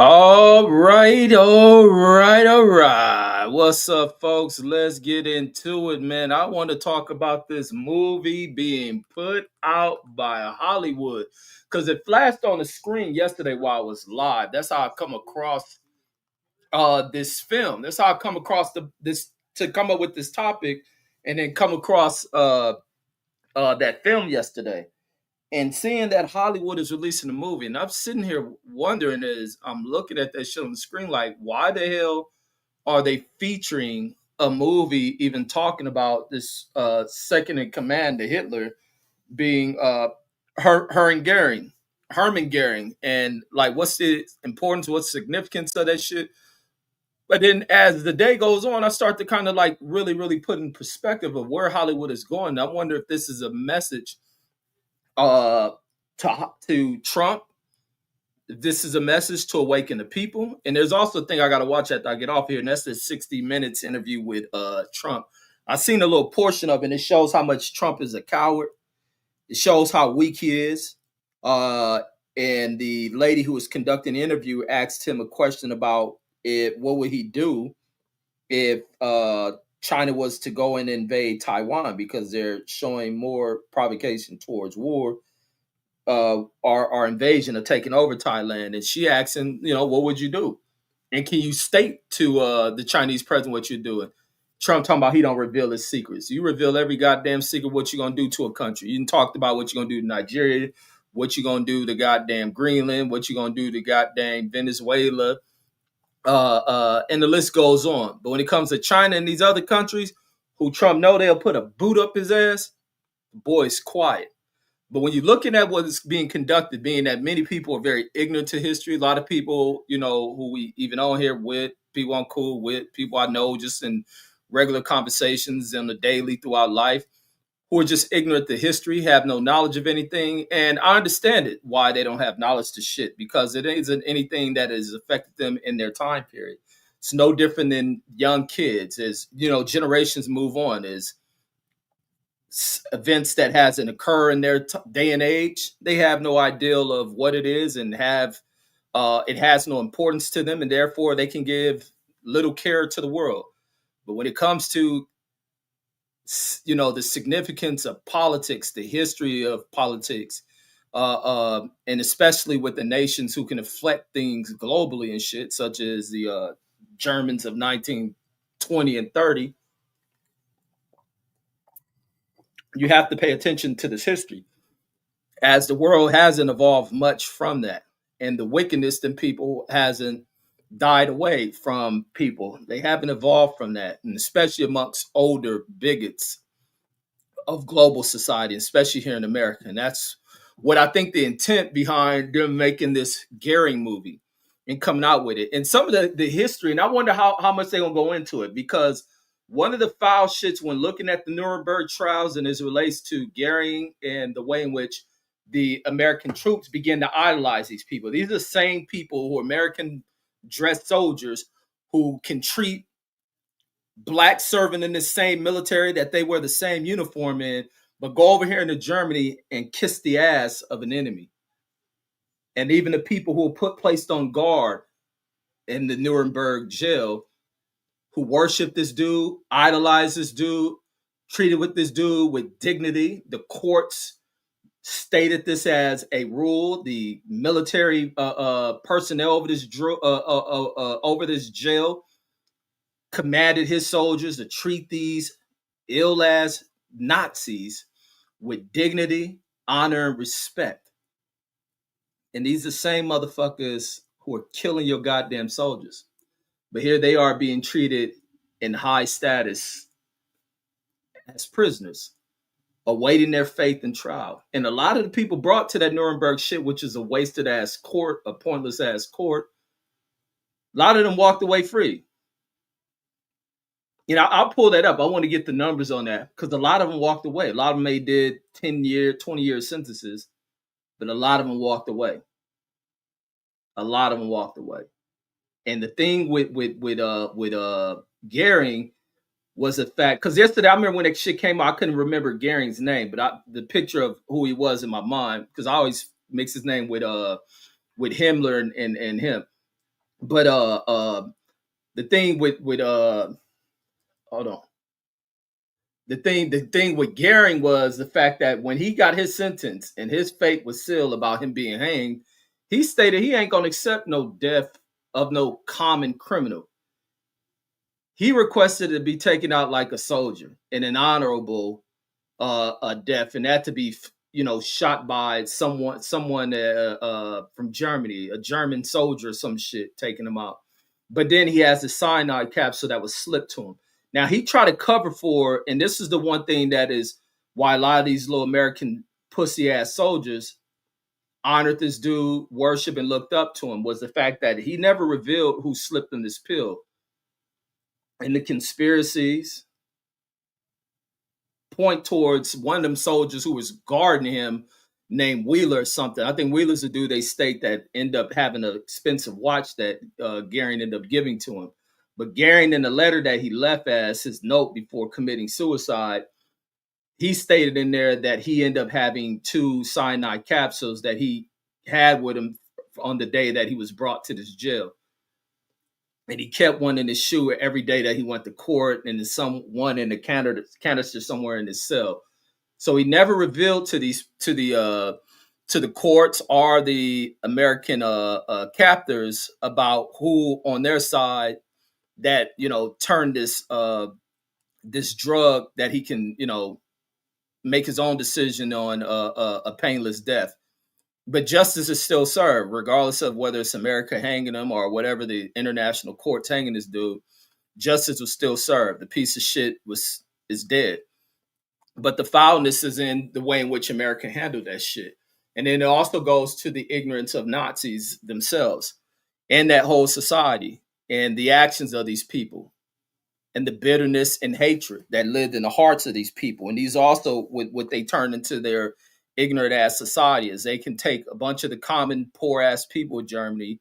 All right, all right, all right. What's up, folks? Let's get into it, man. I want to talk about this movie being put out by Hollywood because it flashed on the screen yesterday while I was live. That's how I come across this film. That's how I come across this to come up with this topic, and then come across that film yesterday and seeing that Hollywood is releasing a movie, and I'm sitting here wondering as I'm looking at that shit on the screen, like, why the hell are they featuring a movie even talking about this second in command to Hitler being Hermann Goering, and like, what's the importance, what's the significance of that shit? But then as the day goes on, I start to kind of like really, really put in perspective of where Hollywood is going. I wonder if this is a message uh to Trump. This is a message to awaken the people. And there's also a thing I gotta watch after I get off here, and that's the 60 Minutes interview with Trump. I seen a little portion of it, and it shows how much Trump is a coward. It shows how weak he is. Uh and the lady who was conducting the interview asked him a question about what would he do if China was to go and invade Taiwan, because they're showing more provocation towards war, our invasion of taking over Thailand. And she asked him, what would you do? And can you state to the Chinese president what you're doing? Trump talking about he don't reveal his secrets. You reveal every goddamn secret what you're gonna do to a country. You talked about what you're gonna do to Nigeria, what you're gonna do to goddamn Greenland, what you're gonna do to goddamn Venezuela, and the list goes on. But when it comes to China and these other countries who Trump know they'll put a boot up his ass, the boy's quiet. But when you're looking at what is being conducted, being that many people are very ignorant to history, a lot of people, who we even on here with, people I'm cool with, people I know just in regular conversations on the daily throughout life, who are just ignorant to history, have no knowledge of anything. And I understand it, why they don't have knowledge to shit, because it isn't anything that has affected them in their time period. It's no different than young kids. As, generations move on, as events that hasn't occurred in their day and age, they have no idea of what it is, and have it has no importance to them, and therefore they can give little care to the world. But when it comes to the significance of politics, the history of politics, and especially with the nations who can affect things globally and shit, such as the Germans of 1920 and 30, you have to pay attention to this history, as the world hasn't evolved much from that, and the wickedness in people hasn't died away from people. They haven't evolved from that, and especially amongst older bigots of global society, especially here in America. And that's what I think the intent behind them making this Goering movie and coming out with it. And some of the history, and I wonder how much they're going to go into it, because one of the foul shits when looking at the Nuremberg trials and as it relates to Goering and the way in which the American troops begin to idolize these people. These are the same people who are American dressed soldiers who can treat blacks serving in the same military that they wear the same uniform in, but go over here into Germany and kiss the ass of an enemy. And even the people who were placed on guard in the Nuremberg jail, who worship this dude, idolize this dude, treated with this dude with dignity. The courts stated this as a rule. The military personnel over this jail commanded his soldiers to treat these ill ass Nazis with dignity, honor, and respect. And these are the same motherfuckers who are killing your goddamn soldiers. But here they are being treated in high status as prisoners, awaiting their faith and trial. And a lot of the people brought to that Nuremberg shit, which is a wasted ass court, a pointless ass court, a lot of them walked away free. I'll pull that up. I want to get the numbers on that, because a lot of them walked away. A lot of them did 10-year, 20-year sentences, but a lot of them walked away. A lot of them walked away. And the thing with Goering was the fact, because yesterday I remember when that shit came out, I couldn't remember Goering's name, but the picture of who he was in my mind, because I always mix his name with Himmler and him. But the thing with hold on. The thing with Goering was the fact that when he got his sentence and his fate was sealed about him being hanged, he stated he ain't gonna accept no death of no common criminal. He requested to be taken out like a soldier in an honorable death, and that to be shot by someone from Germany, a German soldier or some shit, taking him out. But then he has the cyanide capsule that was slipped to him. Now he tried to cover for, and this is the one thing that is why a lot of these little American pussy ass soldiers honored this dude, worship, and looked up to him, was the fact that he never revealed who slipped him this pill. And the conspiracies point towards one of them soldiers who was guarding him, named Wheeler or something. I think Wheeler's the dude they state that end up having an expensive watch that Goering ended up giving to him. But Goering, in the letter that he left as his note before committing suicide, he stated in there that he ended up having 2 cyanide capsules that he had with him on the day that he was brought to this jail. And he kept one in his shoe every day that he went to court, and some one in the canister somewhere in his cell. So he never revealed to the courts or the American captors about who on their side that turned this drug that he can make his own decision on a painless death. But justice is still served, regardless of whether it's America hanging him or whatever the international court's hanging this dude. Justice was still served. The piece of shit is dead. But the foulness is in the way in which America handled that shit. And then it also goes to the ignorance of Nazis themselves and that whole society and the actions of these people and the bitterness and hatred that lived in the hearts of these people. And these also what they turned into their ignorant ass society is they can take a bunch of the common poor ass people of Germany,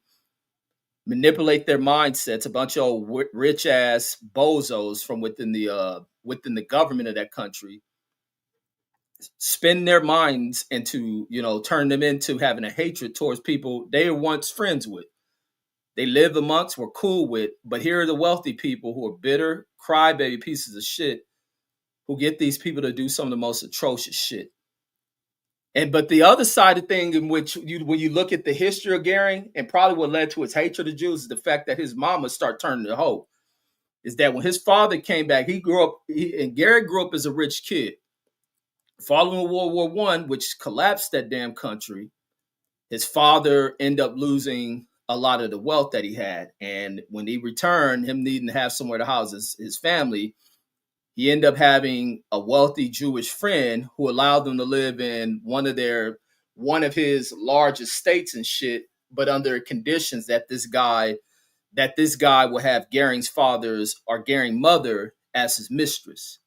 manipulate their mindsets, a bunch of old rich ass bozos from within the government of that country, spin their minds into, turn them into having a hatred towards people they were once friends with. They live amongst, were cool with, but here are the wealthy people who are bitter, crybaby pieces of shit who get these people to do some of the most atrocious shit. But the other side of the thing, in which when you look at the history of Goering, and probably what led to his hatred of Jews, is the fact that his mama started turning to hoe. Is that when his father came back, and Goering grew up as a rich kid. Following World War One, which collapsed that damn country, his father ended up losing a lot of the wealth that he had. And when he returned, him needing to have somewhere to house his family, he ended up having a wealthy Jewish friend who allowed them to live in one of his large estates and shit, but under conditions that this guy will have Goering's father's or Goering's mother as his mistress.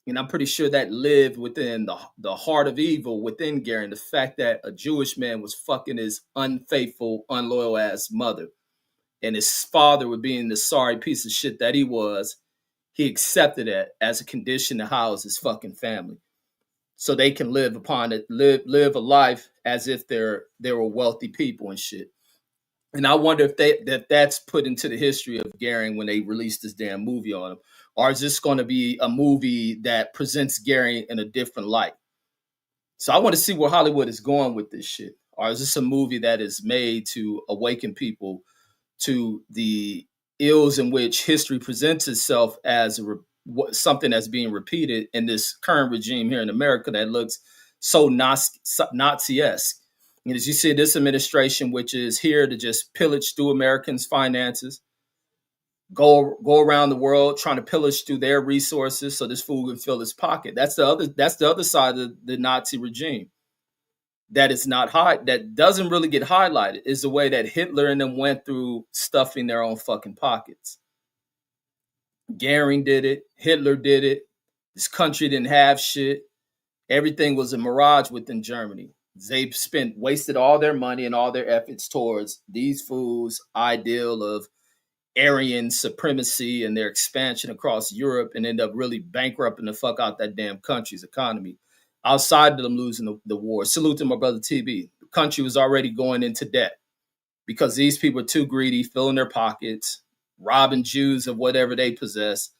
And I'm pretty sure that lived within the heart of evil within Goering, the fact that a Jewish man was fucking his unfaithful, unloyal ass mother. And his father, with being the sorry piece of shit that he was, he accepted it as a condition to house his fucking family. So they can live upon it, live a life as if they were wealthy people and shit. And I wonder if that's put into the history of Goering when they released this damn movie on him. Or is this going to be a movie that presents Goering in a different light? So I want to see where Hollywood is going with this shit. Or is this a movie that is made to awaken people to the ills in which history presents itself as something that's being repeated in this current regime here in America that looks so Nazi-esque? And as you see, this administration, which is here to just pillage through Americans' finances, go around the world trying to pillage through their resources so this fool can fill his pocket. That's the other side of the Nazi regime that doesn't really get highlighted, is the way that Hitler and them went through stuffing their own fucking pockets. Goering did it. Hitler did it. This country didn't have shit. Everything was a mirage within Germany. They wasted all their money and all their efforts towards these fools' ideal of Aryan supremacy and their expansion across Europe, and end up really bankrupting the fuck out that damn country's economy. Outside of them losing the war. Salute to my brother TB. The country was already going into debt. because these people are too greedy, filling their pockets, robbing Jews of whatever they possess.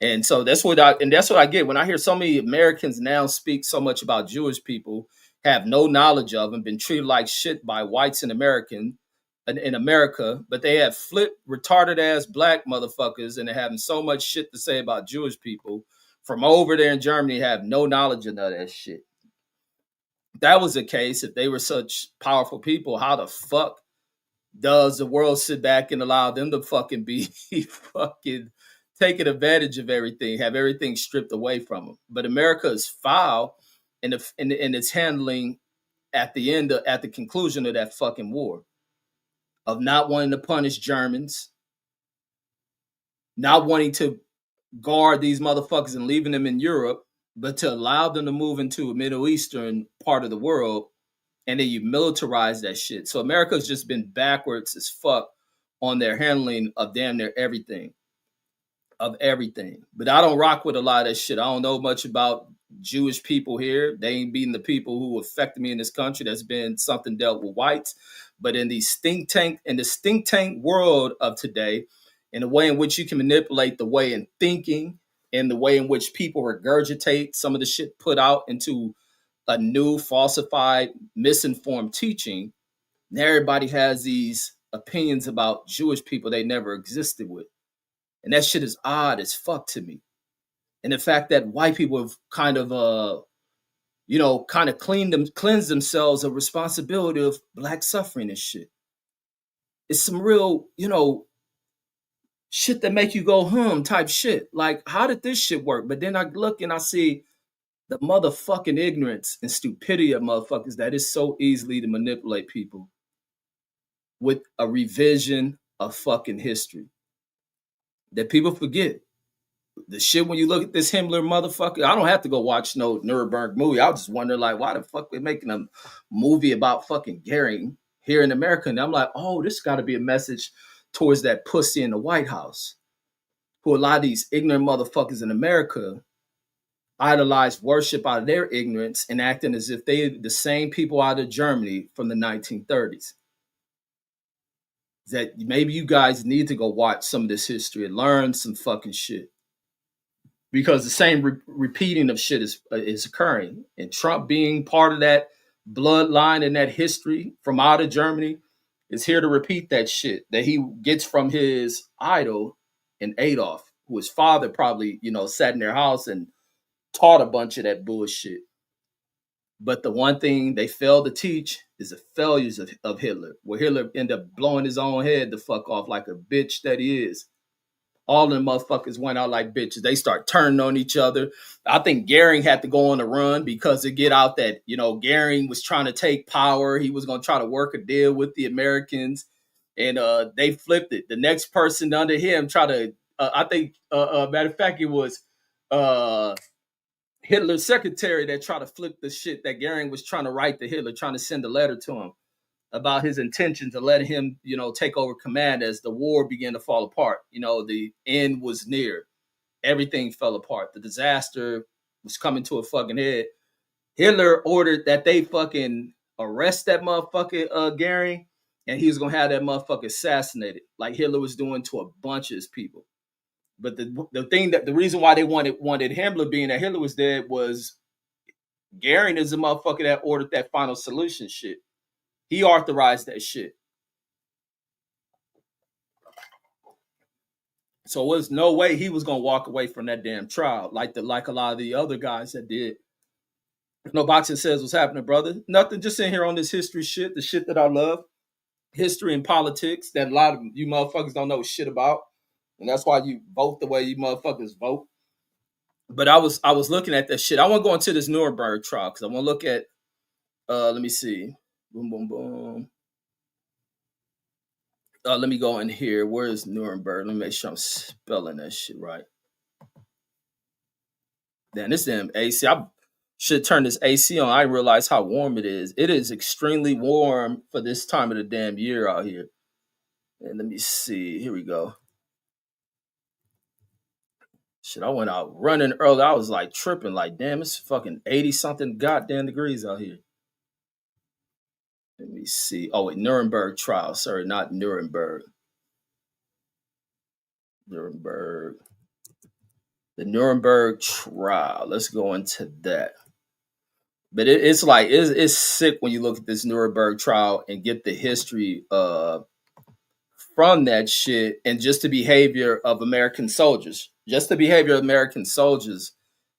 And so that's what I get when I hear so many Americans now speak so much about Jewish people, have no knowledge of them, been treated like shit by whites in America, but they have flipped retarded ass black motherfuckers and they're having so much shit to say about Jewish people from over there in Germany, have no knowledge of none of that shit. If that was the case, if they were such powerful people, how the fuck does the world sit back and allow them to fucking be fucking taking advantage of everything, have everything stripped away from them? But America is foul in its handling at the conclusion of that fucking war, of not wanting to punish Germans, not wanting to guard these motherfuckers and leaving them in Europe, but to allow them to move into a Middle Eastern part of the world, and then you militarize that shit. So America's just been backwards as fuck on their handling of damn near everything. Of everything. But I don't rock with a lot of that shit. I don't know much about Jewish people here. They ain't being the people who affected me in this country. That's been something dealt with whites. But in the stink tank world of today, in the way in which you can manipulate the way in thinking, and the way in which people regurgitate some of the shit put out into a new, falsified, misinformed teaching, and everybody has these opinions about Jewish people they never existed with. And that shit is odd as fuck to me. And the fact that white people have kind of kind of cleansed themselves of responsibility of black suffering and shit. It's some real, shit that make you go type shit. Like, how did this shit work? But then I look and I see the motherfucking ignorance and stupidity of motherfuckers that is so easily to manipulate people with a revision of fucking history that people forget. The shit when you look at this Himmler motherfucker, I don't have to go watch no Nuremberg movie. I was just wondering, like, why the fuck they making a movie about fucking Goering here in America? And I'm like, oh, this got to be a message towards that pussy in the White House, who a lot of these ignorant motherfuckers in America idolize, worship out of their ignorance, and acting as if they the same people out of Germany from the 1930s. That maybe you guys need to go watch some of this history and learn some fucking shit, because the same repeating of shit is occurring. And Trump, being part of that bloodline and that history from out of Germany, is here to repeat that shit that he gets from his idol in Adolf, who his father probably sat in their house and taught a bunch of that bullshit. But the one thing they failed to teach is the failures of Hitler, where Hitler ended up blowing his own head the fuck off like a bitch that he is. All the motherfuckers went out like bitches. They start turning on each other. I think Goering had to go on the run because to get out that, Goering was trying to take power. He was going to try to work a deal with the Americans. And they flipped it. The next person under him tried to, I think, matter of fact, it was Hitler's secretary that tried to flip the shit that Goering was trying to write to Hitler, trying to send a letter to him about his intention to let him, take over command as the war began to fall apart. The end was near. Everything fell apart. The disaster was coming to a fucking head. Hitler ordered that they fucking arrest that motherfucker Goering, and he was gonna have that motherfucker assassinated, like Hitler was doing to a bunch of his people. But the reason why they wanted Himmler, being that Hitler was dead, was Goering is the motherfucker that ordered that final solution shit. He authorized that shit. So there was no way he was gonna walk away from that damn trial, like a lot of the other guys that did. No boxing says what's happening, brother. Nothing. Just in here on this history shit, the shit that I love, history and politics that a lot of you motherfuckers don't know shit about, and that's why you vote the way you motherfuckers vote. But I was looking at that shit. I want to go into this Nuremberg trial because I want to look at. Let me see. Boom, boom, boom. Let me go in here. Where is Nuremberg? Let me make sure I'm spelling that shit right. Damn, this damn AC. I should turn this AC on. I didn't realize how warm it is. It is extremely warm for this time of the damn year out here. And let me see. Here we go. Shit, I went out running early. I was like tripping, like, damn, it's fucking 80 something goddamn degrees out here. Let me see. Oh, wait, Nuremberg trial. Sorry, not Nuremberg. Nuremberg. The Nuremberg trial. Let's go into that. But it's like it's sick when you look at this Nuremberg trial and get the history from that shit and just the behavior of American soldiers. Just the behavior of American soldiers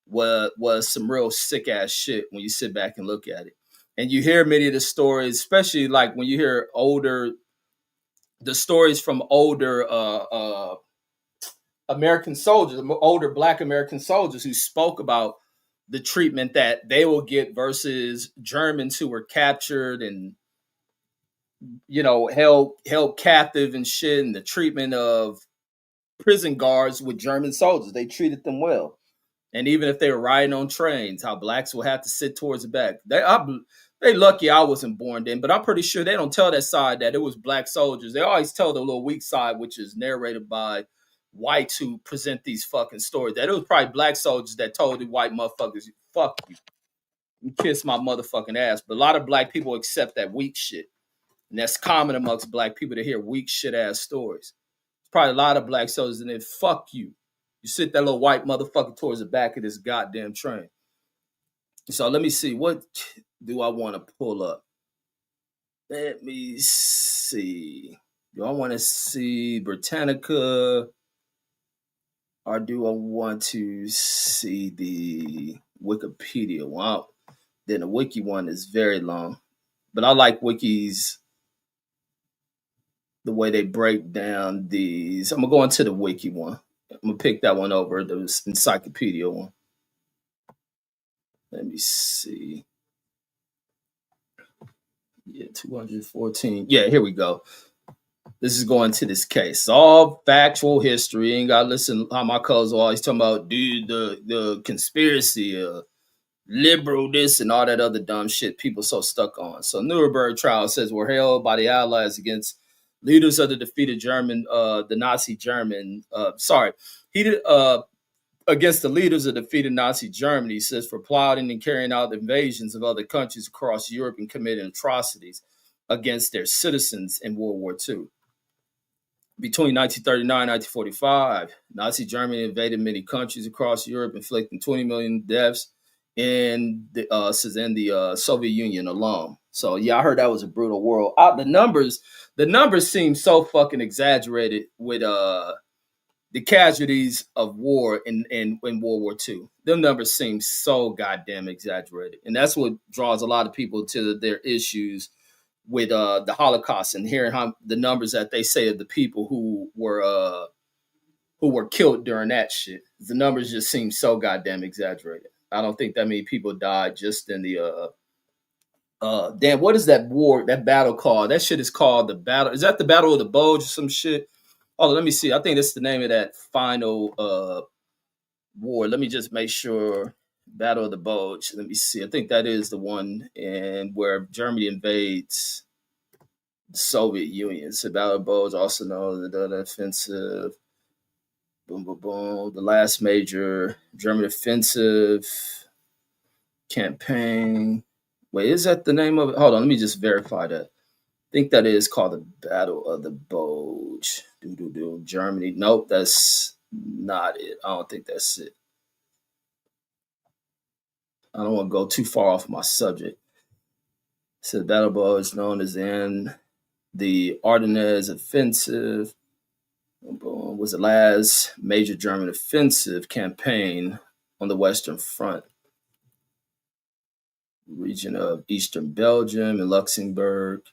was some real sick ass shit when you sit back and look at it. And you hear many of the stories, especially like when you hear the stories from older American soldiers, older Black American soldiers who spoke about the treatment that they will get versus Germans who were captured and held captive and shit, and the treatment of prison guards with German soldiers. They treated them well. And even if they were riding on trains, how blacks will have to sit towards the back. They lucky I wasn't born then, but I'm pretty sure they don't tell that side that it was black soldiers. They always tell the little weak side, which is narrated by whites who present these fucking stories. That it was probably black soldiers that told the white motherfuckers, fuck you, and kiss my motherfucking ass. But a lot of black people accept that weak shit. And that's common amongst black people to hear weak shit ass stories. There's probably a lot of black soldiers and then fuck you. You sit that little white motherfucker towards the back of this goddamn train. So let me see. What do I want to pull up? Let me see. Do I want to see Britannica or do I want to see the Wikipedia one? Wow. Then the wiki one is very long. But I like wikis, the way they break down these. I'm going to go into the wiki one. I'm going to pick that one over, the encyclopedia one. Let me see. Yeah, 214. Yeah, here we go. This is going to this case. All factual history. Ain't got to listen how my colors are always talking about, dude, the conspiracy, liberal this and all that other dumb shit people so stuck on. So Nuremberg trial says were held by the Allies against leaders of the defeated German, the Nazi German, against the leaders of defeated Nazi Germany, says for plotting and carrying out invasions of other countries across Europe and committing atrocities against their citizens in World War II. Between 1939 and 1945, Nazi Germany invaded many countries across Europe, inflicting 20 million deaths in the Soviet Union alone. So yeah, I heard that was a brutal war. The numbers seem so fucking exaggerated with the casualties of war in World War II. Them numbers seem so goddamn exaggerated. And that's what draws a lot of people to their issues with the Holocaust and hearing how the numbers that they say of the people who were killed during that shit. The numbers just seem so goddamn exaggerated. I don't think that many people died just in the damn, what is that war, that battle called? That shit is called the battle. Is that the Battle of the Bulge or some shit? Oh, let me see. I think that's the name of that final war. Let me just make sure. Battle of the Bulge. Let me see. I think that is the one and where Germany invades the Soviet Union. So Battle of the Bulge, also known as the offensive. Boom, boom, boom. The last major German offensive campaign. Wait, is that the name of it? Hold on, let me just verify that. I think that is called the Battle of the Bulge. Germany. Nope, that's not it. I don't think that's it. I don't want to go too far off my subject. So the Battle of the Bulge is known as the Ardennes Offensive. Was the last major German offensive campaign on the Western Front. Region of Eastern Belgium and Luxembourg.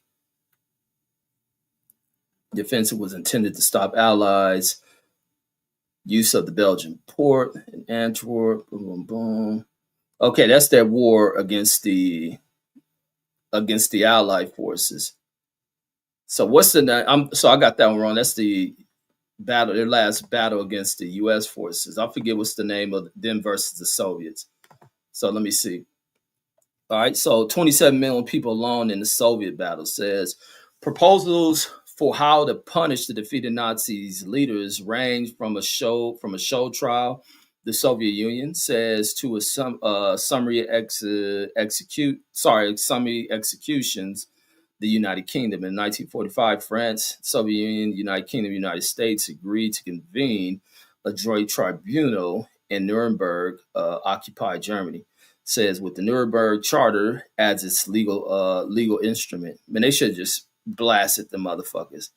The offensive was intended to stop Allies' use of the Belgian port in Antwerp. Boom, boom, boom. Okay, that's their war against the Allied forces. So what's the name? So I got that one wrong. That's the battle, their last battle against the U.S. forces. I forget what's the name of them versus the Soviets. So let me see. All right, so 27 million people alone in the Soviet battle says proposals for how to punish the defeated Nazis leaders range from a show trial. The Soviet Union says to a summary executions the United Kingdom. In 1945, France, Soviet Union, United Kingdom, United States agreed to convene a joint tribunal in Nuremberg, occupied Germany. Says with the Nuremberg Charter as its legal instrument. Man, they should have just blasted the motherfuckers.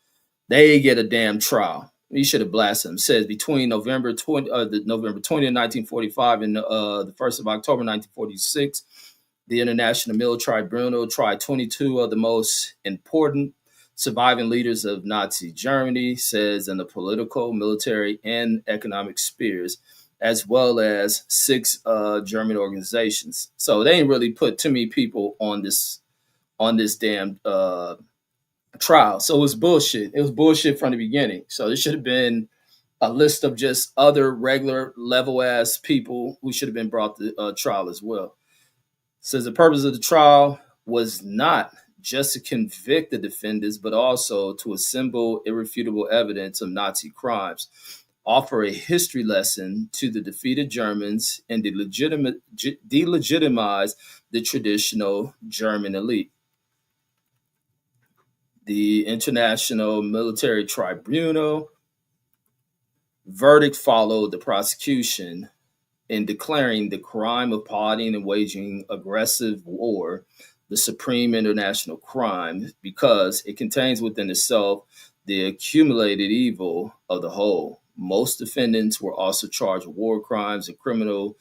They get a damn trial. You should have blasted them. Says between November 20th, 1945 and the 1st of October 1946, the International Military Tribunal tried 22 of the most important surviving leaders of Nazi Germany, says in the political, military, and economic spheres, as well as six German organizations. So they ain't really put too many people on this damn trial. So it was bullshit. It was bullshit from the beginning. So it should have been a list of just other regular level ass people who should have been brought to trial as well. Says the purpose of the trial was not just to convict the defendants, but also to assemble irrefutable evidence of Nazi crimes, offer a history lesson to the defeated Germans, and delegitimize the traditional German elite. The International Military Tribunal verdict followed the prosecution in declaring the crime of plotting and waging aggressive war the supreme international crime because it contains within itself the accumulated evil of the whole. Most defendants were also charged with war crimes and crimes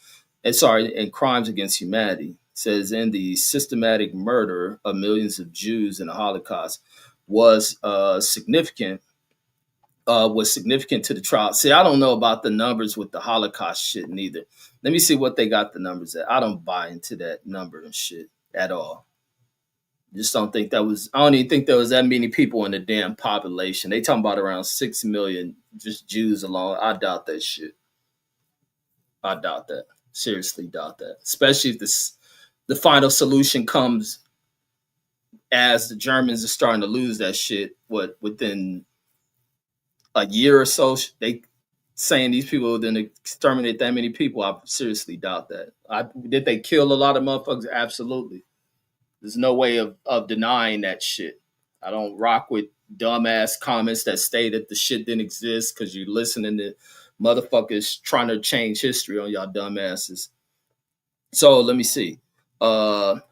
against humanity. It says in the systematic murder of millions of Jews in the Holocaust was significant to the trial. See, I don't know about the numbers with the Holocaust shit neither. Let me see what they got the numbers at. I don't buy into that number and shit at all. Just don't think that was. I don't even think there was that many people in the damn population. They talking about around 6 million just Jews alone. I doubt that shit. I doubt that. Seriously doubt that. Especially if the final solution comes as the Germans are starting to lose that shit. Within a year or so, they saying these people didn't exterminate that many people. I seriously doubt that. Did they kill a lot of motherfuckers? Absolutely. There's no way of denying that shit. I don't rock with dumbass comments that say that the shit didn't exist because you're listening to motherfuckers trying to change history on y'all dumbasses. So let me see. What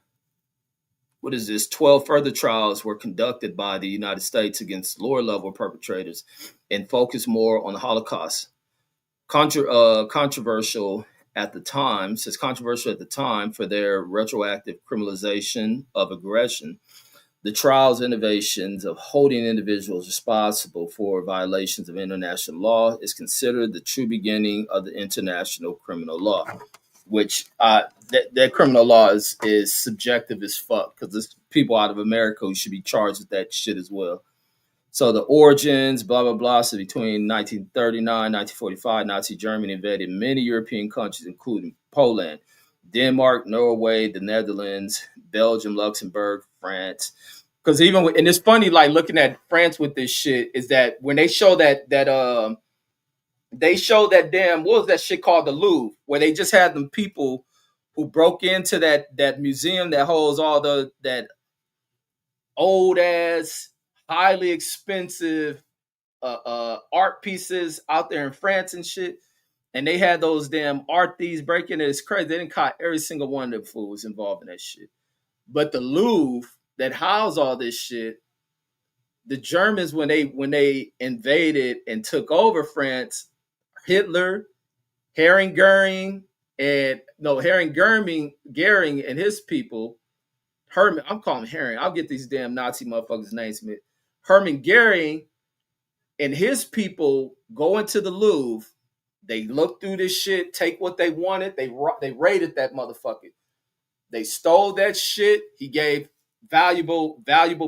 is this? 12 further trials were conducted by the United States against lower level perpetrators and focused more on the Holocaust. Controversial at the time, says controversial at the time for their retroactive criminalization of aggression. The trial's innovations of holding individuals responsible for violations of international law is considered the true beginning of the international criminal law, which that criminal law is subjective as fuck because there's people out of America who should be charged with that shit as well. So the origins, blah, blah, blah. So between 1939, 1945, Nazi Germany invaded many European countries, including Poland, Denmark, Norway, the Netherlands, Belgium, Luxembourg, France. Because and it's funny, like looking at France with this shit, is that when they show that they showed that damn, what was that shit called, the Louvre, where they just had them people who broke into that museum that holds all that old ass, highly expensive art pieces out there in France and shit. And they had those damn art thieves breaking it. It's crazy. They didn't caught every single one of the fools involved in that shit. But the Louvre that housed all this shit, the Germans, when they invaded and took over France, Hitler, Herring Goering, Goering and his people, Herman, I'm calling him Herring. I'll get these damn Nazi motherfuckers' names. Herman Goering and his people go into the Louvre. They look through this shit, take what they wanted. They raided that motherfucker. They stole that shit. He gave valuable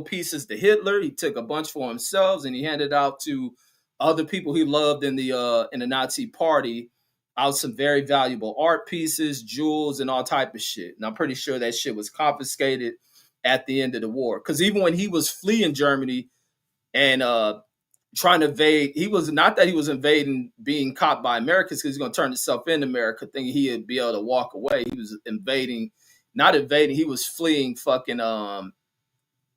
pieces to Hitler. He took a bunch for himself, and he handed out to other people he loved in the Nazi party out some very valuable art pieces, jewels, and all type of shit. And I'm pretty sure that shit was confiscated at the end of the war. Because even when he was fleeing Germany and trying to invade, he was not that he was invading, being caught by Americans because he's going to turn himself into America, thinking he'd be able to walk away. He was invading, not invading. He was fleeing fucking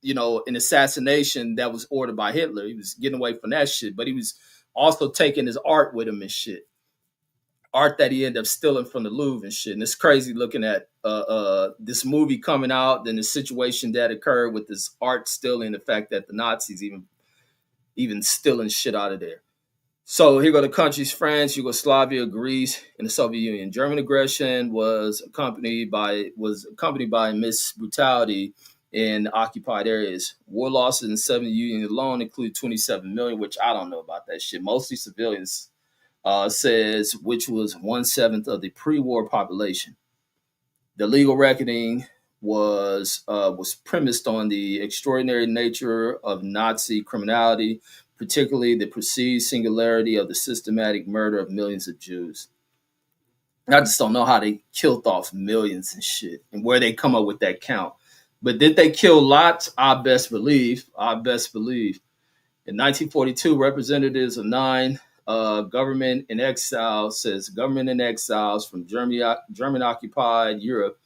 an assassination that was ordered by Hitler. He was getting away from that shit, but he was also taking his art with him and shit. Art that he ended up stealing from the Louvre and shit. And it's crazy looking at this movie coming out, then the situation that occurred with this art stealing, the fact that the Nazis even stealing shit out of there. So here go the countries: France, Yugoslavia, Greece, and the Soviet Union. German aggression was accompanied by mass brutality in occupied areas. War losses in the Soviet Union alone include 27 million, which I don't know about that shit. Mostly civilians, says, which was 1/7 of the pre-war population. The legal reckoning was premised on the extraordinary nature of Nazi criminality, particularly the perceived singularity of the systematic murder of millions of Jews. I just don't know how they killed off millions and shit, and where they come up with that count. But did they kill lots? I best believe. I best believe. In 1942, representatives of nine government in exile, says government in exiles from German occupied Europe,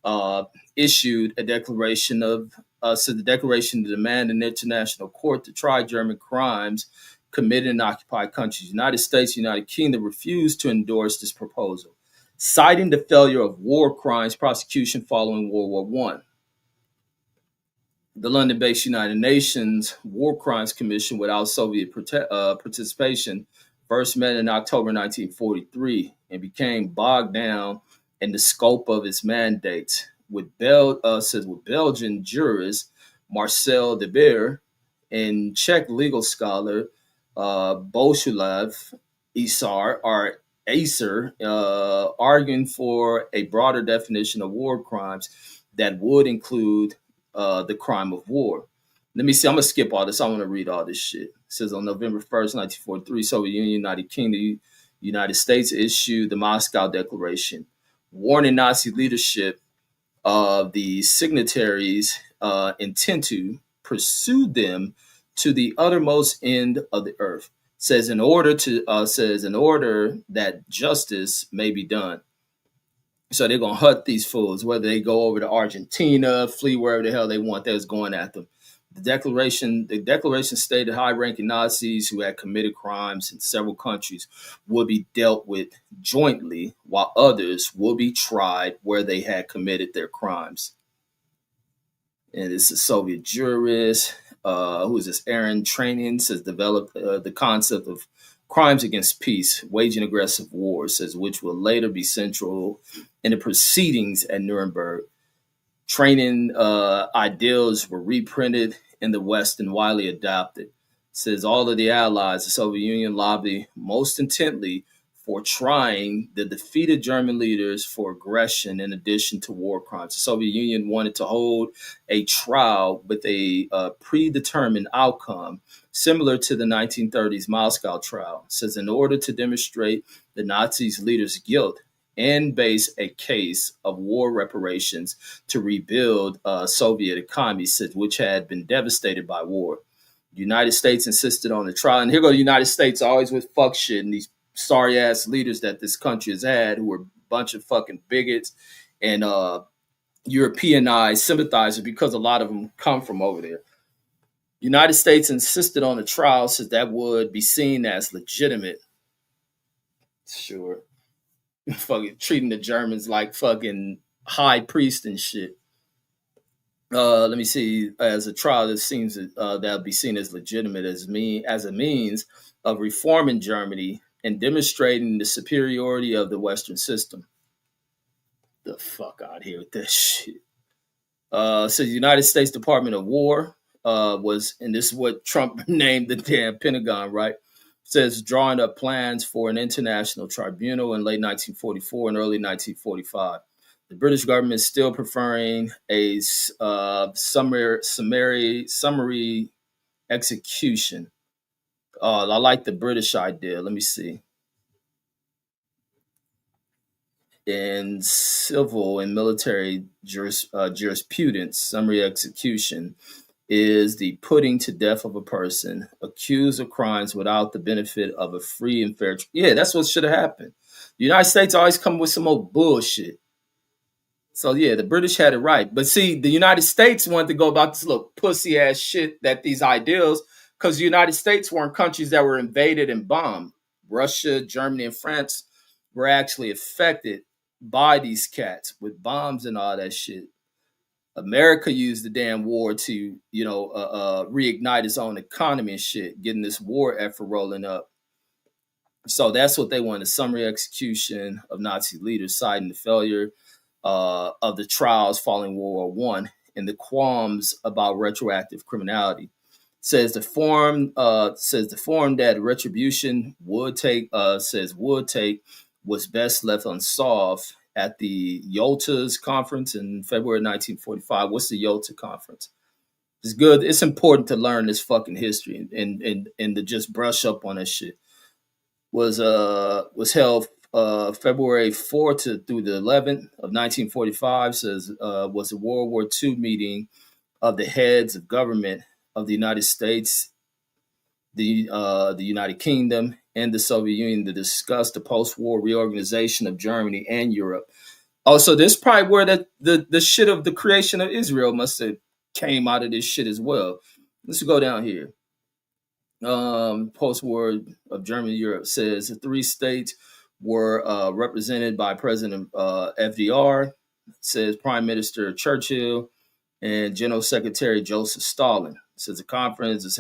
uh, issued a declaration said the declaration to demand an international court to try German crimes committed in occupied countries. United States, United Kingdom refused to endorse this proposal, citing the failure of war crimes prosecution following World War One. The London-based United Nations War Crimes Commission, without Soviet participation, first met in October 1943 and became bogged down in the scope of its mandates. With Belgian jurist Marcel de Beer and Czech legal scholar Bohuslav Acer, arguing for a broader definition of war crimes that would include the crime of war. Let me see. I'm gonna skip all this. I want to read all this shit. It says on November 1st, 1943, Soviet Union, United Kingdom, United States issued the Moscow Declaration, warning Nazi leadership of the signatories' intent to pursue them to the uttermost end of the earth. Says in order that justice may be done. So they're gonna hunt these fools, whether they go over to Argentina, flee wherever the hell they want. That's going at them. The declaration stated high-ranking Nazis who had committed crimes in several countries would be dealt with jointly, while others would be tried where they had committed their crimes. And it's a Soviet jurist, who is this? Aaron Training says developed the concept of crimes against peace, waging aggressive wars, says which will later be central in the proceedings at Nuremberg. Training ideals were reprinted in the West and widely adopted. It says all of the allies, the Soviet Union, lobbied most intently for trying the defeated German leaders for aggression in addition to war crimes. The Soviet Union wanted to hold a trial with a predetermined outcome, similar to the 1930s Moscow trial. It says in order to demonstrate the Nazis' leaders' guilt and base a case of war reparations to rebuild Soviet economy, which had been devastated by war. The United States insisted on the trial. And here go the United States, always with fuck shit and these sorry ass leaders that this country has had who were a bunch of fucking bigots and Europeanized sympathizers, because a lot of them come from over there. United States insisted on a trial so that would be seen as legitimate. Sure. Fucking treating the Germans like fucking high priest and shit. Let me see. As a trial that seems that'll be seen as legitimate as a means of reforming Germany and demonstrating the superiority of the Western system. The fuck out here with this shit. So the United States Department of War was, and this is what Trump named the damn Pentagon, right? Says drawing up plans for an international tribunal in late 1944 and early 1945. The British government is still preferring a summary execution. I like the British idea. Let me see. In civil and military jurisprudence, summary execution is the putting to death of a person accused of crimes without the benefit of a free and fair trial. Yeah, that's what should have happened. The United States always come with some old bullshit. So yeah, the British had it right. But see, the United States wanted to go about this little pussy ass shit that these ideals, because the United States weren't countries that were invaded and bombed. Russia, Germany, and France were actually affected by these cats with bombs and all that shit. America used the damn war to, reignite its own economy and shit, getting this war effort rolling up. So that's what they wanted: summary execution of Nazi leaders, citing the failure of the trials following World War One and the qualms about retroactive criminality. Says the form that retribution would take was best left unsolved at the Yalta's conference in February 1945. What's the Yalta conference? It's good. It's important to learn this fucking history and to just brush up on that shit. Was held February 4th through the 11th of 1945. Says was a World War II meeting of the heads of government of the United States, the United Kingdom, and the Soviet Union to discuss the post-war reorganization of Germany and Europe. Also, this is probably where the shit of the creation of Israel must have came out of this shit as well. Let's go down here. Post-war of Germany and Europe says the three states were represented by President FDR, says Prime Minister Churchill, and General Secretary Joseph Stalin. Says the conference was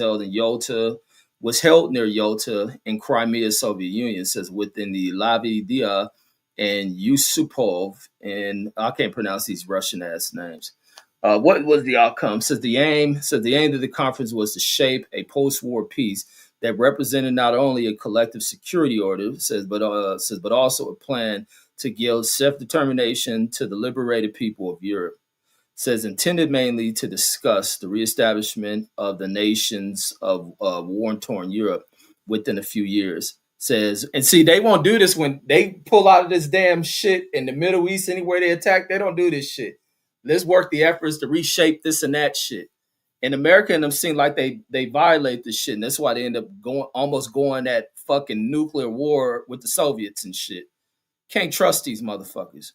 held near Yalta in Crimea, Soviet Union. Says within the Lavidia and Yusupov, and I can't pronounce these Russian ass names. What was the outcome? Says the aim of the conference was to shape a post-war peace that represented not only a collective security order, but also a plan to give self-determination to the liberated people of Europe. Says intended mainly to discuss the reestablishment of the nations of war-torn Europe within a few years. Says, and see, they won't do this when they pull out of this damn shit in the Middle East, anywhere they attack. They don't do this shit. Let's work the efforts to reshape this and that shit. And America and them seem like they violate this shit, and that's why they end up going at fucking nuclear war with the Soviets and shit. Can't trust these motherfuckers.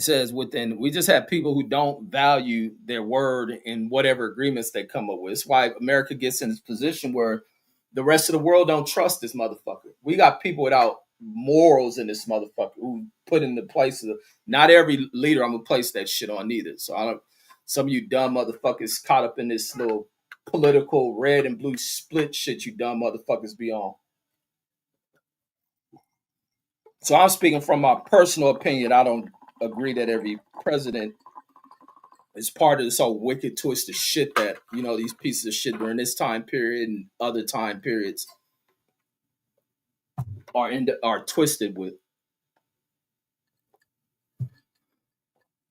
Says within we just have people who don't value their word in whatever agreements they come up with. It's why America gets in this position where the rest of the world don't trust this motherfucker. We got people without morals in this motherfucker who put in the place of not every leader I'm gonna place that shit on either. So I don't some of you dumb motherfuckers caught up in this little political red and blue split shit you dumb motherfuckers be on. So I'm speaking from my personal opinion. I don't agree that every president is part of this whole wicked twisted shit that these pieces of shit during this time period and other time periods are twisted with.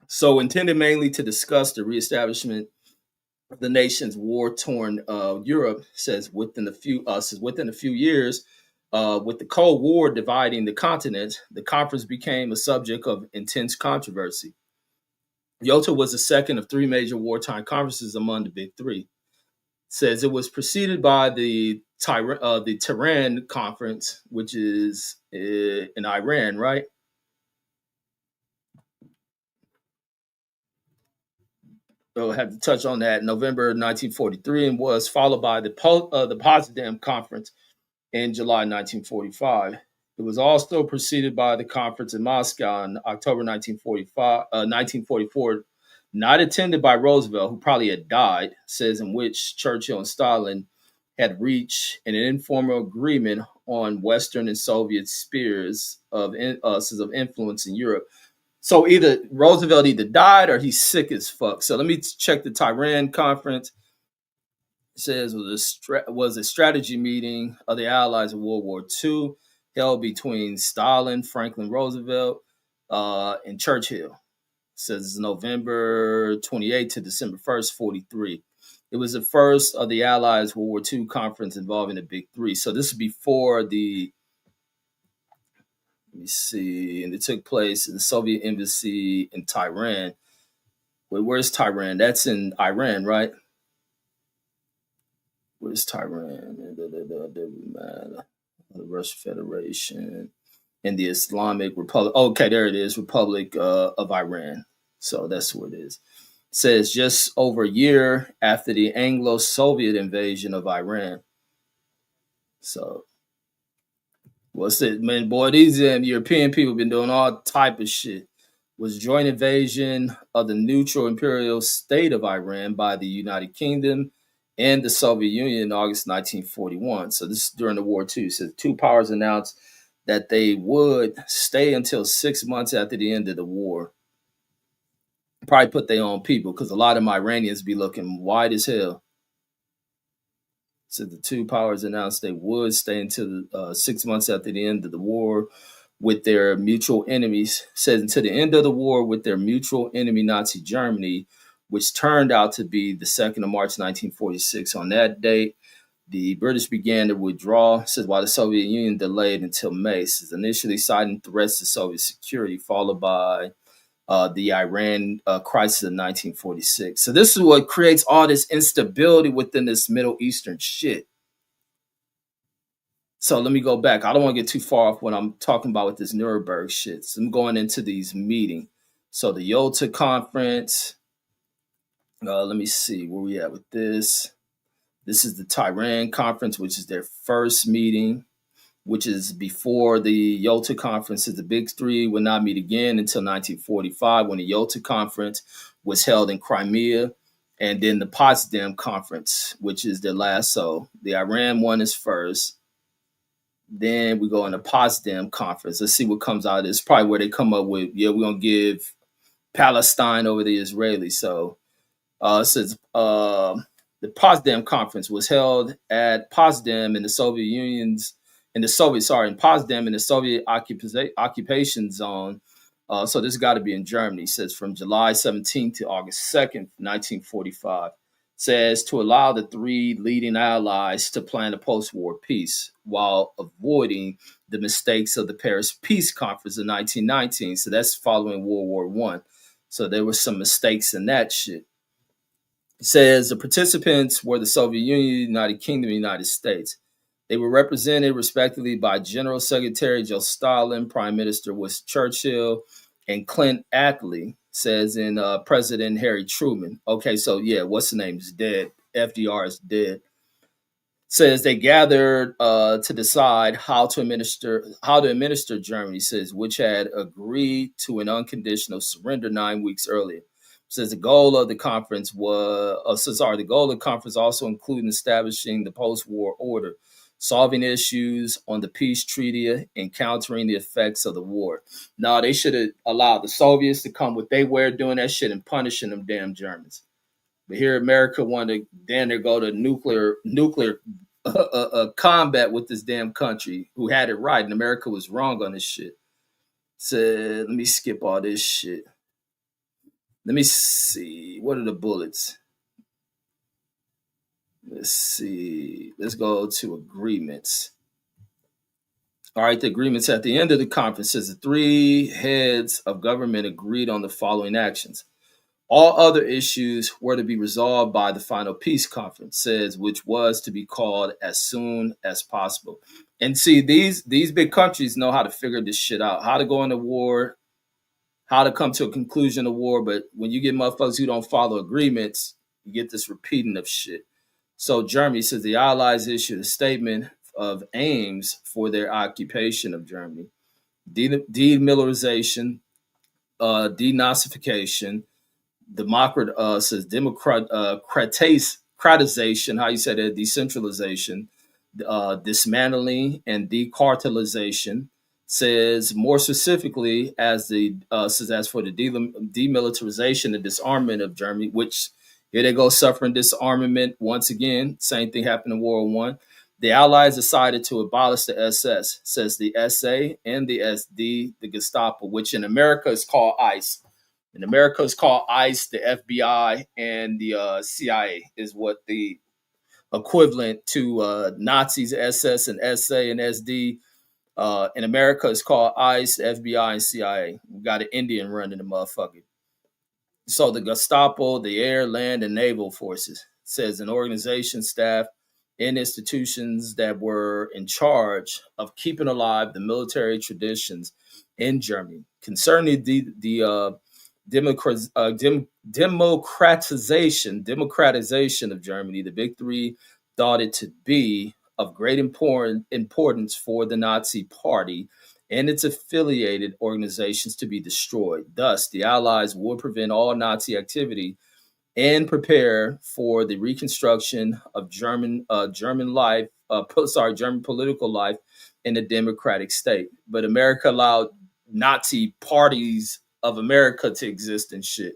So intended mainly to discuss the reestablishment of the nation's war-torn Europe. Says within a few years, with the Cold War dividing the continent, the conference became a subject of intense controversy. Yalta was the second of three major wartime conferences among the big three. Says it was preceded by the Tehran conference, which is in Iran, right? We'll have to touch on that. November 1943, and was followed by the Potsdam conference in July 1945. It was also preceded by the conference in Moscow in October 1944, not attended by Roosevelt, who probably had died, says in which Churchill and Stalin had reached an informal agreement on Western and Soviet spheres of influence in Europe. So either Roosevelt either died or he's sick as fuck. So let me check the Tehran conference. It says was a strategy meeting of the Allies in World War II held between Stalin, Franklin Roosevelt, and Churchill. It says November 28th to December 1st, 43. It was the first of the Allies World War II conference involving the big three. So this is before let me see, and it took place in the Soviet embassy in Tehran. Wait, where's Tehran? That's in Iran, right? Where's Tehran? The Russian Federation. in the Islamic Republic. Okay, there it is, Republic of Iran. So that's what it is. It says just over a year after the Anglo-Soviet invasion of Iran. So what's it, man? Boy, these European people been doing all type of shit. Was joint invasion of the neutral imperial state of Iran by the United Kingdom and the Soviet Union in August 1941. So this is during the war too. So the two powers announced that they would stay until 6 months after the end of the war. Probably put their own people because a lot of them Iranians be looking white as hell. So the two powers announced they would stay until 6 months after the end of the war with their mutual enemies. Says until the end of the war with their mutual enemy Nazi Germany, which turned out to be the 2nd of March 1946. On that date, the British began to withdraw, says, while the Soviet Union delayed until May. Says initially citing threats to Soviet security, followed by the Iran crisis of 1946. So this is what creates all this instability within this Middle Eastern shit. So let me go back. I don't want to get too far off what I'm talking about with this Nuremberg shit. So I'm going into these meetings. So the Yalta conference. Let me see where we at with this. This is the Tehran conference, which is their first meeting, which is before the Yalta conference. The big three would not meet again until 1945 when the Yalta conference was held in Crimea. And then the Potsdam conference, which is their last. So the Iran one is first. Then we go in the Potsdam conference. Let's see what comes out of this. Probably where they come up with, yeah, we're going to give Palestine over the Israelis. So it says the Potsdam conference was held at Potsdam in the Soviet Union's in Potsdam in the Soviet occupation zone. So this got to be in Germany. It says from July 17th to August 2nd, 1945. Says to allow the three leading allies to plan a post-war peace while avoiding the mistakes of the Paris Peace Conference in 1919. So that's following World War One. So there were some mistakes in that shit. It says the participants were the Soviet Union, United Kingdom, and United States. They were represented respectively by General Secretary Joe Stalin, Prime Minister Winston Churchill, and Clint Attlee, says in President Harry Truman. Okay, so yeah, what's the name is dead. FDR is dead. Says they gathered to decide how to administer Germany. Says which had agreed to an unconditional surrender 9 weeks earlier. Says the goal of the conference the goal of the conference also included establishing the post-war order, solving issues on the peace treaty, and countering the effects of the war. No, they should have allowed the Soviets to come with they were doing that shit and punishing them damn Germans. But here, America wanted to then they go to nuclear combat with this damn country who had it right, and America was wrong on this shit. So let me skip all this shit. Let me see. What are the bullets? Let's see. Let's go to agreements. All right, the agreements at the end of the conference says the three heads of government agreed on the following actions. All other issues were to be resolved by the final peace conference, says, which was to be called as soon as possible. And see, these big countries know how to figure this shit out, how to go into war, how to come to a conclusion of war. But when you get motherfuckers who don't follow agreements, you get this repeating of shit. So Germany says the Allies issued a statement of aims for their occupation of Germany: demilitarization, denazification, democratization, how you say that, decentralization, dismantling, and decartelization. Says more specifically as for the demilitarization and disarmament of Germany, which here they go suffering disarmament once again. Same thing happened in World War One. The Allies decided to abolish the SS, says the SA and the SD, the Gestapo, which in America is called ICE. In America, it's called ICE, the FBI, and the CIA is what the equivalent to Nazis, SS, and SA and SD. In America, it's called ICE, FBI, and CIA. We got an Indian running the motherfucker. So the Gestapo, the air, land, and naval forces, says an organization staff and institutions that were in charge of keeping alive the military traditions in Germany. Concerning democratization of Germany, the big three thought it to be of great importance for the Nazi Party and its affiliated organizations to be destroyed. Thus, the Allies would prevent all Nazi activity and prepare for the reconstruction of German life, German political life in a democratic state. But America allowed Nazi parties of America to exist and shit.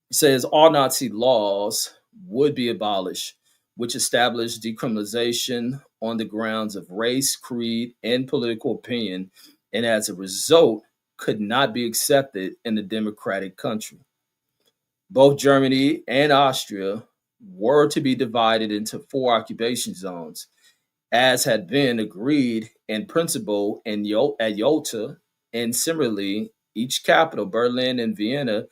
It says all Nazi laws would be abolished, which established decriminalization on the grounds of race, creed, and political opinion, and as a result, could not be accepted in a democratic country. Both Germany and Austria were to be divided into four occupation zones, as had been agreed in principle at Yalta, and similarly, each capital, Berlin and Vienna,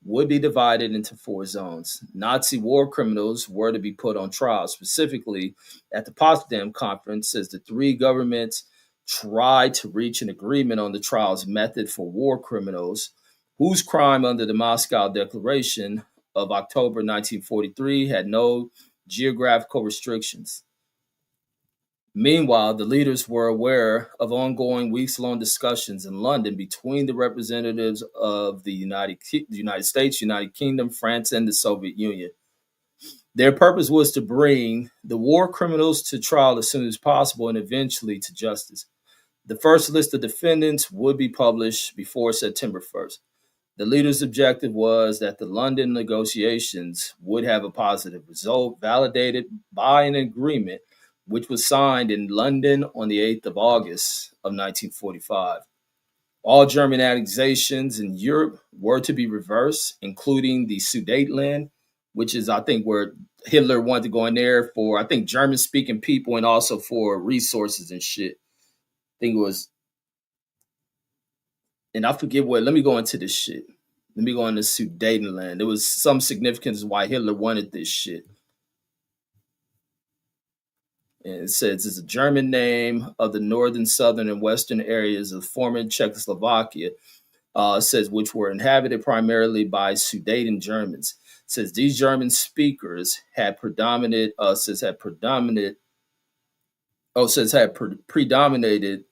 would be divided into four zones. Nazi war criminals were to be put on trial, specifically at the Potsdam Conference, as the three governments tried to reach an agreement on the trial's method for war criminals whose crime under the Moscow Declaration of October 1943 had no geographical restrictions. Meanwhile, the leaders were aware of ongoing weeks long discussions in London between the representatives of the United States, United Kingdom, France, and the Soviet Union. Their purpose was to bring the war criminals to trial as soon as possible and eventually to justice. The first list of defendants would be published before September 1st. The leader's objective was that the London negotiations would have a positive result, validated by an agreement which was signed in London on the 8th of August of 1945. All German annexations in Europe were to be reversed, including the Sudetenland, which is, I think, where Hitler wanted to go in there for, I think, German-speaking people and also for resources and shit. I think it was, and I forget what, let me go into this shit. Let me go into Sudetenland. There was some significance why Hitler wanted this shit. And it says it's a German name of the northern, southern, and western areas of former Czechoslovakia. Says which were inhabited primarily by Sudeten Germans. Says these German speakers had predominated. Predominated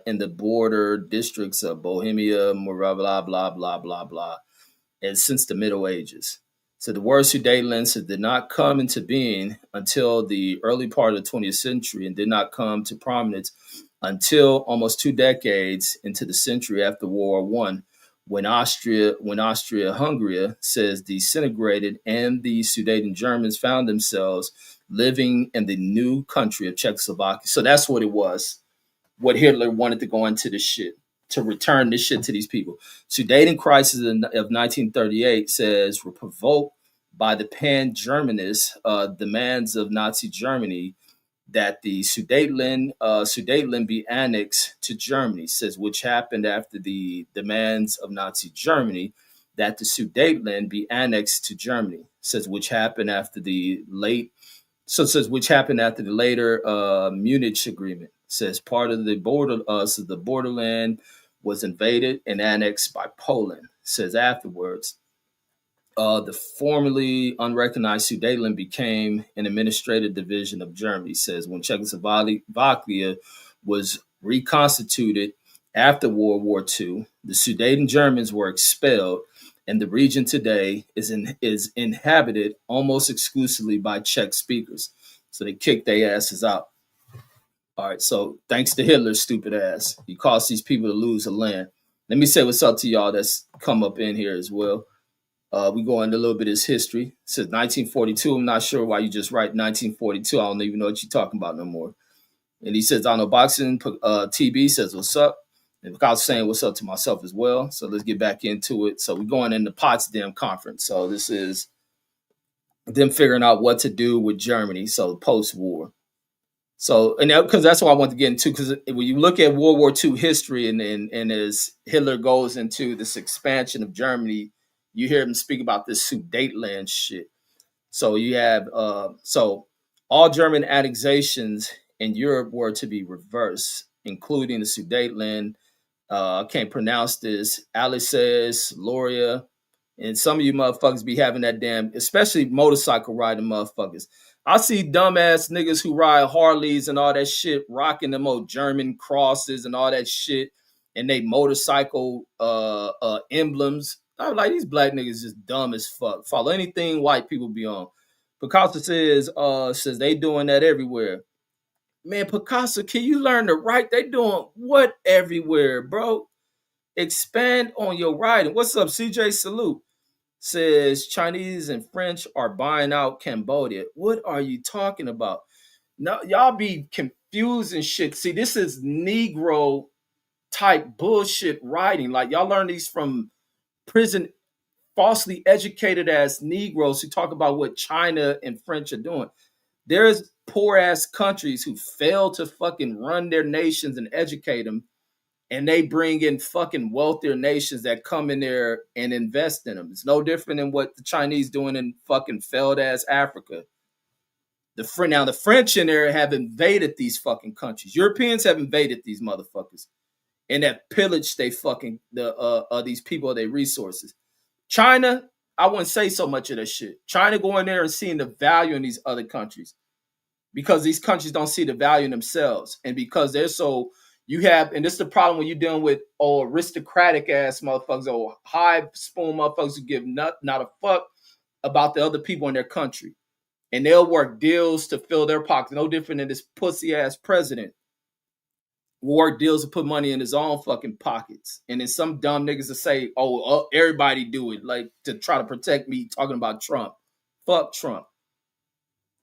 in the border districts of Bohemia, blah blah blah blah blah blah, and since the Middle Ages. So the word Sudetenland did not come into being until the early part of the 20th century and did not come to prominence until almost 2 decades into the century after World War I, when Austria-Hungary says disintegrated and the Sudeten Germans found themselves living in the new country of Czechoslovakia. So that's what it was. What Hitler wanted to go into this shit, to return this shit to these people. Sudeten crisis of 1938 says were provoked by the pan-Germanist demands of Nazi Germany that the Sudetenland be annexed to Germany, says which happened after the demands of Nazi Germany that the Sudetenland be annexed to Germany, says which happened after the later Munich Agreement. Says part of the the borderland was invaded and annexed by Poland. Says afterwards, the formerly unrecognized Sudetenland became an administrative division of Germany. Says when Czechoslovakia was reconstituted after World War II, the Sudeten Germans were expelled, and the region today is inhabited almost exclusively by Czech speakers. So they kicked their asses out. All right, so thanks to Hitler's stupid ass, he caused these people to lose the land. Let me say what's up to y'all that's come up in here as well. We go into a little bit of his history. It says 1942. I'm not sure why you just write 1942. I don't even know what you're talking about no more. And he says, I know boxing. TB says, what's up? And I was saying what's up to myself as well. So let's get back into it. So we're going in the Potsdam Conference. So this is them figuring out what to do with Germany. So post-war. So, and because that's what I want to get into, because when you look at World War II history and as Hitler goes into this expansion of Germany, you hear him speak about this Sudetenland shit. So you have, All German annexations in Europe were to be reversed, including the Sudetenland. I can't pronounce this. Alices, Loria, and some of you motherfuckers be having that damn, especially motorcycle riding motherfuckers. I see dumbass niggas who ride Harleys and all that shit, rocking them old German crosses and all that shit, and they motorcycle emblems. I'm like, these black niggas just dumb as fuck. Follow anything white people be on. Picasso says they doing that everywhere. Man, Picasso, can you learn to write? They doing what everywhere, bro? Expand on your writing. What's up, CJ? Salute. Says Chinese and French are buying out Cambodia. What are you talking about? No, y'all be confusing shit. See, this is Negro type bullshit writing. Like y'all learn these from prison, falsely educated as Negroes who talk about what China and French are doing. There's poor ass countries who fail to fucking run their nations and educate them, and they bring in fucking wealthier nations that come in there and invest in them. It's no different than what the Chinese doing in fucking failed ass Africa. The French in there have invaded these fucking countries. Europeans have invaded these motherfuckers and have pillaged they fucking these people of their resources. China, I wouldn't say so much of that shit. China going there and seeing the value in these other countries because these countries don't see the value in themselves, and because they're so you have, and this is the problem when you're dealing with aristocratic ass motherfuckers, high spoon motherfuckers who give not a fuck about the other people in their country, and they'll work deals to fill their pockets. No different than this pussy ass president will work deals to put money in his own fucking pockets, and then some dumb niggas to say, "Oh, everybody do it," like to try to protect me, talking about Trump. Fuck Trump.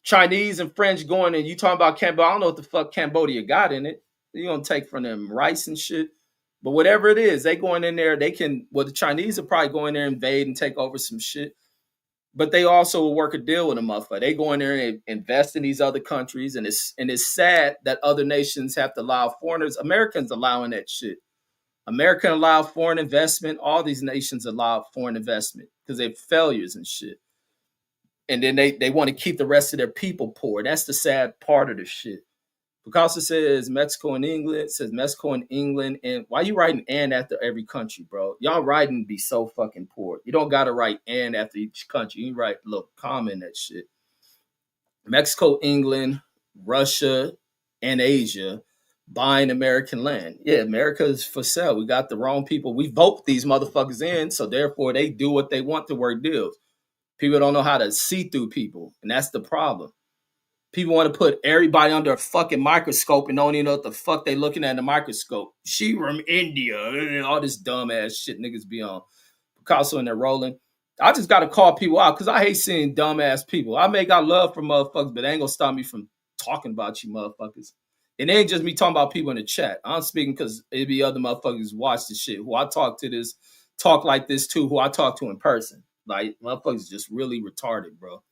Chinese and French going and you talking about Cambodia. I don't know what the fuck Cambodia got in it. You gonna take from them rice and shit. But whatever it is, they going in there, they can, well, the Chinese will probably go in there, invade and take over some shit. But they also will work a deal with a motherfucker. They go in there and invest in these other countries. And it's sad that other nations have to allow foreigners. Americans allowing that shit. America allow foreign investment. All these nations allow foreign investment because they're failures and shit. And then they want to keep the rest of their people poor. That's the sad part of the shit. Picasso says Mexico and England, says Mexico and England. And why you writing and after every country, bro? Y'all writing be so fucking poor. You don't got to write and after each country. You write, look, common that shit. Mexico, England, Russia, and Asia buying American land. Yeah, America is for sale. We got the wrong people. We vote these motherfuckers in, so therefore they do what they want to work deals. People don't know how to see through people, and that's the problem. People want to put everybody under a fucking microscope and don't even know what the fuck they looking at in the microscope. She from India, all this dumbass shit niggas be on. Picasso in there rolling. I just got to call people out because I hate seeing dumbass people. I may got love for motherfuckers, but it ain't gonna stop me from talking about you motherfuckers. It ain't just me talking about people in the chat. I'm speaking because it be other motherfuckers watch this shit who I talk to this, talk like this too, who I talk to in person. Like, motherfuckers just really retarded, bro.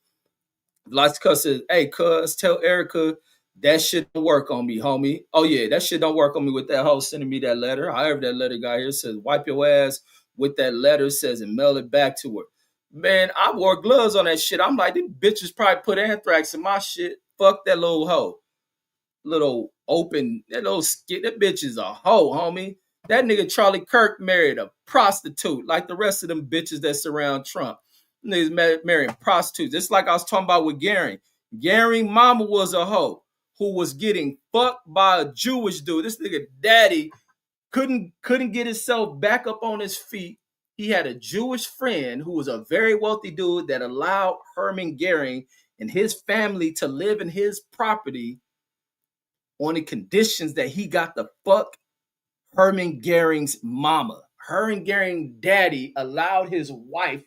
Lots of cuz says, hey, cuz, tell Erica that shit don't work on me, homie. Oh, yeah, that shit don't work on me with that hoe sending me that letter. However, that letter got here says, wipe your ass with that letter, says, and mail it back to her. Man, I wore gloves on that shit. I'm like, these bitches probably put anthrax in my shit. Fuck that little hoe. Little open, that little skit. That bitch is a hoe, homie. That nigga Charlie Kirk married a prostitute like the rest of them bitches that surround Trump. Niggas marrying prostitutes. It's like I was talking about with Gary. Gary mama was a hoe who was getting fucked by a Jewish dude. This nigga daddy couldn't get himself back up on his feet. He had a Jewish friend who was a very wealthy dude that allowed Herman Goering and his family to live in his property on the conditions that he got the fuck Herman Goering's mama. Herman Goering daddy allowed his wife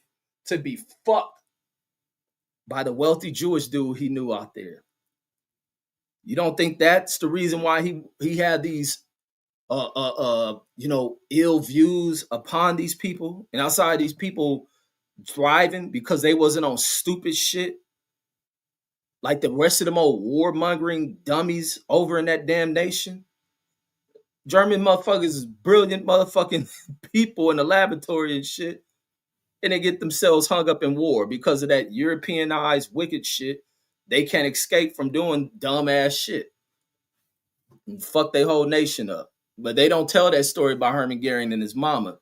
to be fucked by the wealthy Jewish dude he knew out there. You don't think that's the reason why he had these ill views upon these people and outside these people thriving because they wasn't on stupid shit like the rest of them old warmongering dummies over in that damn nation? German motherfuckers is brilliant motherfucking people in the laboratory and shit. And they get themselves hung up in war because of that Europeanized wicked shit They can't escape from doing dumb ass shit and fuck their whole nation up. But they don't tell that story about Herman Goering and his mama.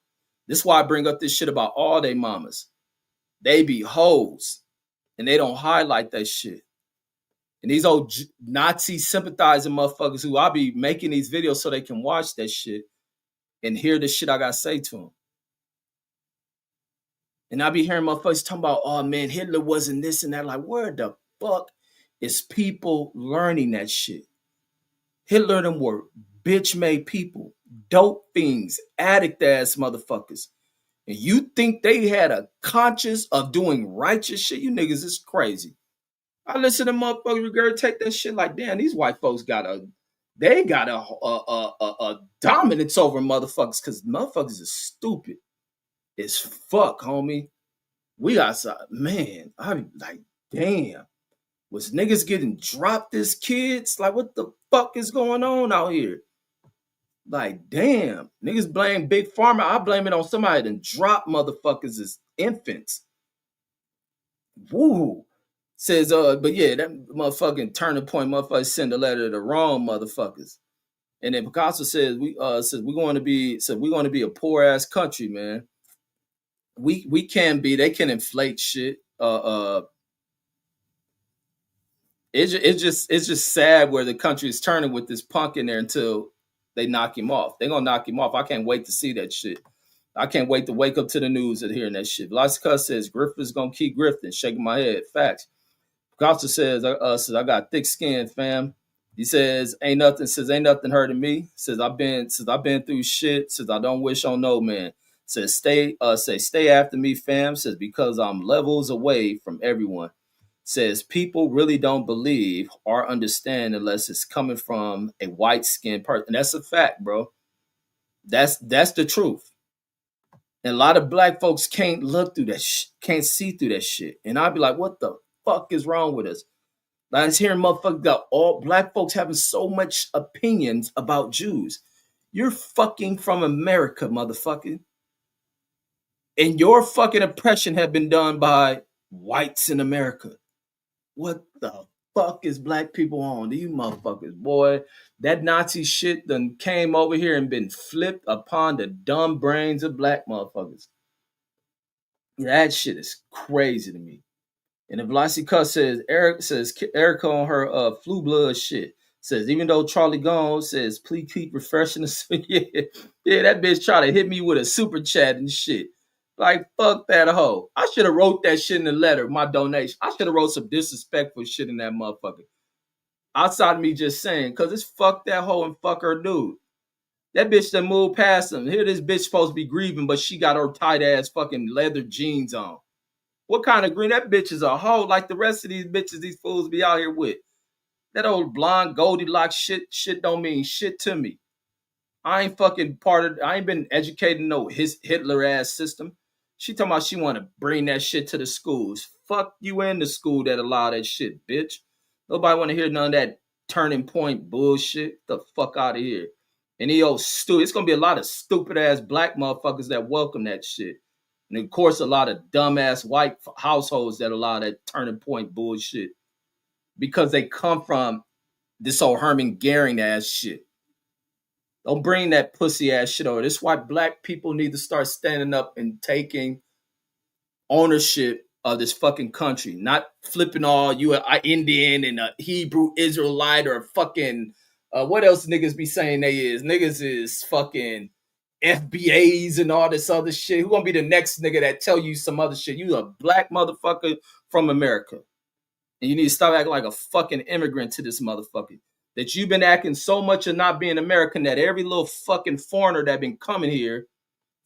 This is why I bring up this shit about all they mamas. They be hoes and they don't highlight that shit. And these old Nazi sympathizing motherfuckers who I be making these videos so they can watch that shit and hear the shit I gotta say to them. And I be hearing motherfuckers talking about, oh man, Hitler wasn't this and that. Like, where the fuck is people learning that shit? Hitler and them were bitch made people, dope fiends, addict ass motherfuckers. And you think they had a conscience of doing righteous shit? You niggas is crazy. I listen to motherfuckers regurgitate that shit like, damn, these white folks got a dominance over motherfuckers because motherfuckers is stupid as fuck, homie. We got some, man, I be like, damn, was niggas getting dropped as kids? Like, what the fuck is going on out here? Like, damn, niggas blame Big Pharma. I blame it on somebody that dropped motherfuckers as infants. Woo. Says, but yeah, that motherfucking turning point motherfuckers send a letter to the wrong motherfuckers. And then Picasso says we're going to be a poor ass country, man. We can be, they can inflate shit. It's just sad where the country is turning with this punk in there until they knock him off. They're gonna knock him off. I can't wait to see that shit. I can't wait to wake up to the news and hearing that shit. Velasquez says Griffin's gonna keep grifting, shaking my head. Facts. Picasso says I got thick skin, fam. He says ain't nothing hurting me. Says I've been through shit. Says I don't wish on no man. Says stay after me, fam. Says because I'm levels away from everyone. Says people really don't believe or understand unless it's coming from a white skinned person. And that's a fact, bro. That's the truth. And a lot of black folks can't look through that can't see through that shit. And I'd be like, what the fuck is wrong with us? Like, I was hearing motherfuckers got all black folks having so much opinions about Jews. You're fucking from America, motherfucker. And your fucking oppression have been done by whites in America. What the fuck is black people on? These motherfuckers, boy. That Nazi shit done came over here and been flipped upon the dumb brains of black motherfuckers. That shit is crazy to me. And if Lassie Cuss says Erica on her flu blood shit. Says even though Charlie Gone says please keep refreshing us. Yeah, that bitch try to hit me with a super chat and shit. Like fuck that hoe. I should have wrote that shit in the letter, my donation. I should have wrote some disrespectful shit in that motherfucker. Outside of me just saying, cause it's fuck that hoe and fuck her dude. That bitch that moved past him. Here this bitch supposed to be grieving, but she got her tight ass fucking leather jeans on. What kind of green? That bitch is a hoe like the rest of these bitches these fools be out here with. That old blonde Goldilocks shit don't mean shit to me. I ain't fucking I ain't been educating no his Hitler ass system. She talking about she want to bring that shit to the schools. Fuck you in the school that allow that shit, bitch. Nobody want to hear none of that turning point bullshit. Get the fuck out of here. And he old stupid. It's gonna be a lot of stupid ass black motherfuckers that welcome that shit. And of course, a lot of dumbass white households that allow that turning point bullshit because they come from this old Herman Goering ass shit. Don't bring that pussy ass shit over. This is why black people need to start standing up and taking ownership of this fucking country, not flipping all you an Indian and a Hebrew Israelite or fucking what else niggas be saying they is. Niggas is fucking FBAs and all this other shit. Who gonna be the next nigga that tell you some other shit? You a black motherfucker from America. And you need to stop acting like a fucking immigrant to this motherfucker. That you've been acting so much of not being American that every little fucking foreigner that been coming here,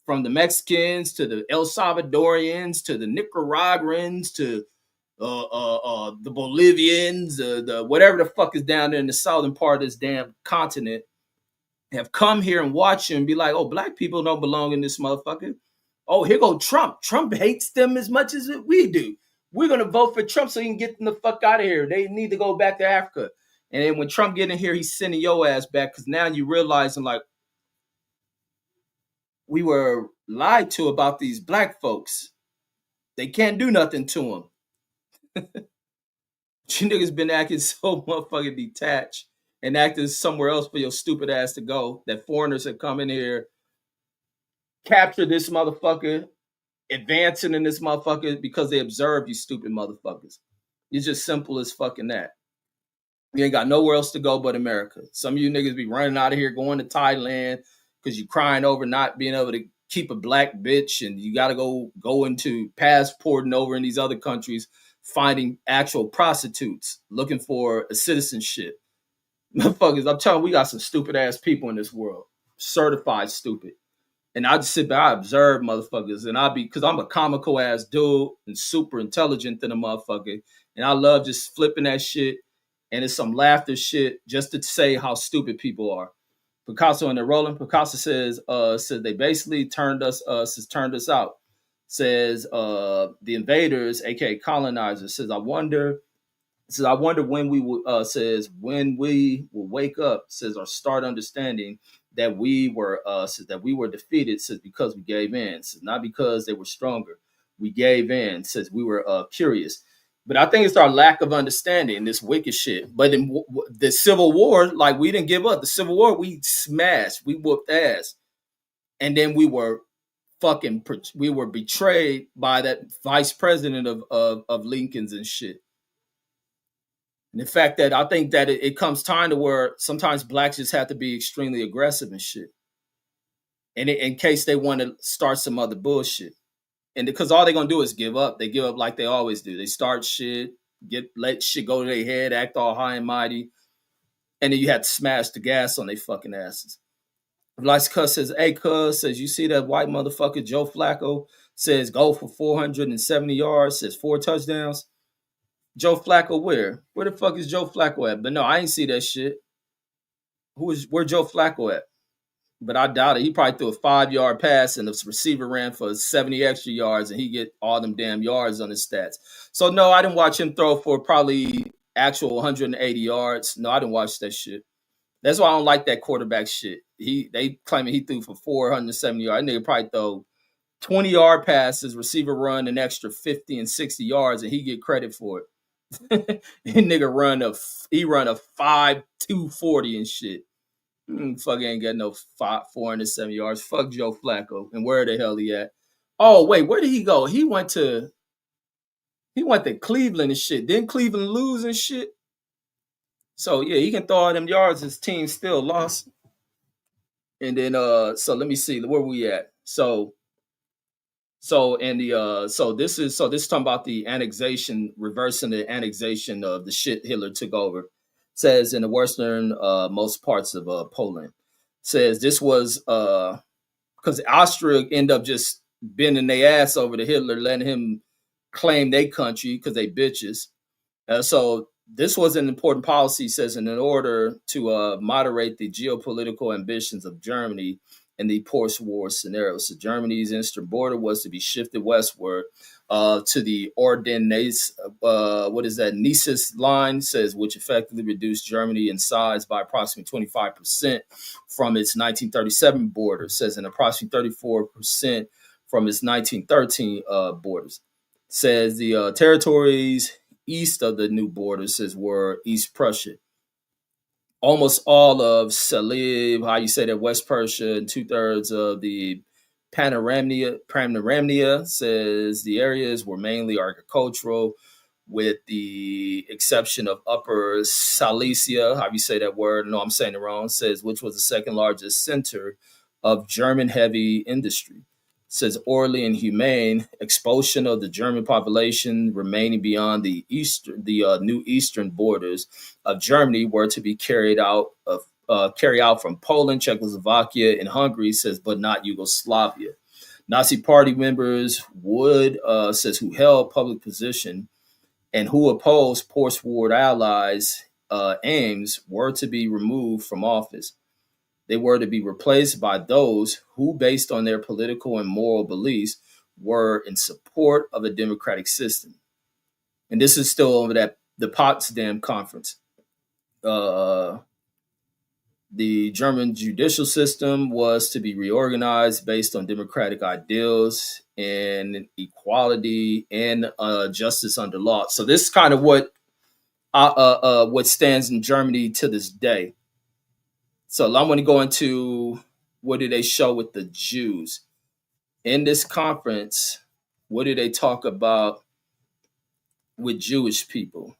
from the Mexicans to the El Salvadorians to the Nicaraguans to the Bolivians, the whatever the fuck is down there in the southern part of this damn continent, have come here and watch you and be like, oh, black people don't belong in this motherfucker. Oh, here go Trump. Trump hates them as much as we do. We're going to vote for Trump so he can get them the fuck out of here. They need to go back to Africa. And then when Trump get in here, he's sending your ass back because now you realizing like we were lied to about these black folks. They can't do nothing to them. You niggas been acting so motherfucking detached and acting somewhere else for your stupid ass to go that foreigners have come in here, captured this motherfucker, advancing in this motherfucker because they observe you stupid motherfuckers. It's just simple as fucking that. You ain't got nowhere else to go but America. Some of you niggas be running out of here going to Thailand because you crying over not being able to keep a black bitch, and you got to go into passporting over in these other countries, finding actual prostitutes, looking for a citizenship. Motherfuckers, I'm telling you, we got some stupid ass people in this world, certified stupid. And I just sit back, I observe motherfuckers, and I be because I'm a comical ass dude and super intelligent than a motherfucker, and I love just flipping that shit, and it's some laughter shit just to say how stupid people are. Picasso and the Rolling, Picasso says they basically turned us out. Says the invaders, aka colonizers, I wonder when we will when we will wake up, says or start understanding that we were defeated, says because we gave in, says not because they were stronger. We gave in, says we were curious. But I think it's our lack of understanding this wicked shit. But in the Civil War, like we didn't give up. The Civil War, we smashed, we whooped ass, and then we were betrayed by that vice president of Lincoln's and shit. And the fact that I think that it comes time to where sometimes blacks just have to be extremely aggressive and shit, and in case they want to start some other bullshit, and because all they're gonna do is give up. They give up like they always do. They start shit, let shit go to their head, act all high and mighty, and then you have to smash the gas on their fucking asses. Like Cuz says, hey Cuz says, you see that white motherfucker Joe Flacco says go for 470 yards, says 4 touchdowns. Joe Flacco where? Where the fuck is Joe Flacco at? But no, I ain't see that shit. Where Joe Flacco at? But I doubt it. He probably threw a 5 yard pass and the receiver ran for 70 extra yards and he get all them damn yards on his stats. So no, I didn't watch him throw for probably actual 180 yards. No, I didn't watch that shit. That's why I don't like that quarterback shit. They claiming he threw for 470 yards. Nigga probably throw 20 yard passes, receiver run an extra 50 and 60 yards, and he get credit for it. Nigga run a 5.240 and shit. Fuck ain't got no 407 yards. Fuck Joe Flacco. And where the hell he at? Oh wait, where did he go? He went to Cleveland and shit. Didn't Cleveland lose and shit? So yeah, he can throw all them yards. His team still lost. And then so let me see where we at. So this is talking about the annexation, reversing the annexation of the shit Hitler took over. It says in the western most parts of Poland. It says this was because Austria ended up just bending their ass over to Hitler, letting him claim their country because they bitches. So this was an important policy, says, in order to moderate the geopolitical ambitions of Germany in the post-war scenario. So Germany's eastern border was to be shifted westward to the Ardennes, Nices line, says, which effectively reduced Germany in size by approximately 25% from its 1937 border, says, and approximately 34% from its 1913 borders. Says the territories east of the new borders says were East Prussia. Almost all of Saliv, how you say that, West Prussia, and 2/3 of the Panaramnia says the areas were mainly agricultural, with the exception of Upper Silesia, how you say that word? No, I'm saying it wrong. Says which was the second largest center of German heavy industry. Says orderly and humane expulsion of the German population remaining beyond the new eastern borders of Germany were to be carried out from Poland, Czechoslovakia, and Hungary. Says, but not Yugoslavia. Nazi Party members says who held public position and who opposed post-war allies' aims were to be removed from office. They were to be replaced by those who, based on their political and moral beliefs, were in support of a democratic system. And this is still over the Potsdam Conference. The German judicial system was to be reorganized based on democratic ideals and equality and justice under law. So this is kind of what what stands in Germany to this day. So I'm going to go into what did they show with the Jews in this conference. What did they talk about with Jewish people?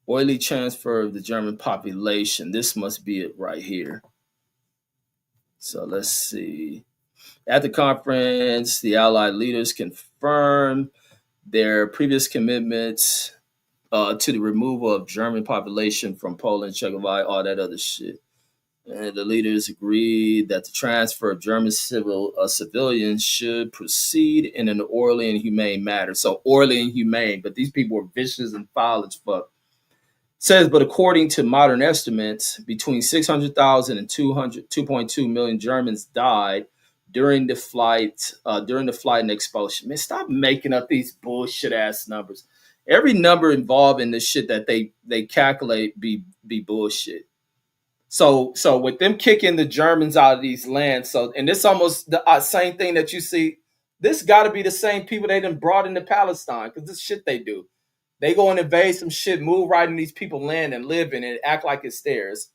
Oily transfer of the German population. This must be it right here. So let's see. At the conference, the Allied leaders confirmed their previous commitments to the removal of German population from Poland, Czechoslovakia, all that other shit. And the leaders agreed that the transfer of German civilians should proceed in an orderly and humane manner. So orderly and humane, but these people were vicious and foul as fuck. Says, but according to modern estimates, between 600,000 and 2.2 million Germans died during the flight and expulsion. Man, stop making up these bullshit ass numbers. Every number involved in this shit that they calculate be bullshit. So with them kicking the Germans out of these lands, so and this almost the same thing that you see. This got to be the same people they done brought into Palestine because this shit they do. They go and invade some shit, move right in these people's land and live in it, act like it's theirs.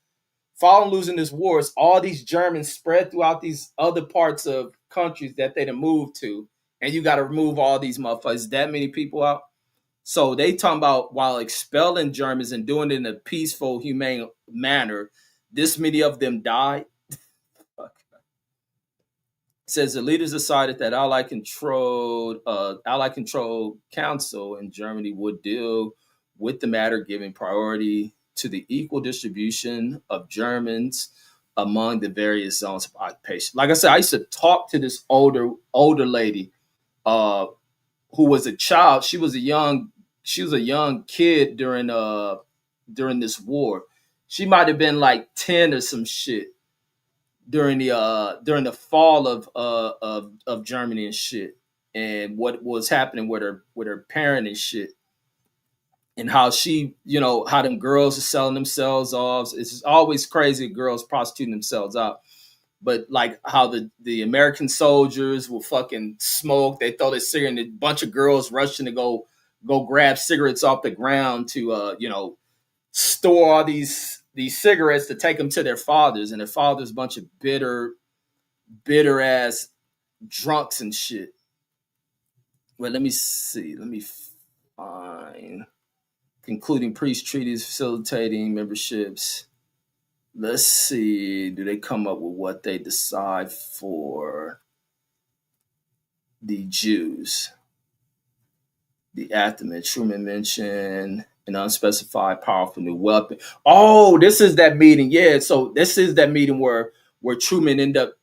Following losing this wars, all these Germans spread throughout these other parts of countries that they done moved to, and you got to remove all these motherfuckers. That many people out. So they talking about while expelling Germans and doing it in a peaceful, humane manner, this many of them died. Fuck. Says the leaders decided that Allied controlled council in Germany would deal with the matter, giving priority to the equal distribution of Germans among the various zones of occupation. Like I said, I used to talk to this older lady uh, who was a child. She was a young kid during this war. She might have been like 10 or some shit during the fall of Germany and shit, and what was happening with her parent and shit, and how she, how them girls are selling themselves off. It's always crazy, girls prostituting themselves out. But like how the American soldiers will fucking smoke, they throw their cigarette, and a bunch of girls rushing to go grab cigarettes off the ground to store all these cigarettes to take them to their fathers, and their fathers a bunch of bitter ass drunks and shit. Well, let me see. Let me find concluding peace treaties, facilitating memberships. Let's see. Do they come up with what they decide for the Jews? The Athament Truman mentioned an unspecified powerful new weapon. Oh, this is that meeting. Yeah, so this is that meeting where Truman ended up,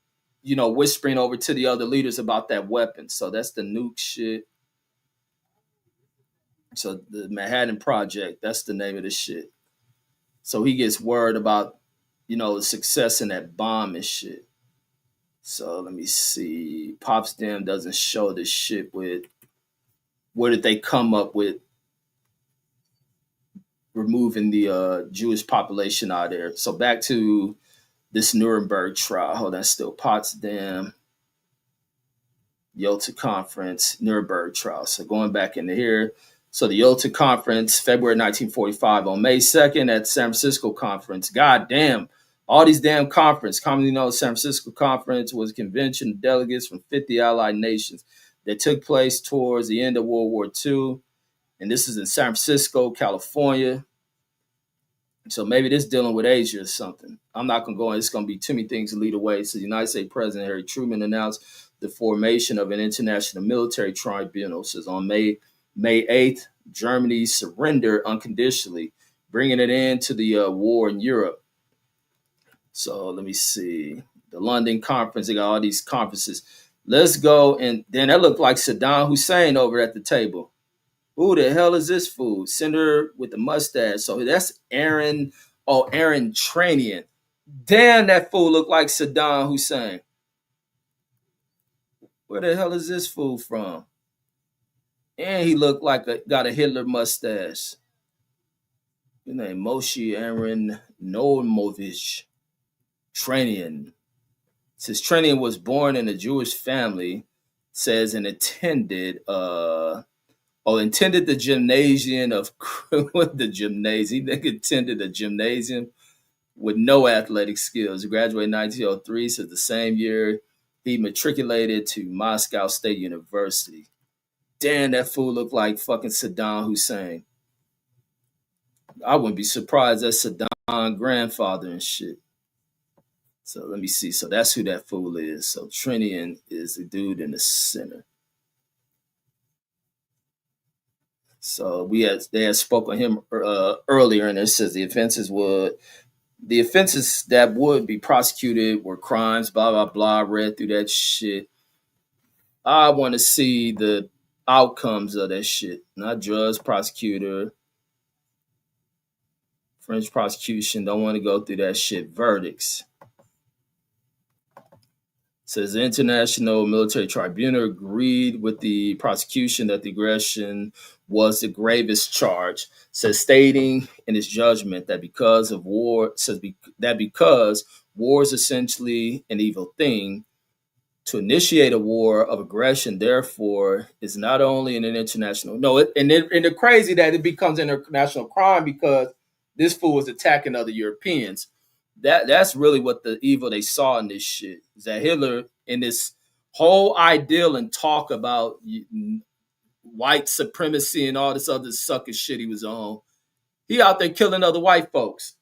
whispering over to the other leaders about that weapon. So that's the nuke shit. So the Manhattan Project, that's the name of the shit. So he gets word about, the success in that bomb and shit. So let me see. Potsdam doesn't show this shit with where did they come up with removing the Jewish population out of there. So back to this Nuremberg trial. Hold on, still Potsdam, Yalta Conference, Nuremberg trial. So going back into here. So the Yalta Conference, February 1945, on May 2nd at San Francisco Conference. God damn, all these damn conferences, commonly known as San Francisco Conference, was a convention of delegates from 50 allied nations that took place towards the end of World War II. And this is in San Francisco, California. So maybe this dealing with Asia or something. I'm not going to go on. It's going to be too many things to lead away. So the United States President Harry Truman announced the formation of an international military tribunal. Says on May 8th, Germany surrendered unconditionally, bringing it into the war in Europe. So let me see. The London conference, they got all these conferences. Let's go. And then that looked like Saddam Hussein over at the table. Who the hell is this fool? Senator with the mustache. So that's Aaron. Oh, Aaron Tranian. Damn, that fool looked like Saddam Hussein. Where the hell is this fool from? And he looked like got a Hitler mustache. His name Moshe Aaron Noamovich Tranian. Since Tranian was born in a Jewish family, says and attended Oh, attended the gymnasium of the gymnasium. He nigga attended a gymnasium with no athletic skills. He graduated in 1903, so the same year he matriculated to Moscow State University. Damn, that fool looked like fucking Saddam Hussein. I wouldn't be surprised that's Saddam's grandfather and shit. So let me see. So that's who that fool is. So Trinian is the dude in the center. So they had spoke on him earlier, and it says the offenses that would be prosecuted were crimes, blah blah blah. Read through that shit. I want to see the outcomes of that shit, not judge, prosecutor, French prosecution. Don't want to go through that shit. Verdicts. Says the International Military Tribunal agreed with the prosecution that the aggression was the gravest charge. Says stating in its judgment that because of war, that because war is essentially an evil thing, to initiate a war of aggression, therefore, is not only an international and the crazy that it becomes an international crime because this fool was attacking other Europeans. That's really what the evil they saw in this shit is that Hitler in this whole ideal and talk about white supremacy and all this other sucker shit he was on. He out there killing other white folks.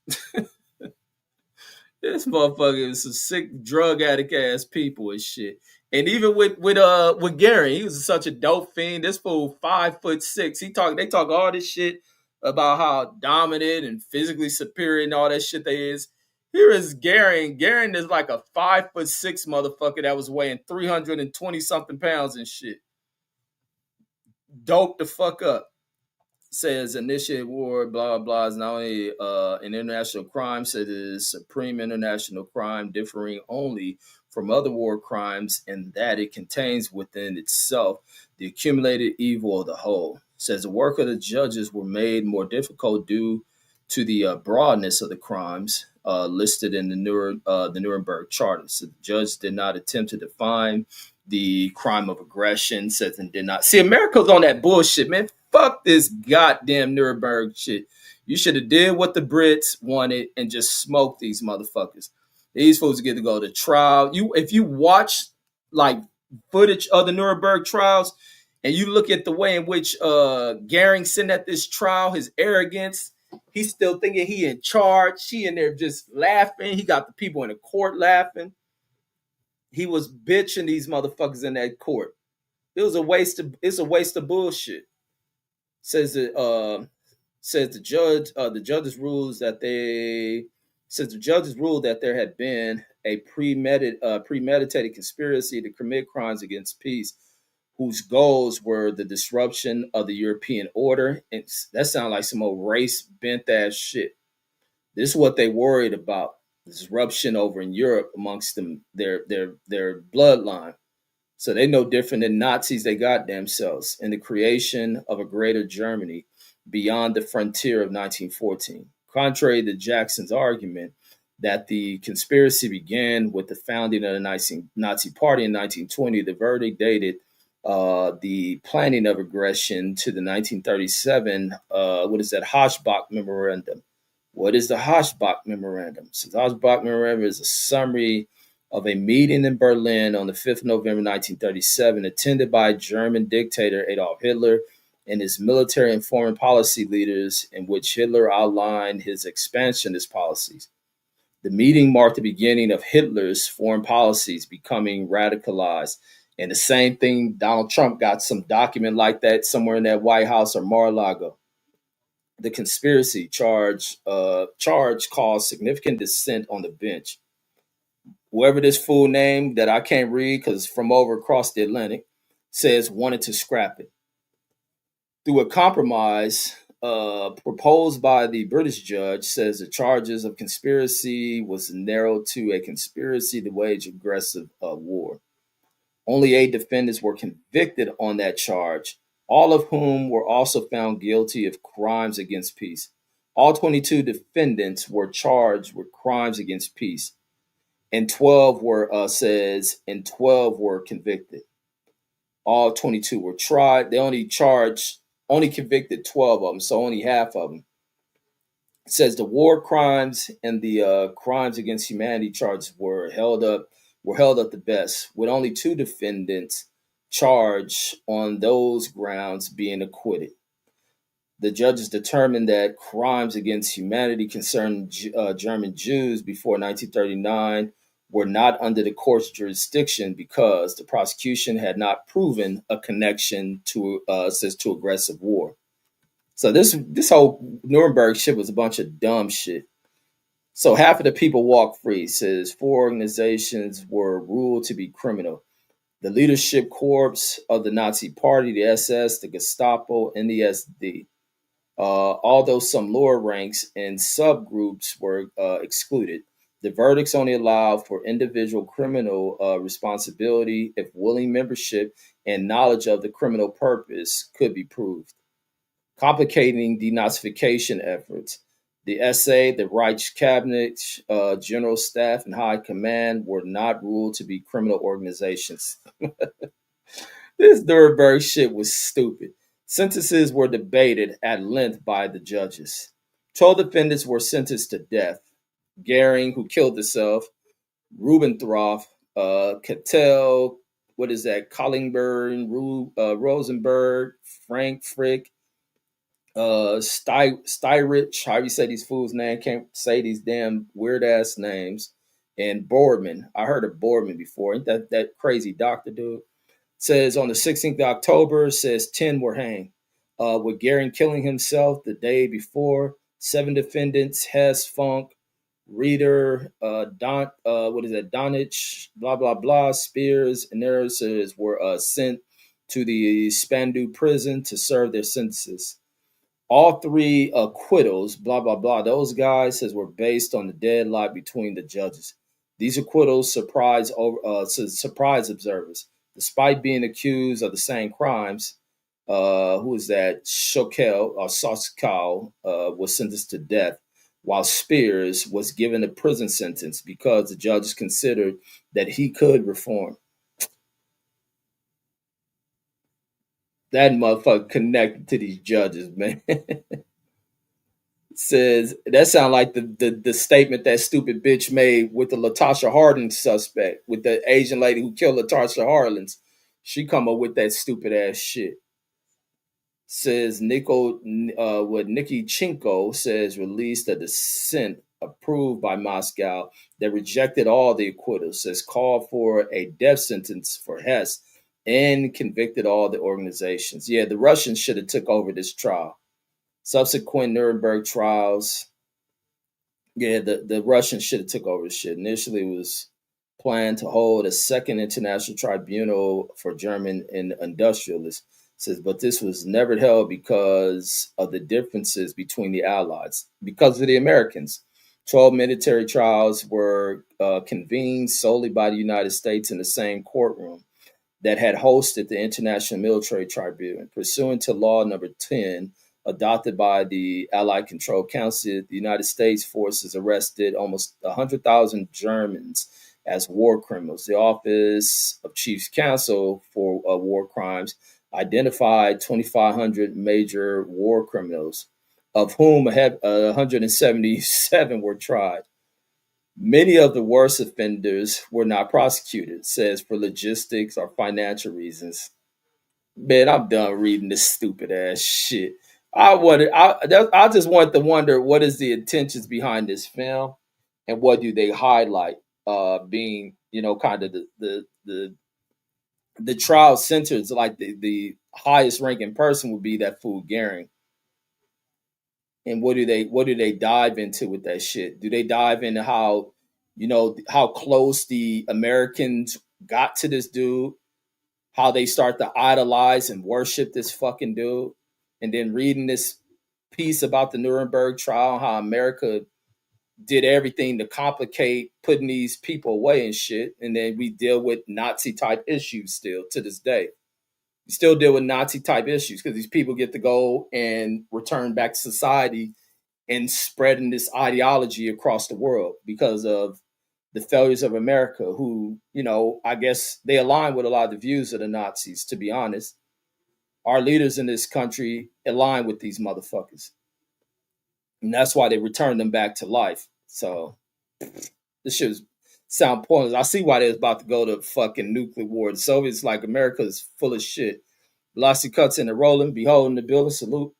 This motherfucker is some sick drug addict ass people and shit. And even with Gary, he was such a dope fiend. This fool 5'6". They talk all this shit about how dominant and physically superior and all that shit they is. Here is Gary. Gary is like a 5'6" motherfucker that was weighing 320 something pounds and shit. Dope the fuck up. Says initiate war, blah blah, is not only an international crime, says it is supreme international crime, differing only from other war crimes in that it contains within itself the accumulated evil of the whole. Says the work of the judges were made more difficult due to the broadness of the crimes listed in the Nuremberg Charter. So the judge did not attempt to define the crime of aggression, says and did not. See, America's on that bullshit, man. Fuck this goddamn Nuremberg shit. You should have did what the Brits wanted and just smoked these motherfuckers. These folks get to go to trial. If you watch like footage of the Nuremberg trials and you look at the way in which Goering sent at this trial, his arrogance, he's still thinking he in charge. He in there just laughing. He got the people in the court laughing. He was bitching these motherfuckers in that court. It's a waste of bullshit. Says that the judges rules that they says the judges ruled that there had been a premeditated conspiracy to commit crimes against peace whose goals were the disruption of the European order. And that sounds like some old race bent ass shit. This is what they worried about: disruption over in Europe amongst them, their bloodline. So they no different than Nazis they got themselves in the creation of a greater Germany beyond the frontier of 1914. Contrary to Jackson's argument that the conspiracy began with the founding of the Nazi Party in 1920, the verdict dated the planning of aggression to the 1937, Hochbach Memorandum. What is the Hochbach Memorandum? So the Hochbach Memorandum is a summary of a meeting in Berlin on the 5th of November 1937, attended by German dictator Adolf Hitler and his military and foreign policy leaders, in which Hitler outlined his expansionist policies. The meeting marked the beginning of Hitler's foreign policies becoming radicalized. And the same thing, Donald Trump got some document like that somewhere in that White House or Mar-a-Lago. The conspiracy charge caused significant dissent on the bench. Whoever this fool name that I can't read because it's from over across the Atlantic says wanted to scrap it. Through a compromise proposed by the British judge, says the charges of conspiracy was narrowed to a conspiracy to wage aggressive war. Only 8 defendants were convicted on that charge, all of whom were also found guilty of crimes against peace. All 22 defendants were charged with crimes against peace, and 12 were convicted. All 22 were tried. They only charged only convicted 12 of them, so only half of them. It says the war crimes and the crimes against humanity charges were held up the best, with only two defendants charged on those grounds being acquitted. The judges determined that crimes against humanity concerning German Jews before 1939 were not under the court's jurisdiction because the prosecution had not proven a connection to says to aggressive war. So this whole Nuremberg shit was a bunch of dumb shit. So half of the people walked free. Says four organizations were ruled to be criminal: the leadership corps of the Nazi Party, the SS, the Gestapo, and the SD. Although some lower ranks and subgroups were excluded, the verdicts only allowed for individual criminal responsibility if willing membership and knowledge of the criminal purpose could be proved, complicating denazification efforts. The SA, the Reich Cabinet, General Staff, and High Command were not ruled to be criminal organizations. This Nuremberg shit was stupid. Sentences were debated at length by the judges. 12 defendants were sentenced to death. Goering, who killed himself, Rubenthrop, Cattell, what is that? Collingburn, Rosenberg, Frank Frick, Styrich, how you say these fools' name? Can't say these damn weird ass names. And Boardman. I heard of Boardman before. Ain't that crazy doctor dude? Says on the 16th of October, says 10 were hanged. With Goering killing himself the day before, seven defendants, Hess, Funk, Reeder, what is that, Donich, blah, blah, blah, Spears, and others were sent to the Spandau prison to serve their sentences. All three acquittals, blah, blah, blah, those guys says were based on the deadlock between the judges. These acquittals surprise observers. Despite being accused of the same crimes, who is that? Schokel or Soskal was sentenced to death, while Spears was given a prison sentence because the judges considered that he could reform. That motherfucker connected to these judges, man. Says that sound like the statement that stupid bitch made with the Latasha Hardin suspect, with the Asian lady who killed Latasha Harlins. She come up with that stupid ass shit. Says Nikki Chinko says released a dissent approved by Moscow that rejected all the acquittals. Says called for a death sentence for Hess and convicted all the organizations. Yeah, the Russians should have took over this trial. Subsequent Nuremberg trials, yeah, the Russians should have took over the shit. Initially, it was planned to hold a second international tribunal for German and industrialists. Says, but this was never held because of the differences between the Allies, because of the Americans. 12 military trials were convened solely by the United States in the same courtroom that had hosted the International Military Tribunal. Pursuant to Law Number 10, adopted by the Allied Control Council, the United States forces arrested almost 100,000 Germans as war criminals. The Office of Chief Counsel for War Crimes identified 2,500 major war criminals, of whom 177 were tried. Many of the worst offenders were not prosecuted, says for logistics or financial reasons. Man, I'm done reading this stupid ass shit. I just want to wonder what is the intentions behind this film, and what do they highlight? Being kind of the trial centers, like the highest ranking person would be that fool Goering. And what do they dive into with that shit? Do they dive into how close the Americans got to this dude, how they start to idolize and worship this fucking dude, and then reading this piece about the Nuremberg trial, how America did everything to complicate putting these people away and shit, and then we deal with Nazi type issues still to this day. We still deal with Nazi type issues because these people get to go and return back to society and spreading this ideology across the world because of the failures of America, who, I guess they align with a lot of the views of the Nazis, to be honest. our leaders in this country align with these motherfuckers, and that's why they returned them back to life. So this shit was sound pointless. I see why they was about to go to fucking nuclear war. The Soviets, like, America is full of shit. Velocity cuts in the rolling, behold in the building, salute.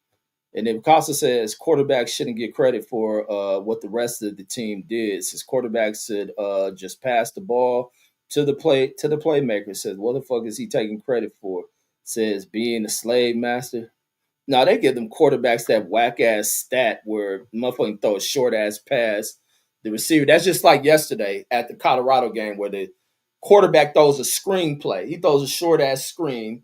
And then Picasso says quarterbacks shouldn't get credit for what the rest of the team did. Says quarterbacks should just pass the ball to the playmaker. Says what the fuck is he taking credit for? Says being a slave master. Now they give them quarterbacks that whack ass stat where motherfucking throw a short ass pass. The receiver, that's just like yesterday at the Colorado game where the quarterback throws a screen play. He throws a short ass screen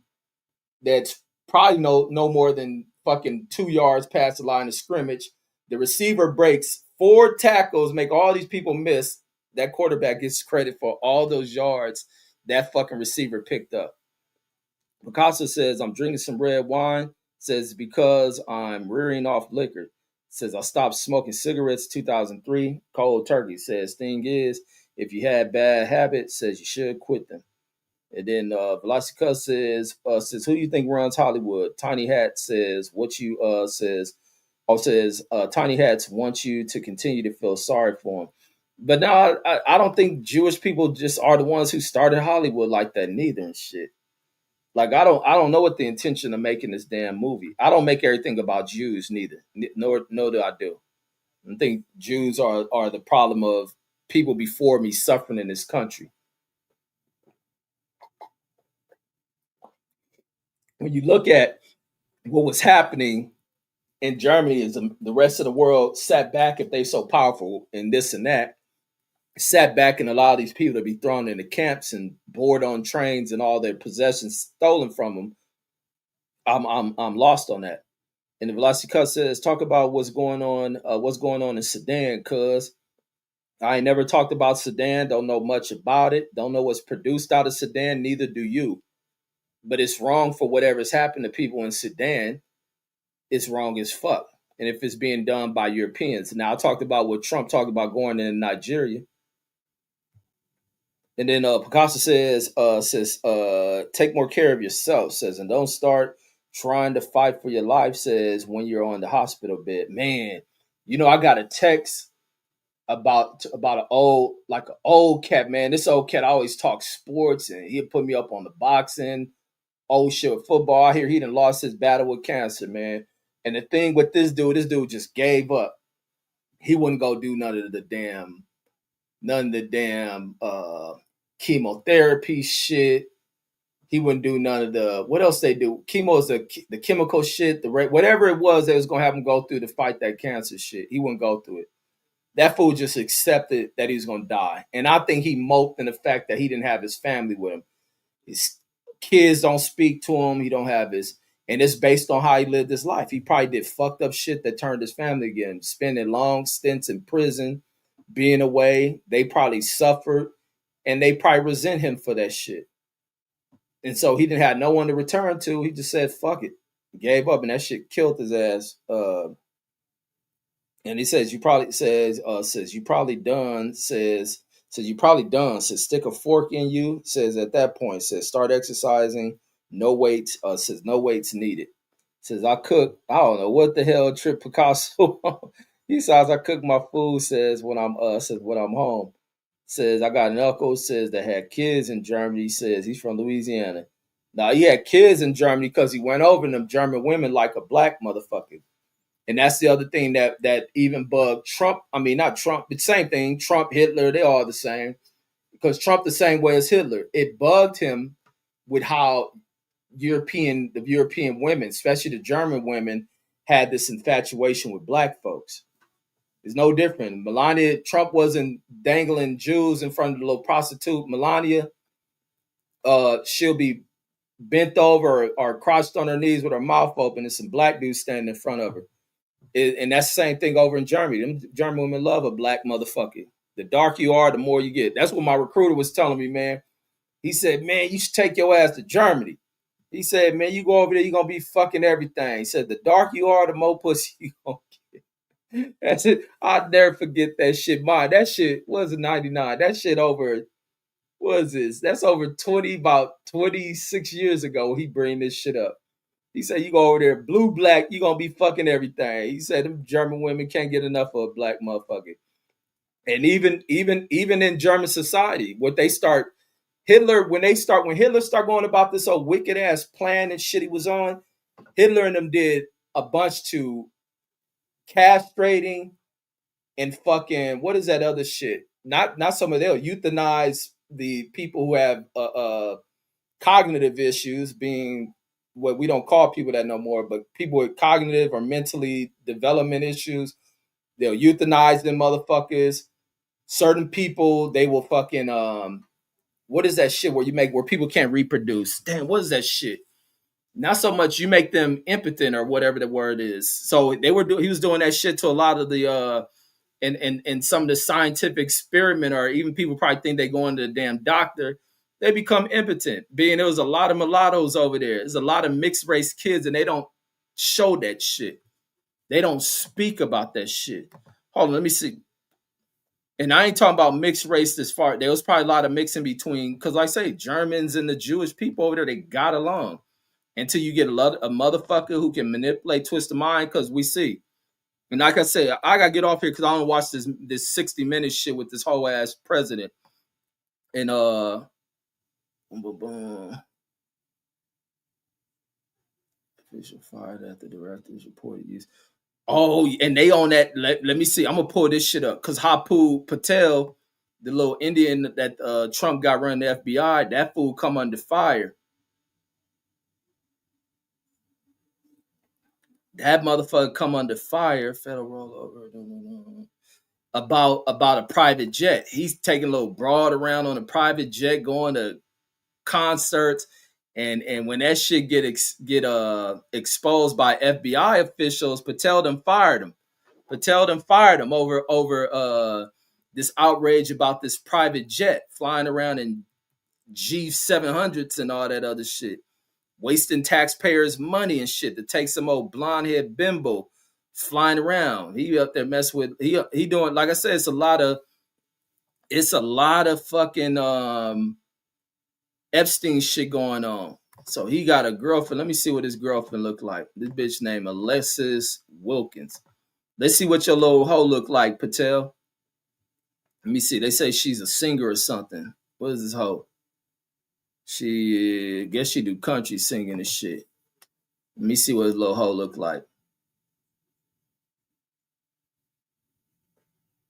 that's probably no more than fucking 2 yards past the line of scrimmage. The receiver breaks four tackles, make all these people miss. That quarterback gets credit for all those yards that fucking receiver picked up. Picasso says, I'm drinking some red wine. Says, because I'm rearing off liquor. Says, I stopped smoking cigarettes 2003. Cold turkey. Says, thing is, if you had bad habits, says you should quit them. And then Velocica says, who you think runs Hollywood? Tiny Hat says, what you says Tiny Hats want you to continue to feel sorry for him. But now I don't think Jewish people just are the ones who started Hollywood like that neither and shit. Like I don't know what the intention of making this damn movie. I don't make everything about Jews neither. Nor do I do. I think Jews are the problem of people before me suffering in this country. When you look at what was happening in Germany, is the rest of the world sat back if they so powerful and this and that, sat back and allowed these people to be thrown into camps and board on trains and all their possessions stolen from them. I'm lost on that. And the Velocity Cut says, talk about what's going on in Sudan, cuz I ain't never talked about Sudan, don't know much about it, don't know what's produced out of Sudan, neither do you. But it's wrong for whatever's happened to people in Sudan. It's wrong as fuck. And if it's being done by Europeans. Now I talked about what Trump talked about going in Nigeria. And then Picasso says, take more care of yourself, says, and don't start trying to fight for your life, says, when you're on the hospital bed. Man, I got a text about an old cat, man. This old cat always talks sports and he'll put me up on the boxing, old shit with football. I hear he done lost his battle with cancer, man. And the thing with this dude just gave up. He wouldn't go do none of the damn chemotherapy shit. He wouldn't do none of the what else they do. Chemo is the chemical shit, whatever it was that was gonna have him go through to fight that cancer shit. He wouldn't go through it. That fool just accepted that he was gonna die, and I think he moped in the fact that he didn't have his family with him. His kids don't speak to him. He don't have his, and it's based on how he lived his life. He probably did fucked up shit that turned his family against, spending long stints in prison, being away. They probably suffered, and they probably resent him for that shit. And so he didn't have no one to return to. He just said, fuck it. Gave up, and that shit killed his ass. And he says, you probably done, says you probably done, says stick a fork in you, says at that point, says start exercising, no weights, says no weights needed. Says I cook, I don't know what the hell Trip Picasso. He says I cook my food, says when I'm home. Says I got an uncle, says that had kids in Germany, says he's from Louisiana. Now he had kids in Germany because he went over them German women like a black motherfucker. And that's the other thing that even bugged Trump. I mean, not Trump, but same thing. Trump, Hitler, they all the same. Because Trump the same way as Hitler. It bugged him with how the European women, especially the German women, had this infatuation with black folks. It's no different. Trump wasn't dangling Jews in front of the little prostitute. Melania, she'll be bent over or crouched on her knees with her mouth open and some black dudes standing in front of her. And that's the same thing over in Germany. Them German women love a black motherfucker. The darker you are, the more you get. That's what my recruiter was telling me, man. He said, man, you should take your ass to Germany. He said, man, you go over there, you're going to be fucking everything. He said, the darker you are, the more pussy you going to get. That's it. I'll never forget that shit. That shit was a 99. That shit what is this? That's over about 26 years ago he bring this shit up. He said, you go over there, blue, black, you gonna be fucking everything. He said them German women can't get enough of a black motherfucker. And even in German society, what they start when Hitler start going about this whole wicked ass plan and shit he was on, Hitler and them did a bunch to castrating and fucking what is that other shit? Not some of they'll euthanize the people who have cognitive issues, being what we don't call people that no more, but people with cognitive or mentally development issues. They'll euthanize them motherfuckers. Certain people they will fucking what is that shit where you make where people can't reproduce? Damn, what is that shit? Not so much you make them impotent or whatever the word is. So he was doing that shit to a lot of the and some of the scientific experiment, or even people probably think they go into the damn doctor, they become impotent. Being there was a lot of mulattoes over there. There's a lot of mixed race kids, and they don't show that shit. They don't speak about that shit. Hold on, let me see. And I ain't talking about mixed race this far. There was probably a lot of mixing between, because like I say, Germans and the Jewish people over there, they got along. Until you get a motherfucker who can manipulate, twist the mind, because we see. And like I said, I gotta get off here because I don't watch this 60 minute shit with this whole ass president. And official fired after directors reported use. Oh, and they on that. Let me see. I'm gonna pull this shit up because Hapu Patel, the little Indian that Trump got running the FBI, that fool come under fire. That motherfucker come under fire. Federal rollover about a private jet. He's taking a little broad around on a private jet, going to concerts, and when that shit get exposed by FBI officials, Patel them fired him. Over this outrage about this private jet flying around in G700s and all that other shit, wasting taxpayers' money and shit to take some old blonde head bimbo flying around. He up there messing with he doing, like I said, it's a lot of fucking Epstein shit going on. So he got a girlfriend. Let me see what his girlfriend look like. This bitch named Alexis Wilkins. Let's see what your little hoe look like, Patel. Let me see. They say she's a singer or something. What is this hoe? She guess she do country singing and shit. Let me see what his little hoe look like.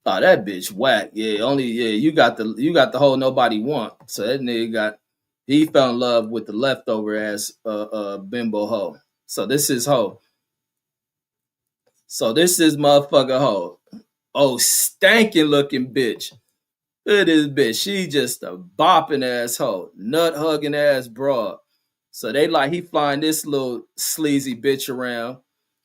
Oh, that bitch whack. Yeah, you got the whole nobody want. So that nigga he fell in love with the leftover ass bimbo hoe. So this is hoe. So this is motherfucker hoe. Oh, stankin' looking bitch. Look at this bitch. She just a bopping asshole, nut hugging ass broad. So they like he flying this little sleazy bitch around.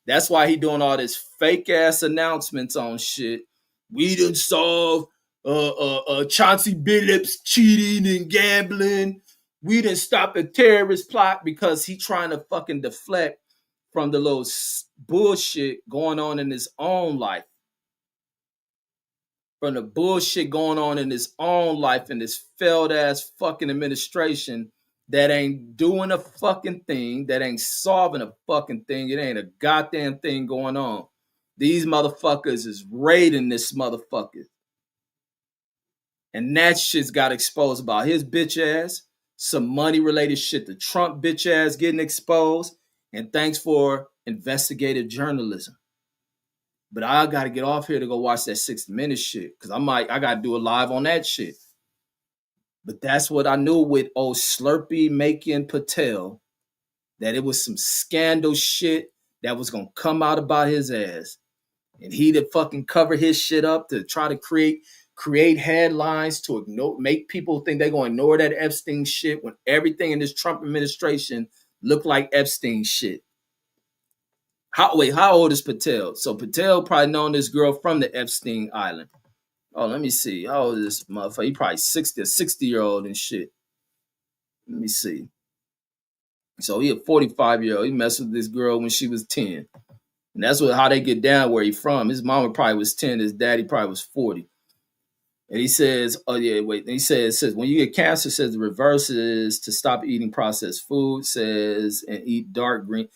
That's why he doing all this fake ass announcements on shit. We done solve Chauncey Billups cheating and gambling. We done stop a terrorist plot, because he trying to fucking deflect from the little bullshit going on in his own life. From the bullshit going on in his own life in this failed ass fucking administration that ain't doing a fucking thing, that ain't solving a fucking thing. It ain't a goddamn thing going on. These motherfuckers is raiding this motherfucker. And that shit's got exposed about his bitch ass. Some money related shit to Trump bitch ass getting exposed. And thanks for investigative journalism. But I gotta get off here to go watch that 60 minute shit, because I gotta do a live on that shit. But that's what I knew with old Slurpee making Patel, that it was some scandal shit that was gonna come out about his ass. And he to fucking cover his shit up to try to create headlines to make people think they're gonna ignore that Epstein shit, when everything in this Trump administration looked like Epstein shit. How old is Patel? So Patel probably known this girl from the Epstein Island. Oh, let me see. How old is this motherfucker? He probably 60, a 60-year-old and shit. Let me see. So he a 45-year-old. He messed with this girl when she was 10. And that's how they get down where he from. His mama probably was 10. His daddy probably was 40. And he says, oh yeah, wait. And he says when you get cancer, says the reverse is to stop eating processed food, says, and eat dark green.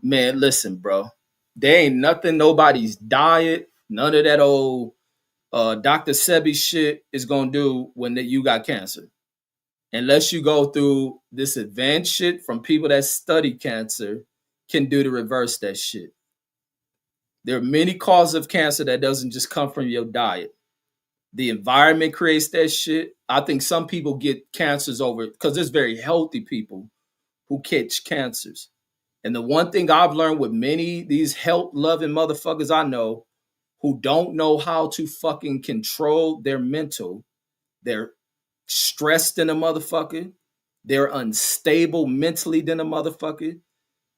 Man, listen, bro. There ain't nothing, nobody's diet, none of that old Dr. Sebi shit is gonna do when you got cancer. Unless you go through this advanced shit from people that study cancer, can do to reverse that shit. There are many causes of cancer that doesn't just come from your diet. The environment creates that shit. I think some people get cancers over because there's very healthy people who catch cancers. And the one thing I've learned with many these health loving motherfuckers I know who don't know how to fucking control their mental, they're stressed than a motherfucker, they're unstable mentally than a motherfucker,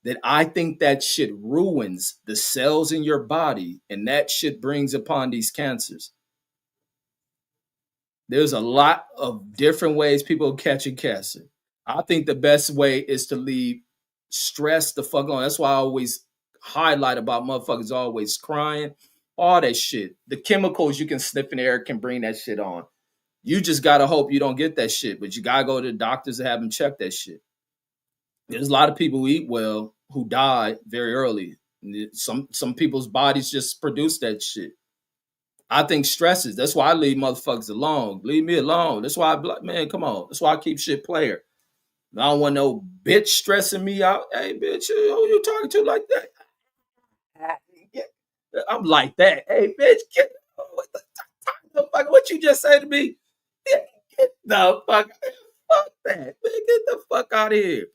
that I think that shit ruins the cells in your body and that shit brings upon these cancers. There's a lot of different ways people are catching cancer. I think the best way is to leave stress the fuck on. That's why I always highlight about motherfuckers always crying, all that shit. The chemicals you can sniff in the air can bring that shit on. You just gotta hope you don't get that shit, but you gotta go to the doctors and have them check that shit. There's a lot of people who eat well who die very early. Some people's bodies just produce that shit. I think stresses. That's why I leave motherfuckers alone. Leave me alone. That's why man, come on. That's why I keep shit player. I don't want no bitch stressing me out. Hey, bitch, who you talking to like that? I'm like that. Hey, bitch, what the fuck? What you just said to me? Get the fuck that. Man, get the fuck out of here.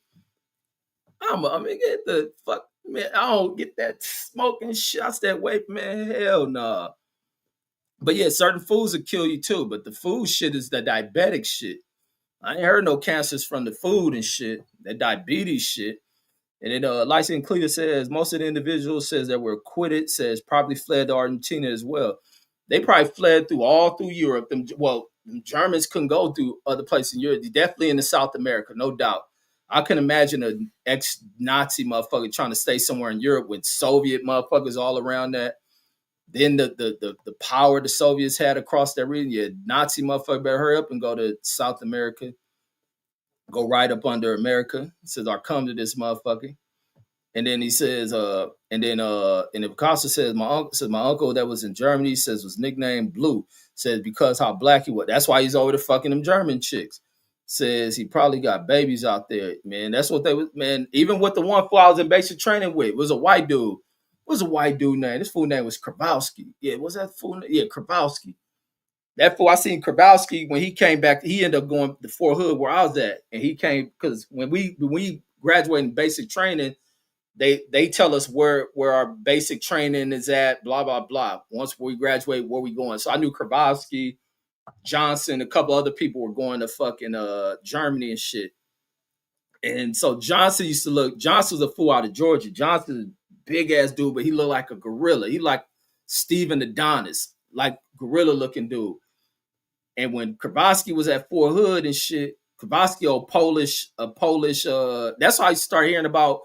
I mean, get the fuck, man. I don't get that smoking shit. I stay away from, man. Hell no. Nah. But yeah, certain foods will kill you too. But the food shit is the diabetic shit. I ain't heard no cancers from the food and shit. That diabetes shit. And then Lysa Cleta says most of the individuals says that were acquitted, says probably fled to Argentina as well. They probably fled all through Europe. The Germans couldn't go through other places in Europe. Definitely in the South America, no doubt. I can imagine an ex-Nazi motherfucker trying to stay somewhere in Europe with Soviet motherfuckers all around that. Then the power the Soviets had across that region. Yeah, Nazi motherfucker better hurry up and go to South America. Go right up under America. He says, I'll come to this motherfucker. And then he says, and the Picasso says, my uncle that was in Germany says was nicknamed Blue. Says because how black he was. That's why he's over there fucking them German chicks. Says he probably got babies out there, man. That's what they was, man. Even with the one fool I was in basic training with, was a white dude. What was a white dude name? This fool name was Kravowski. Yeah, what's that fool name? Yeah, Kravowski. That fool I seen Kravowski when he came back. He ended up going to Fort Hood where I was at, and he came because when we graduated in basic training, they tell us where our basic training is at. Blah blah blah. Once we graduate, where we going? So I knew Kravowski, Johnson, a couple other people were going to fucking Germany and shit. And so Johnson was a fool out of Georgia. Johnson's a big ass dude, but he looked like a gorilla. He like Stephen Adonis, like gorilla looking dude. And when Kravosky was at Fort Hood and shit, Kravosky, a Polish, that's how I started hearing about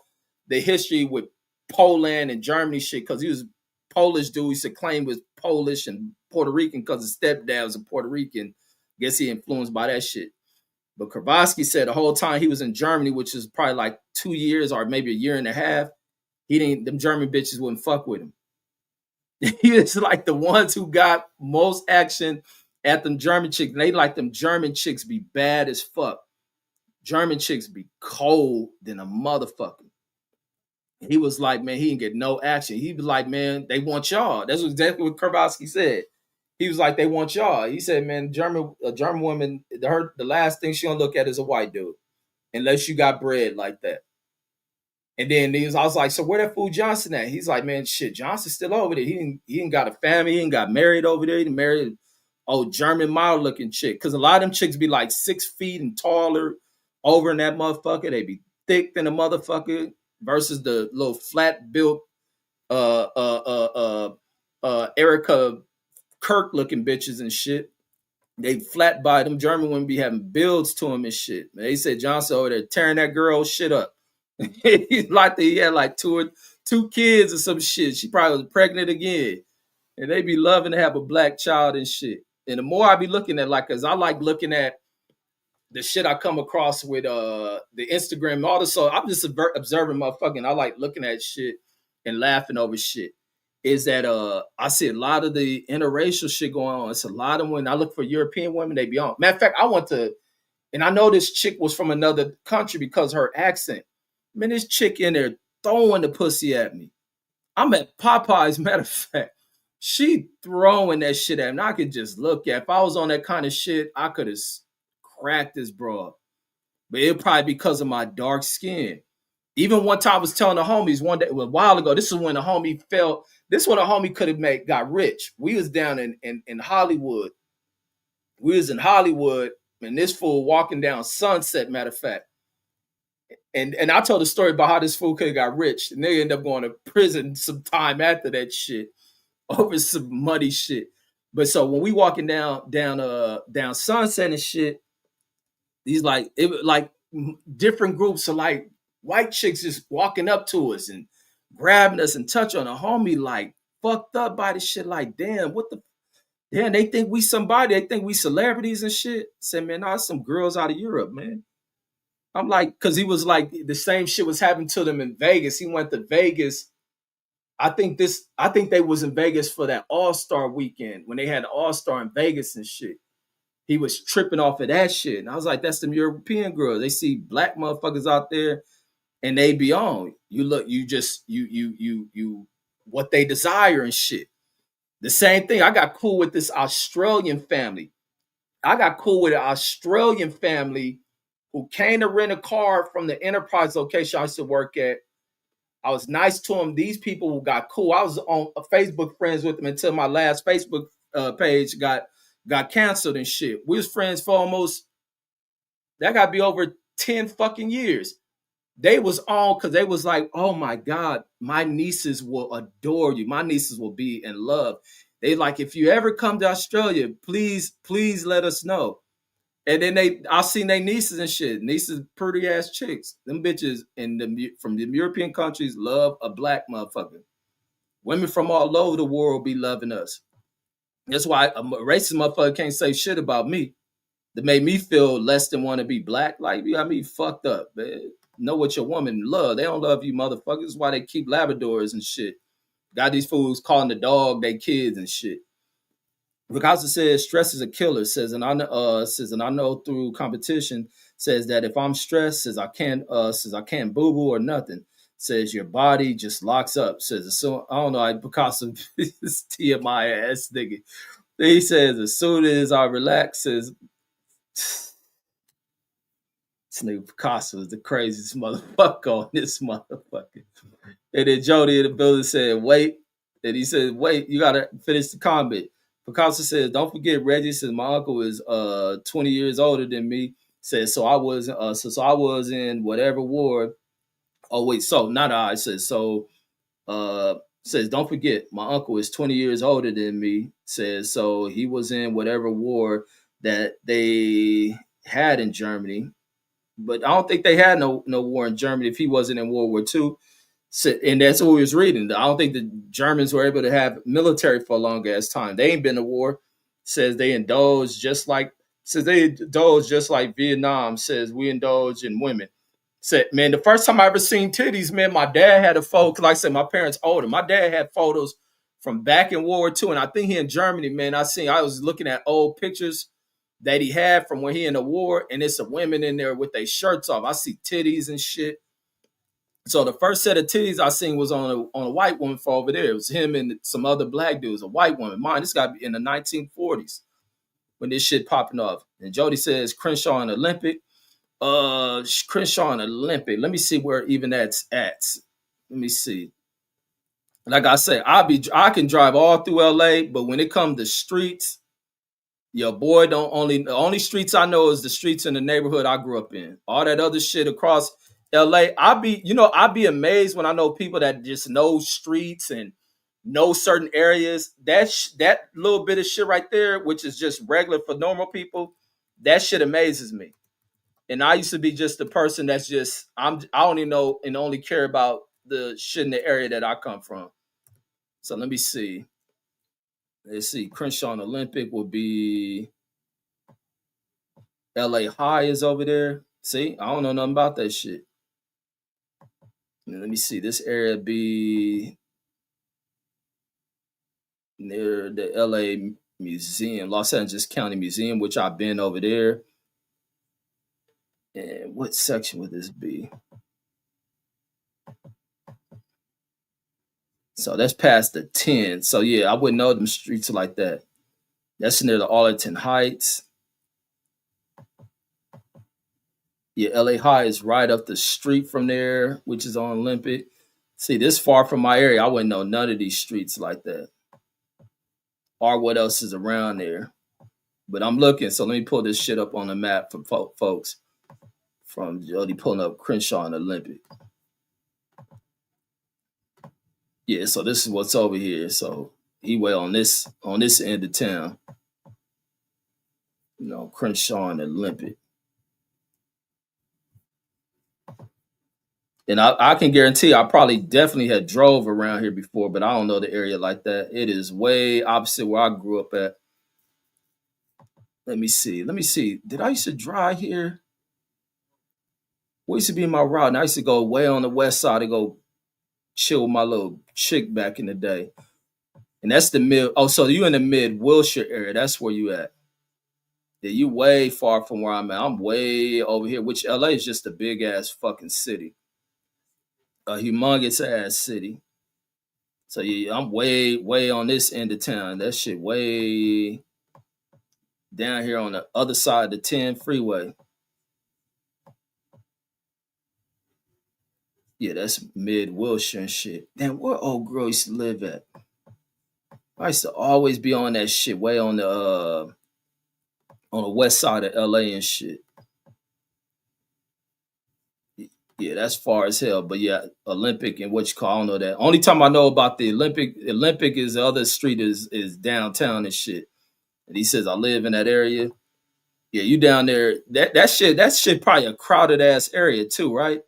the history with Poland and Germany shit, because he was a Polish dude. He used to claim he was Polish and Puerto Rican because his stepdad was a Puerto Rican. Guess he influenced by that shit. But Kravosky said the whole time he was in Germany, which is probably like 2 years or maybe a year and a half, them German bitches wouldn't fuck with him. He was like the ones who got most action at them German chicks. And they like them German chicks be bad as fuck. German chicks be cold than a motherfucker. He was like, man, he didn't get no action. He was like, man, they want y'all. That's exactly what Kravosky said. He was like, they want y'all. He said, man, a German woman, the last thing she gonna look at is a white dude, unless you got bread like that. And then I was like, so where that fool Johnson at? He's like, man, shit, Johnson's still over there. He didn't got a family. He didn't got married over there. He married an old German model looking chick. Because a lot of them chicks be like 6 feet and taller over in that motherfucker. They be thick than a motherfucker versus the little flat built Erica Kirk looking bitches and shit. They flat by them German women be having builds to them and shit. Man, they said Johnson over there tearing that girl shit up. He had like two kids or some shit. She probably was pregnant again. And they be loving to have a black child and shit. And the more I be looking at, like, cause I like looking at the shit I come across with the Instagram, all this. So I'm just observing motherfucking. I like looking at shit and laughing over shit. Is that I see a lot of the interracial shit going on. It's a lot of when I look for European women, they be on. Matter of fact, I went to, and I know this chick was from another country because her accent. Man, this chick in there throwing the pussy at me. I'm at Popeyes, matter of fact. She throwing that shit at me. I could just look at. If I was on that kind of shit, I could have cracked this broad. But it probably because of my dark skin. Even one time I was telling the homies one day, well, a while ago, this is when a homie fell. This is when a homie could have got rich. We was down in Hollywood. We was in Hollywood, and this fool walking down Sunset, matter of fact. And I told a story about how this fool could have got rich. And they end up going to prison some time after that shit over some muddy shit. But so when we walking down Sunset and shit, these like different groups of like white chicks just walking up to us and grabbing us and touch on a homie like fucked up by this shit. Like, damn, what the damn, they think we somebody, they think we celebrities and shit. Say, man, nah, some girls out of Europe, man. I'm like, because he was like the same shit was happening to them in Vegas. He went to Vegas. I think they was in Vegas for that All-Star weekend when they had the All-Star in Vegas and shit. He was tripping off of that shit. And I was like, that's them European girls. They see black motherfuckers out there and they be on. You look, you just you what they desire and shit. The same thing. I got cool with this Australian family. I got cool with an Australian family who came to rent a car from the Enterprise location I used to work at. I was nice to them. These people got cool. I was on Facebook friends with them until my last Facebook page got canceled and shit. We was friends for almost, that got to be over 10 fucking years. They was on because they was like, oh my God, my nieces will adore you. My nieces will be in love. They like, if you ever come to Australia, please let us know. And then I seen their nieces and shit. Nieces, pretty ass chicks. Them bitches from the European countries love a black motherfucker. Women from all over the world be loving us. That's why a racist motherfucker can't say shit about me. That made me feel less than want to be black. Like, you got me fucked up, man. Know what your woman love. They don't love you motherfuckers. That's why they keep Labradors and shit. Got these fools calling the dog they kids and shit. Picasso says stress is a killer. Says and I know through competition. Says that if I'm stressed, says I can't boo boo or nothing. Says your body just locks up. Says so I don't know. Picasso is TMI ass nigga. He says as soon as I relax, says this nigga Picasso is the craziest motherfucker on this motherfucker. And then Jody in the building said, wait. And he said, wait, you gotta finish the comment. Picasso says, don't forget Reggie says my uncle is 20 years older than me. Says so I was in whatever war. Oh wait, so not I says so says don't forget my uncle is 20 years older than me. Says so he was in whatever war that they had in Germany. But I don't think they had no war in Germany if he wasn't in World War II. So, and that's what we was reading. I don't think the Germans were able to have military for a long ass time. They ain't been to war. Says they indulge just like Vietnam. Says we indulge in women. Said, man, the first time I ever seen titties, man, my dad had a photo. Like I said, my parents older. My dad had photos from back in World War II, and I think he in Germany, man. I was looking at old pictures that he had from when he in the war, and it's some women in there with their shirts off. I see titties and shit. So the first set of titties I seen was on a white woman for over there. It was him and some other black dudes, a white woman. Mine, this got to be in the 1940s when this shit popping off. And Jody says Crenshaw and Olympic. Crenshaw and Olympic. Let me see where even that's at. Let me see. Like I said, I can drive all through LA, but when it comes to streets, your boy the only streets I know is the streets in the neighborhood I grew up in. All that other shit across LA, I'd be amazed when I know people that just know streets and know certain areas. That little bit of shit right there, which is just regular for normal people, that shit amazes me. And I used to be just the person that's just I only know and only care about the shit in the area that I come from. So let me see. Let's see. Crenshaw and Olympic will be LA High is over there. See, I don't know nothing about that shit. Let me see. This area be near the LA Museum, Los Angeles County Museum, which I've been over there. And what section would this be? So that's past the 10. So yeah, I wouldn't know them streets like that. That's near the Arlington Heights. Yeah, LA High is right up the street from there, which is on Olympic. See, this far from my area, I wouldn't know none of these streets like that or what else is around there. But I'm looking, so let me pull this shit up on the map for folks from Jody pulling up Crenshaw and Olympic. Yeah, so this is what's over here. So he way on this end of town, Crenshaw and Olympic. And I can guarantee I probably definitely had drove around here before, but I don't know the area like that. It is way opposite where I grew up at. Let me see. Did I used to drive here? What used to be my route? And I used to go way on the west side to go chill with my little chick back in the day. And that's the mid. Oh, so you in the mid Wilshire area? That's where you at? Yeah, you way far from where I'm at. I'm way over here, which LA is just a big ass fucking city, a humongous ass city. So yeah, I'm way on this end of town. That shit way down here on the other side of the 10 freeway. Yeah, that's mid Wilshire and shit. Damn, where old girl used to live at? I used to always be on that shit way on the west side of LA and shit. Yeah, that's far as hell. But yeah, Olympic and what you call, I don't know that. Only time I know about the Olympic is the other street is downtown and shit. And he says I live in that area. Yeah, you down there. That shit probably a crowded ass area too, right?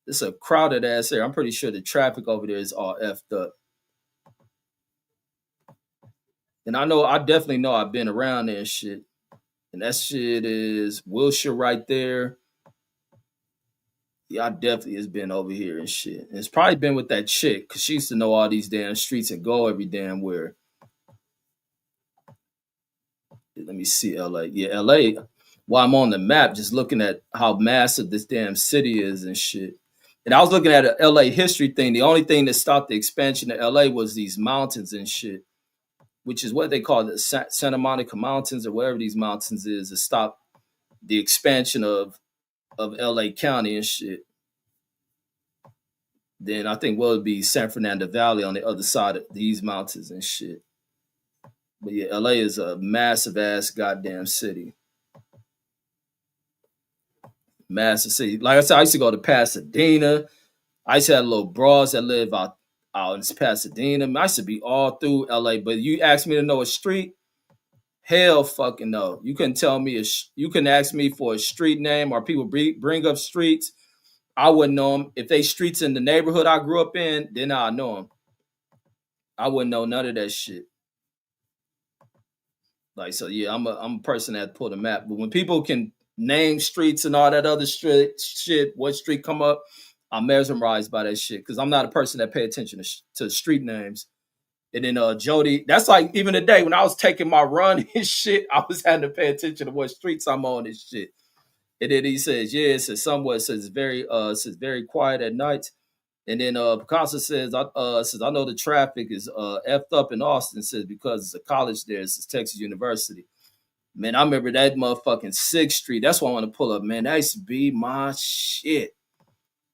It's a crowded ass area. I'm pretty sure the traffic over there is all effed up. And I definitely know I've been around there and shit. And that shit is Wilshire right there. Yeah, I definitely has been over here and shit. And it's probably been with that chick because she used to know all these damn streets and go every damn where. Let me see LA. Yeah, LA. While I'm on the map, just looking at how massive this damn city is and shit. And I was looking at a LA history thing. The only thing that stopped the expansion of LA was these mountains and shit, which is what they call the Santa Monica Mountains or wherever these mountains is to stop the expansion of LA County and shit. Then I think what would be San Fernando Valley on the other side of these mountains and shit. But yeah, LA is a massive ass goddamn city. Massive city. Like I said, I used to go to Pasadena. I used to have little bras that live out in Pasadena. I used to be all through LA. But you asked me to know a street, hell fucking no. You couldn't tell me you couldn't ask me for a street name or people bring up streets. I wouldn't know them. If they streets in the neighborhood I grew up in, then I know them. I wouldn't know none of that shit. Like so, yeah, I'm a person that pulled a map. But when people can name streets and all that other shit, what street come up, I'm mesmerized by that shit because I'm not a person that pay attention to street names. And then Jody, that's like even today when I was taking my run and shit, I was having to pay attention to what streets I'm on and shit. And then he says, yeah, it says somewhere it says very quiet at night. And then Picasso says I know the traffic is effed up in Austin, says because it's a college there, it's Texas University. Man, I remember that motherfucking 6th Street. That's why I want to pull up, man. That used to be my shit.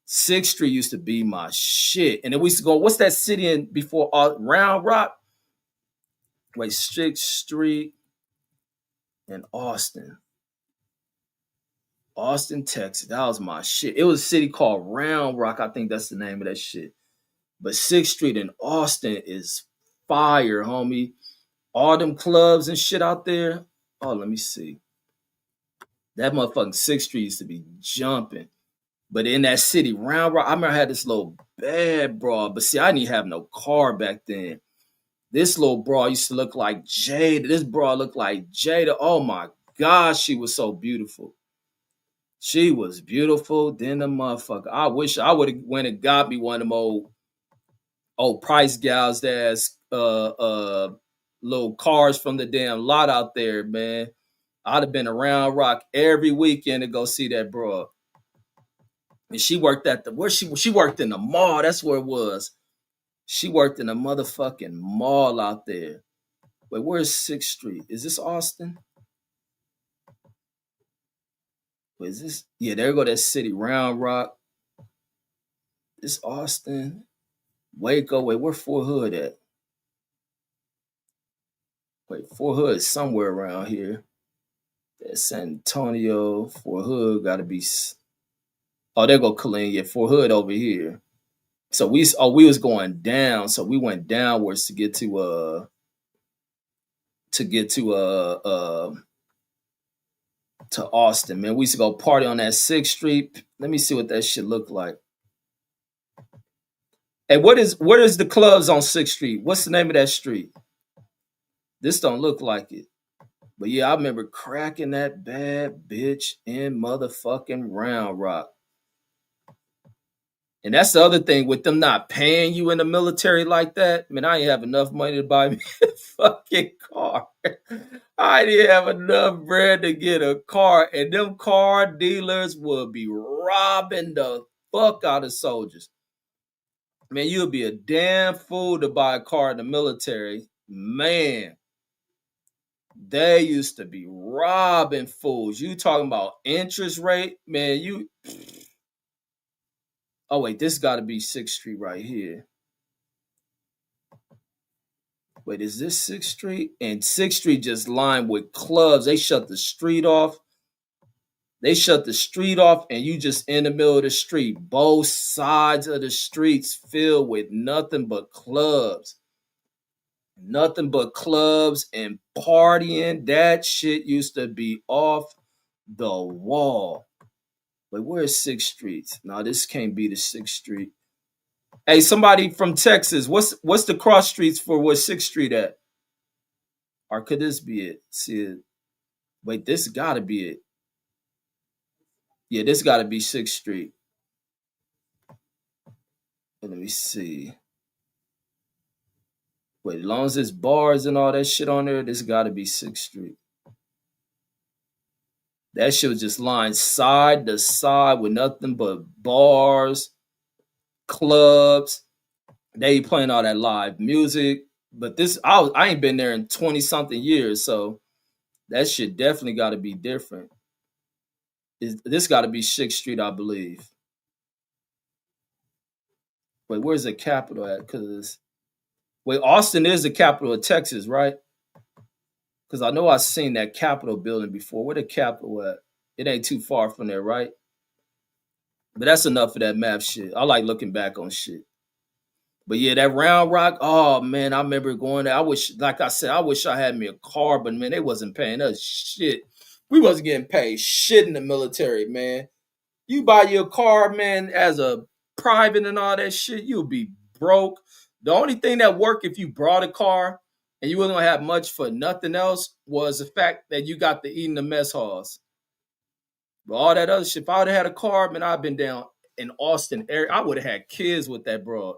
6th Street used to be my shit. And then we used to go, what's that city in before Round Rock? Wait, 6th Street in Austin. Austin, Texas. That was my shit. It was a city called Round Rock. I think that's the name of that shit. But 6th Street in Austin is fire, homie. All them clubs and shit out there. Oh, let me see. That motherfucking 6th Street used to be jumping. But in that city, Round Rock, I remember I had this little bad bra. But see, I didn't have no car back then. This little bra used to look like Jada. This bra looked like Jada. Oh my God, she was so beautiful. She was beautiful. Then the motherfucker. I wish I would have went and got me one of them old price gals that's little cars from the damn lot out there, man. I'd have been around Rock every weekend to go see that bro. And she worked at the where she worked in the mall. That's where it was. She worked in a motherfucking mall out there. Wait, where's Sixth Street? Is this Austin? Wait, is this? Yeah, there go that city, Round Rock. This Austin, Waco. Wait, where Fort Hood at? Wait, Fort Hood is somewhere around here. That's San Antonio. Fort Hood got to be. Oh, there go Killeen. Yeah, Fort Hood over here. So we was going down. So we went downwards to get to Austin, man. We used to go party on that Sixth Street. Let me see what that shit looked like. Hey, what is the clubs on Sixth Street? What's the name of that street? This don't look like it. But yeah, I remember cracking that bad bitch in motherfucking Round Rock. And that's the other thing with them not paying you in the military like that. Man, I ain't have enough money to buy me a fucking car. I didn't have enough bread to get a car. And them car dealers would be robbing the fuck out of soldiers. Man, you'll be a damn fool to buy a car in the military. Man, they used to be robbing fools. You talking about interest rate? Man, you. Oh, wait, this got to be Sixth Street right here. Wait, is this Sixth Street? And Sixth Street just lined with clubs. They shut the street off. They shut the street off, and you just in the middle of the street. Both sides of the streets filled with nothing but clubs. Nothing but clubs and partying. That shit used to be off the wall. Wait, where's Sixth Street? No, this can't be the Sixth Street. Hey, somebody from Texas, what's the cross streets for where Sixth Street at? Or could this be it? See it. Wait, this gotta be it. Yeah, this gotta be Sixth Street. Let me see. Wait, as long as there's bars and all that shit on there, this gotta be Sixth Street. That shit was just lined side to side with nothing but bars, clubs. They playing all that live music. But I ain't been there in 20 something years, so that shit definitely got to be different. This got to be Sixth Street, I believe. Wait, where's the capital at? Because wait, Austin is the capital of Texas, right? Because I know I've seen that Capitol building before. Where the Capitol at? It ain't too far from there, right? But that's enough of that map shit. I like looking back on shit. But yeah, that Round Rock, oh man, I remember going there. I wish, like I said, I wish I had me a car, but man, they wasn't paying us shit. We wasn't getting paid shit in the military, man. You buy your car, man, as a private and all that shit, you'll be broke. The only thing that worked if you brought a car and you wasn't gonna have much for nothing else was the fact that you got to eat in the mess halls. But all that other shit, if I would have had a car, man, I'd been down in Austin area. I would have had kids with that broad.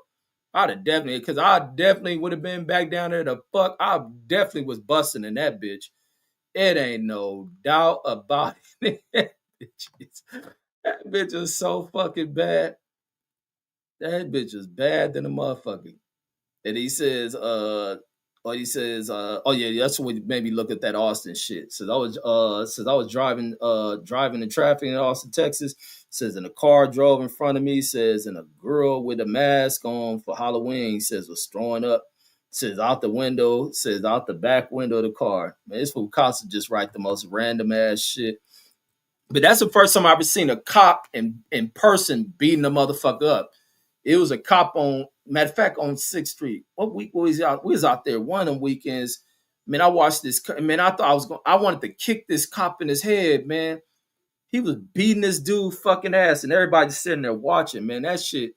I'd have definitely, because I definitely would have been back down there to fuck. I definitely was busting in that bitch. It ain't no doubt about it. that bitch was so fucking bad. That bitch was bad than a motherfucker. And oh yeah, that's what made me look at that Austin shit. Since I was driving in traffic in Austin, Texas. Says in a car drove in front of me. Says and a girl with a mask on for Halloween. Says was throwing up. Says out the window. Says out the back window of the car. Man, this fool Costa just write the most random ass shit. But that's the first time I ever seen a cop in person beating a motherfucker up. It was a cop on, matter of fact, on Sixth Street. What week was he out? We was out there one of them weekends. Man, I watched this. Man, I thought I wanted to kick this cop in his head, man. He was beating this dude fucking ass, and everybody just sitting there watching, man. That shit.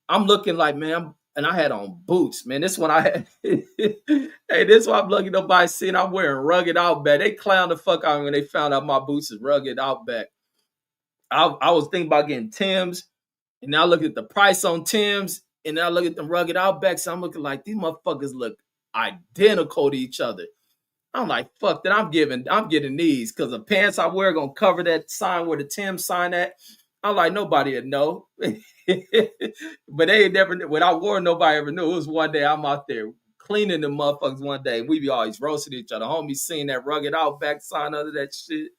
I'm looking like, man, and I had on boots, man. This one I had. Hey, this one I'm lucky nobody seen. I'm wearing rugged Outback. They clowned the fuck out of me when they found out my boots is rugged Outback. I was thinking about getting Tim's, and now I look at the price on Tim's, and now I look at the rugged Outbacks. I'm looking like these motherfuckers look identical to each other. I'm like, fuck that. I'm getting these because the pants I wear gonna cover that sign where the Tim sign at. I'm like, nobody would know. But they ain't never when I wore nobody ever knew. It was one day I'm out there cleaning the motherfuckers one day. We be always roasting each other. Homies seen that rugged Outback sign under that shit.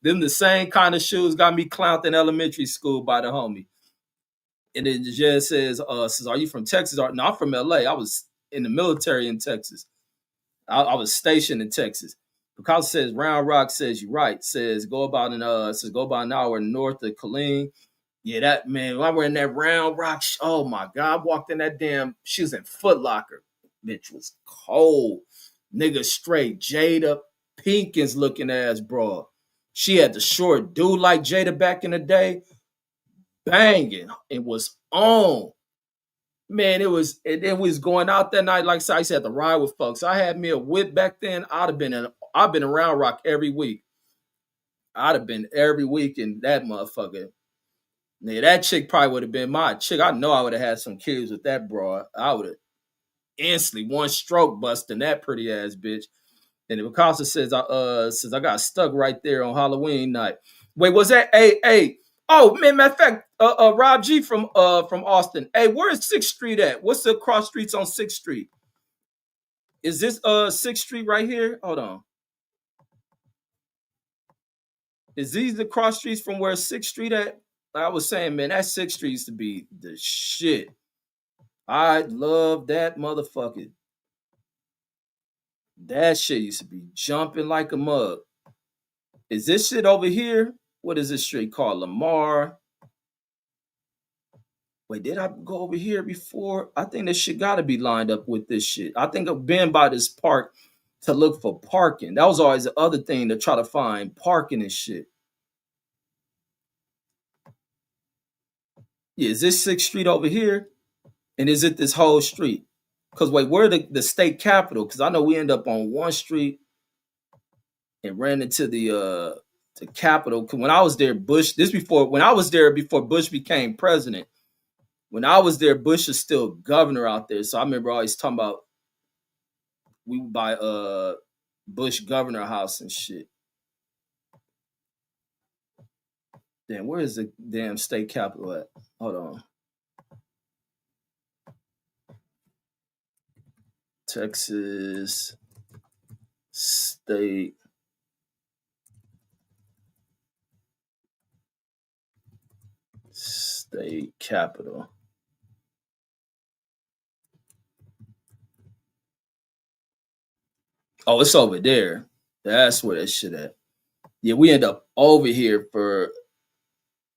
Them the same kind of shoes got me clowned in elementary school by the homie. And it just says, are you from Texas? Or no, I'm from LA. I was in the military in Texas. I was stationed in Texas. Because it says Round Rock says you're right. Says go about an hour north of Killeen. Yeah, that man, when I were in that Round Rock, oh my God, I walked in that damn, she was in Foot Locker. Bitch was cold. Nigga straight Jada Pinkins looking ass broad. She had the short dude like Jada back in the day, banging. It was on. Man, it was going out that night. Like I said, to ride with folks. I had me a whip back then. I've been around Rock every week. I'd have been every week in that motherfucker. Yeah, that chick probably would have been my chick. I know I would have had some kids with that broad. I would have instantly one stroke busting that pretty ass bitch. And the Picasso says I got stuck right there on Halloween night. Wait, was that hey? Oh man, matter of fact, Rob G from Austin. Hey, where is 6th Street at? What's the cross streets on 6th Street? Is this 6th Street right here? Hold on. Is these the cross streets from where 6th Street at? Like I was saying, man, that 6th Street used to be the shit. I love that motherfucker. That shit used to be jumping like a mug. Is this shit over here? What is this street called? Lamar. Wait, did I go over here before? I think this shit gotta be lined up with this shit. I think I've been by this park to look for parking. That was always the other thing to try to find parking and shit. Yeah, is this 6th Street over here? And is it this whole street? Because wait, where the state capitol? Because I know we end up on one street and ran into the capitol. Cause when I was there, Bush, this before when I was there before Bush became president. When I was there, Bush is still governor out there. So I remember always talking about we would buy Bush governor house and shit. Damn, where is the damn state capitol at? Hold on. Texas state capitol. Oh, it's over there. That's where that shit at. Yeah, we end up over here for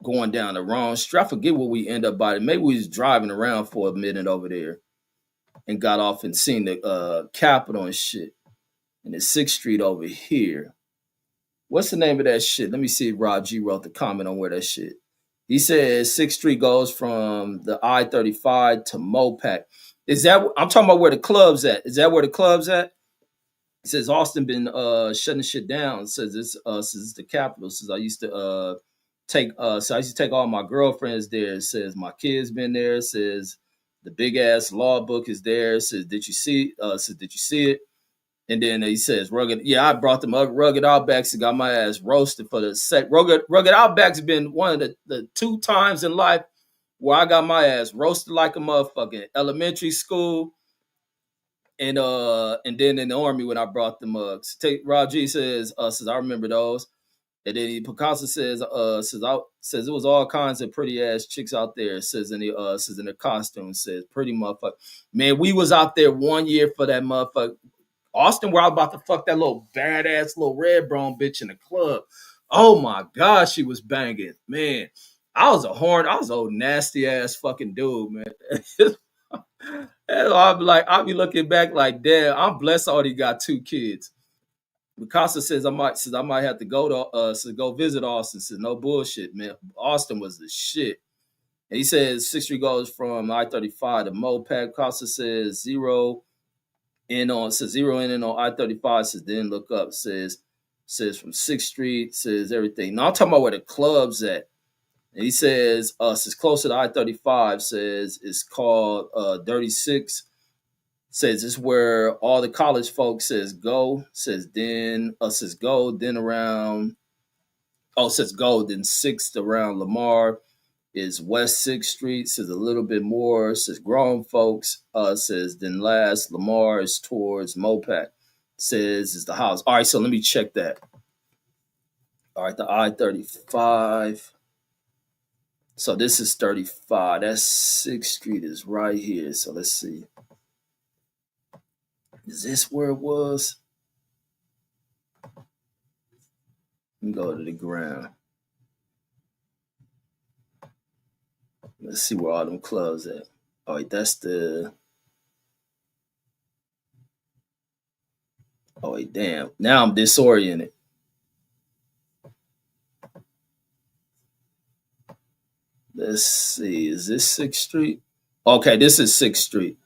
going down the wrong street. I forget what we end up by. Maybe we was driving around for a minute over there and got off and seen the Capitol and shit. And the 6th Street over here. What's the name of that shit? Let me see if Rob G wrote the comment on where that shit. He says 6th Street goes from the I-35 to Mopac. Is that I'm talking about where the club's at? Is that where the club's at? It says Austin been shutting shit down. It says it's the capital. It says I used to I used to take all my girlfriends there. It says my kids been there. It says the big ass law book is there. It says did you see did you see it? And then he says rugged. Yeah, I brought them up rugged Outbacks and got my ass roasted for the set. Rugged Outbacks been one of the 2 times in life where I got my ass roasted like a motherfucker. Elementary school and then in the army when I brought them take Rob G says I remember those. And then Picasso says it was all kinds of pretty ass chicks out there. Says in the costume says pretty motherfucker. Man, we was out there one year for that motherfucker. Austin, where I was about to fuck that little badass little red brown bitch in the club. Oh my god, she was banging. Man, I was a old nasty ass fucking dude, man. And I'll be looking back like, damn, I'm blessed I already got 2 kids. Picasso says I might have to go to go visit Austin. Says no bullshit, man. Austin was the shit. And he says 6th Street goes from I-35 to Mopac. Costa says zero in on I-35. Says then look up. Says from 6th Street. Says everything. Now I'm talking about where the club's at. And he says it's closer to I-35. Says it's called 36. Says it's where all the college folks says go. Says go. Then around says go. Then 6th around Lamar is West 6th Street. Says a little bit more. Says grown folks. Says then last Lamar is towards Mopac. Says is the house. All right, so let me check that. All right, the I-35. So this is 35. That's 6th Street is right here. So let's see. Is this where it was? Let me go to the ground. Let's see where all them clubs at. All right, that's the. Oh wait, damn. Now I'm disoriented. Let's see. Is this 6th Street? Okay, this is 6th Street.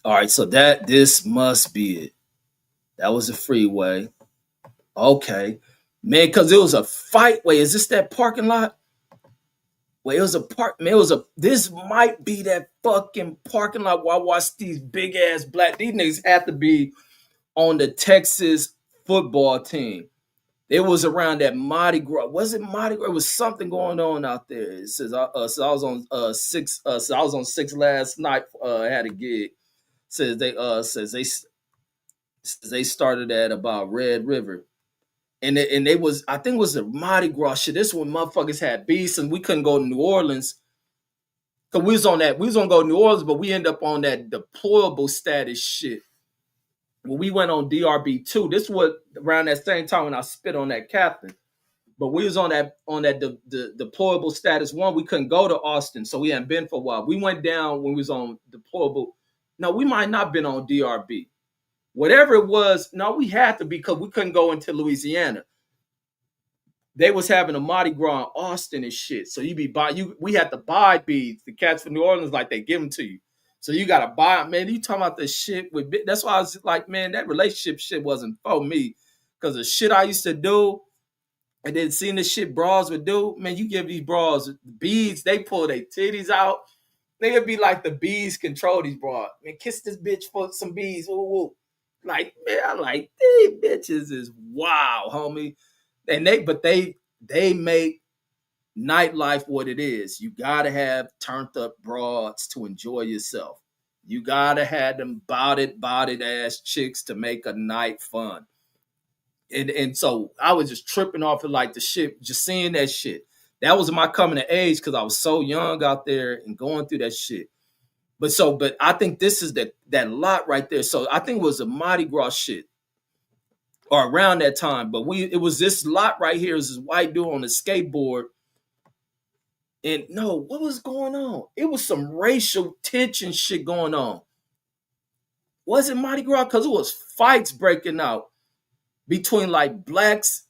All right, so this must be it. That was a freeway. Okay. Man, because it was a fight. Wait, is this that parking lot? Wait, it was a park. Man, this might be that fucking parking lot where I watched these big ass these niggas have to be on the Texas football team. It was around that Mardi Gras. Was it Mardi Gras? It was something going on out there. It says so I was on 6. So I was on 6 last night. I had a gig. Says they started at about Red River. And they was, I think it was the Mardi Gras shit. This when motherfuckers had beasts and we couldn't go to New Orleans. Cause we was gonna go to New Orleans, but we ended up on that deplorable status shit. Well, we went on DRB2. This was around that same time when I spit on that captain. But we was on that the deplorable status 1. We couldn't go to Austin, so we hadn't been for a while. We went down when we was on deplorable. No, we might not been on DRB. Whatever it was, no, we had to be because we couldn't go into Louisiana. They was having a Mardi Gras in Austin and shit. So we had to buy beads. The cats from New Orleans, like they give them to you. So you gotta buy it, man. You talking about the shit with that's why I was like, man, that relationship shit wasn't for me. Cause the shit I used to do, and then seeing the shit bras would do, man, you give these bras beads, they pull their titties out. They'd be like the bees control these bras. Man, kiss this bitch for some bees. Woo, woo. Like, man, I'm like, these bitches is wow, homie. And they make nightlife what it is. You gotta have turned up broads to enjoy yourself. You gotta have them bodied ass chicks to make a night fun. And so I was just tripping off of like the shit, just seeing that shit. That was my coming of age because I was so young out there and going through that shit. But I think this is that lot right there. So I think it was a Mardi Gras shit or around that time. But it was this lot right here. It was this white dude on a skateboard. And no, what was going on? It was some racial tension shit going on. Was it Mardi Gras? Because it was fights breaking out between like blacks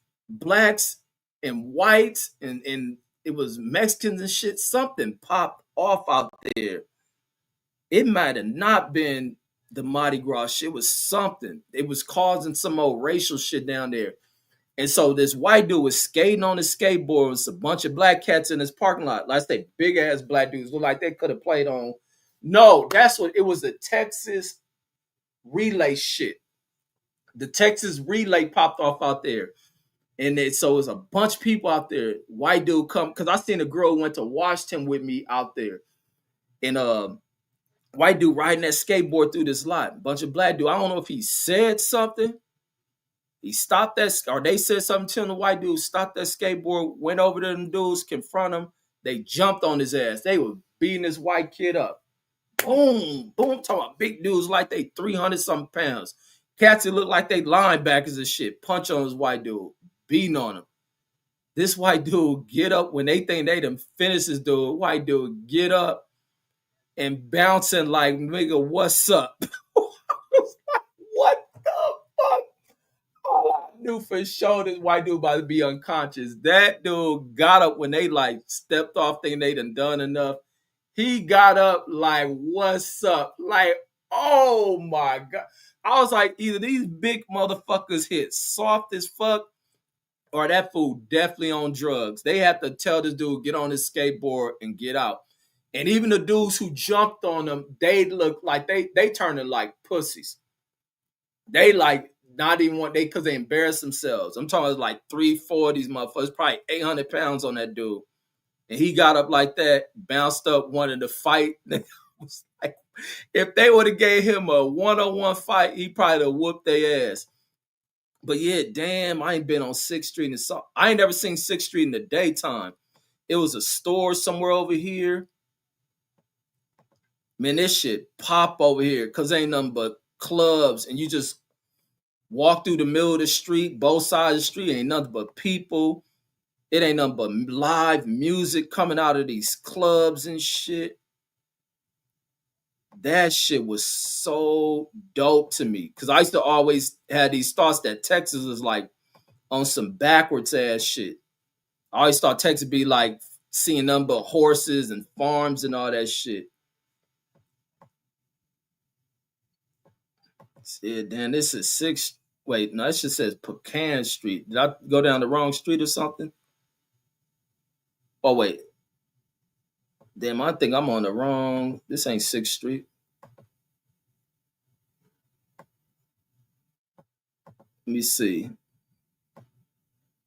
and whites, and it was Mexicans and shit. Something popped off out there. It might have not been the Mardi Gras shit. It was something. It was causing some old racial shit down there. And so this white dude was skating on his skateboard with a bunch of black cats in his parking lot. Like I say, big ass black dudes look like they could have played on. No, that's what it was. The Texas relay shit. The Texas relay popped off out there. And so it was a bunch of people out there. White dude come, because I seen a girl went to Washington with me out there. And white dude riding that skateboard through this lot. Bunch of black dude. I don't know if he said something. He stopped that, or they said something to him. The white dude stopped that skateboard, went over to them dudes, confront him. They jumped on his ass. They were beating this white kid up. Boom, boom. Talking about big dudes like they 300 something pounds. Cats that look like they linebackers and shit. Punch on this white dude, beating on him. This white dude get up when they think they done finished this dude. White dude get up and bouncing like, nigga, what's up? What the fuck? knew for sure this white dude about to be unconscious. That dude got up when they like stepped off, thinking they done enough. He got up like, "What's up?" Like, oh my god! I was like, either these big motherfuckers hit soft as fuck, or that fool definitely on drugs. They have to tell this dude get on his skateboard and get out. And even the dudes who jumped on them, they look like they turning like pussies. They like not even want they because they embarrass themselves. I'm talking like 3-4 of these motherfuckers, probably 800 pounds on that dude. And he got up like that, bounced up, wanted to fight. Like, if they would have gave him a one-on-one fight, he probably would have whooped their ass. But yeah, damn, I ain't been on 6th Street and I ain't never seen 6th Street in the daytime. It was a store somewhere over here. Man, this shit pop over here because ain't nothing but clubs, and you just walk through the middle of the street, both sides of the street, ain't nothing but people. It ain't nothing but live music coming out of these clubs and shit. That shit was so dope to me because I used to always have these thoughts that Texas was like on some backwards ass shit. I always thought Texas would be like seeing nothing but horses and farms and all that shit. Yeah, damn, this is 6th. Wait, no, it just says Pecan Street. Did I go down the wrong street or something? Oh, wait. Damn, I think I'm on the wrong. This ain't 6th Street. Let me see.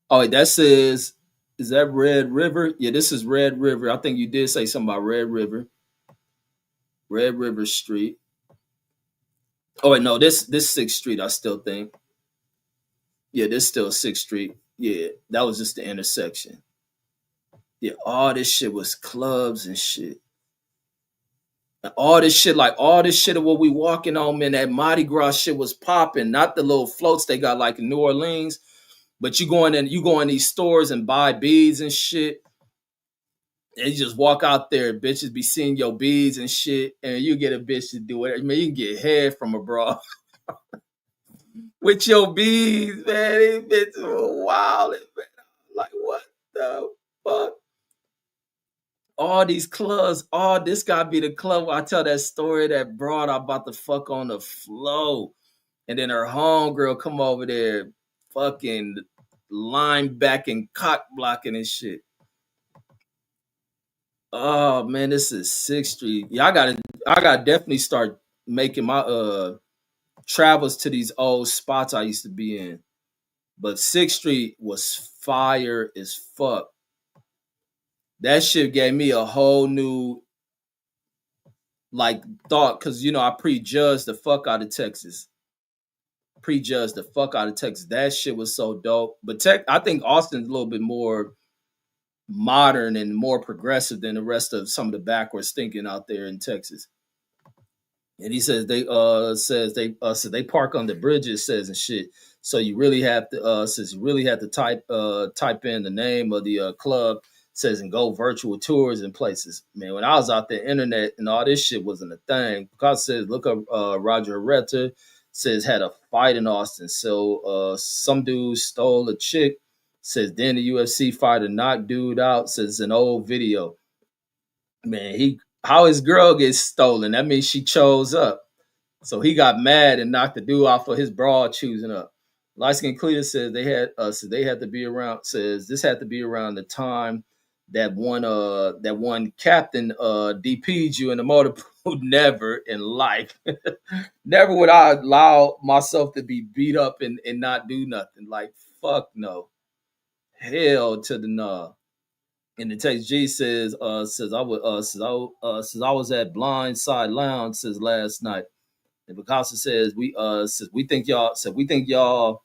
Oh, wait, that says, is that Red River? Yeah, this is Red River. I think you did say something about Red River. Red River Street. Oh, wait, no, this 6th Street, I still think. Yeah, this still 6th Street. Yeah, that was just the intersection. Yeah, all this shit was clubs and shit. And all this shit of what we walking on, man, that Mardi Gras shit was popping. Not the little floats they got like in New Orleans, but you go in these stores and buy beads and shit. And you just walk out there, bitches be seeing your beads and shit, and you get a bitch to do it. I mean, you can get head from a bra with your beads, man. These bitches were wild, man. Like, what the fuck? All these clubs, all this gotta be the club where I tell that story that broad I about to fuck on the flow. And then her homegirl come over there fucking line backing, cock blocking and shit. Oh man, this is 6th Street. Yeah, I gotta definitely start making my travels to these old spots I used to be in. But 6th Street was fire as fuck. That shit gave me a whole new like thought because I prejudged the fuck out of Texas. Prejudged the fuck out of Texas. That shit was so dope. But I think Austin's a little bit more modern and more progressive than the rest of some of the backwards thinking out there in Texas. And he says they park on the bridges, says and shit. So you really have to says you really have to type in the name of the club, says, and go virtual tours and places. Man, when I was out there, internet and all this shit wasn't a thing. Because it says look up Roger Retta, says had a fight in Austin. So some dude stole a chick, says then the UFC fighter knocked dude out, says an old video. Man, he how his girl gets stolen. That means she chose up. So he got mad and knocked the dude off of his broad choosing up. Light Skin Clear says they had to be around, says this had to be around the time that one captain DP'd you in the motor pool. Never in life. Never would I allow myself to be beat up and not do nothing. Like fuck no. Hell to the no. And the text G says I would says I was at Blindside Lounge says last night. And Picasso says we think y'all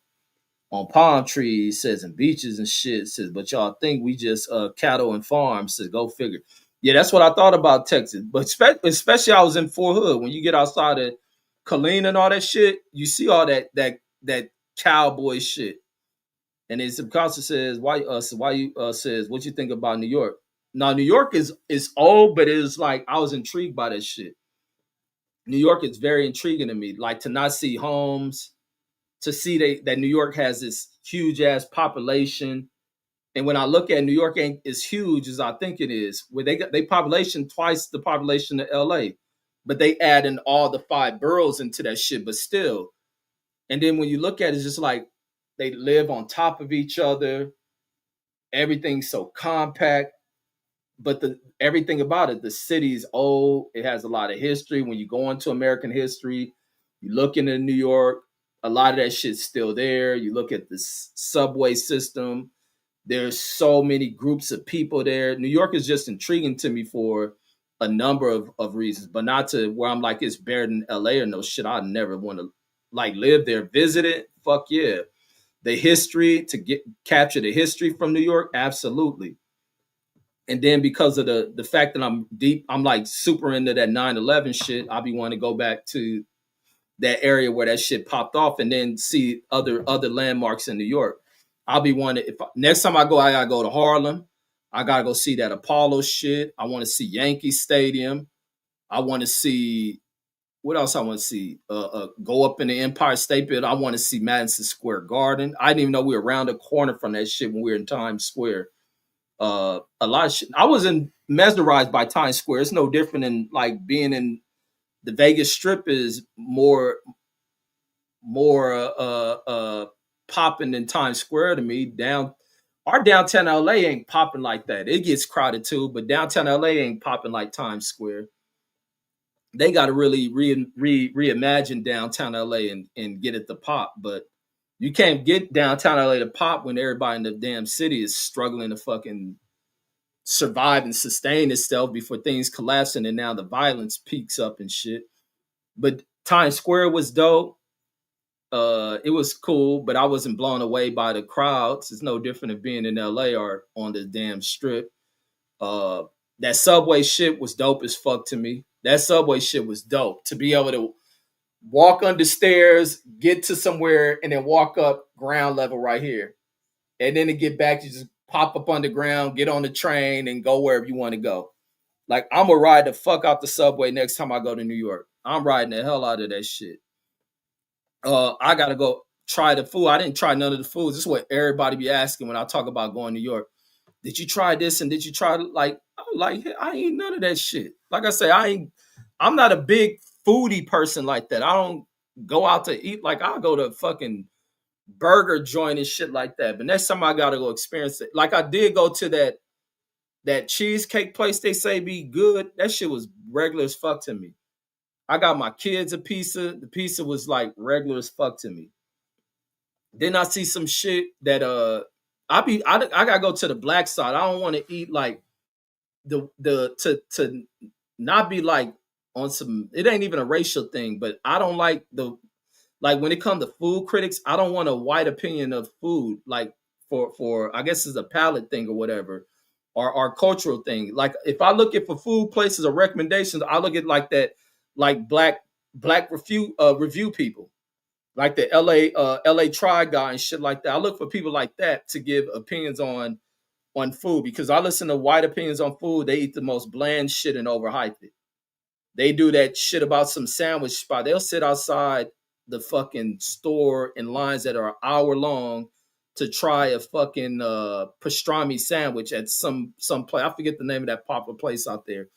on palm trees says and beaches and shit says, but y'all think we just cattle and farms says go figure. Yeah, that's what I thought about Texas. But especially I was in Fort Hood. When you get outside of Killeen and all that shit, you see all that cowboy shit. And then Picasso says, why you says what you think about New York? Now New York is old, but it's like I was intrigued by that shit. New York is very intriguing to me. Like to not see homes, to see that New York has this huge ass population. And when I look at New York, ain't as huge as I think it is. Where they got they population twice the population of LA, but they add in all the five boroughs into that shit. But still, and then when you look at it, it's just like they live on top of each other. Everything's so compact, but the everything about it, the city's old. It has a lot of history. When you go into American history, you look into New York, a lot of that shit's still there. You look at the subway system. There's so many groups of people there. New York is just intriguing to me for a number of reasons, but not to where I'm like it's better than LA or no shit. I never want to like live there, visit it. Fuck yeah. The history to get capture the history from New York, absolutely. And then because of the fact that I'm deep, I'm like super into that 9/11 shit. I'll be wanting to go back to that area where that shit popped off, and then see other landmarks in New York. I'll be wanting if next time I go, I gotta go to Harlem. I gotta go see that Apollo shit. I want to see Yankee Stadium. I want to see what else I want to see. Go up in the Empire State Building. I want to see Madison Square Garden. I didn't even know we were around the corner from that shit when we were in Times Square. A lot of shit. I wasn't mesmerized by Times Square. It's no different than like being in the Vegas Strip is more popping than Times Square to me. Our downtown LA ain't popping like that. It gets crowded too, but downtown LA ain't popping like Times Square. They got to really reimagine downtown LA and get it to pop. But you can't get downtown LA to pop when everybody in the damn city is struggling to fucking survive and sustain itself before things collapsing and now the violence peaks up and shit. But Times Square was dope. It was cool, but I wasn't blown away by the crowds. It's no different than being in LA or on the damn strip. Uh, that subway shit was dope as fuck to me. That subway shit was dope to be able to walk under stairs, get to somewhere, and then walk up ground level right here. And then to get back, you just pop up underground, get on the train, and go wherever you want to go. Like, I'm gonna ride the fuck out the subway next time I go to New York. I'm riding the hell out of that shit. I gotta go try the food. I didn't try none of the foods. This is what everybody be asking when I talk about going to New York. Did you try this and did you try like I'm like I ain't none of that shit. Like I say, I'm not a big foodie person like that. I don't go out to eat like I go to fucking burger joint and shit like that. But next time I gotta go experience it. Like I did go to that cheesecake place they say be good. That shit was regular as fuck to me. I got my kids a pizza. The pizza was like regular as fuck to me. Then I see some shit that I gotta go to the black side. I don't want to eat like the to not be like on some. It ain't even a racial thing, but I don't like the like when it comes to food critics. I don't want a white opinion of food. Like for I guess it's a palate thing or whatever, or cultural thing. Like if I look at for food places or recommendations, I look at like that like black review people like the LA Try guy and shit like that. I look for people like that to give opinions on food because I listen to white opinions on food. They eat the most bland shit and overhype it. They do that shit about some sandwich spot. They'll sit outside the fucking store in lines that are an hour long to try a fucking pastrami sandwich at some place. I forget the name of that popular place out there.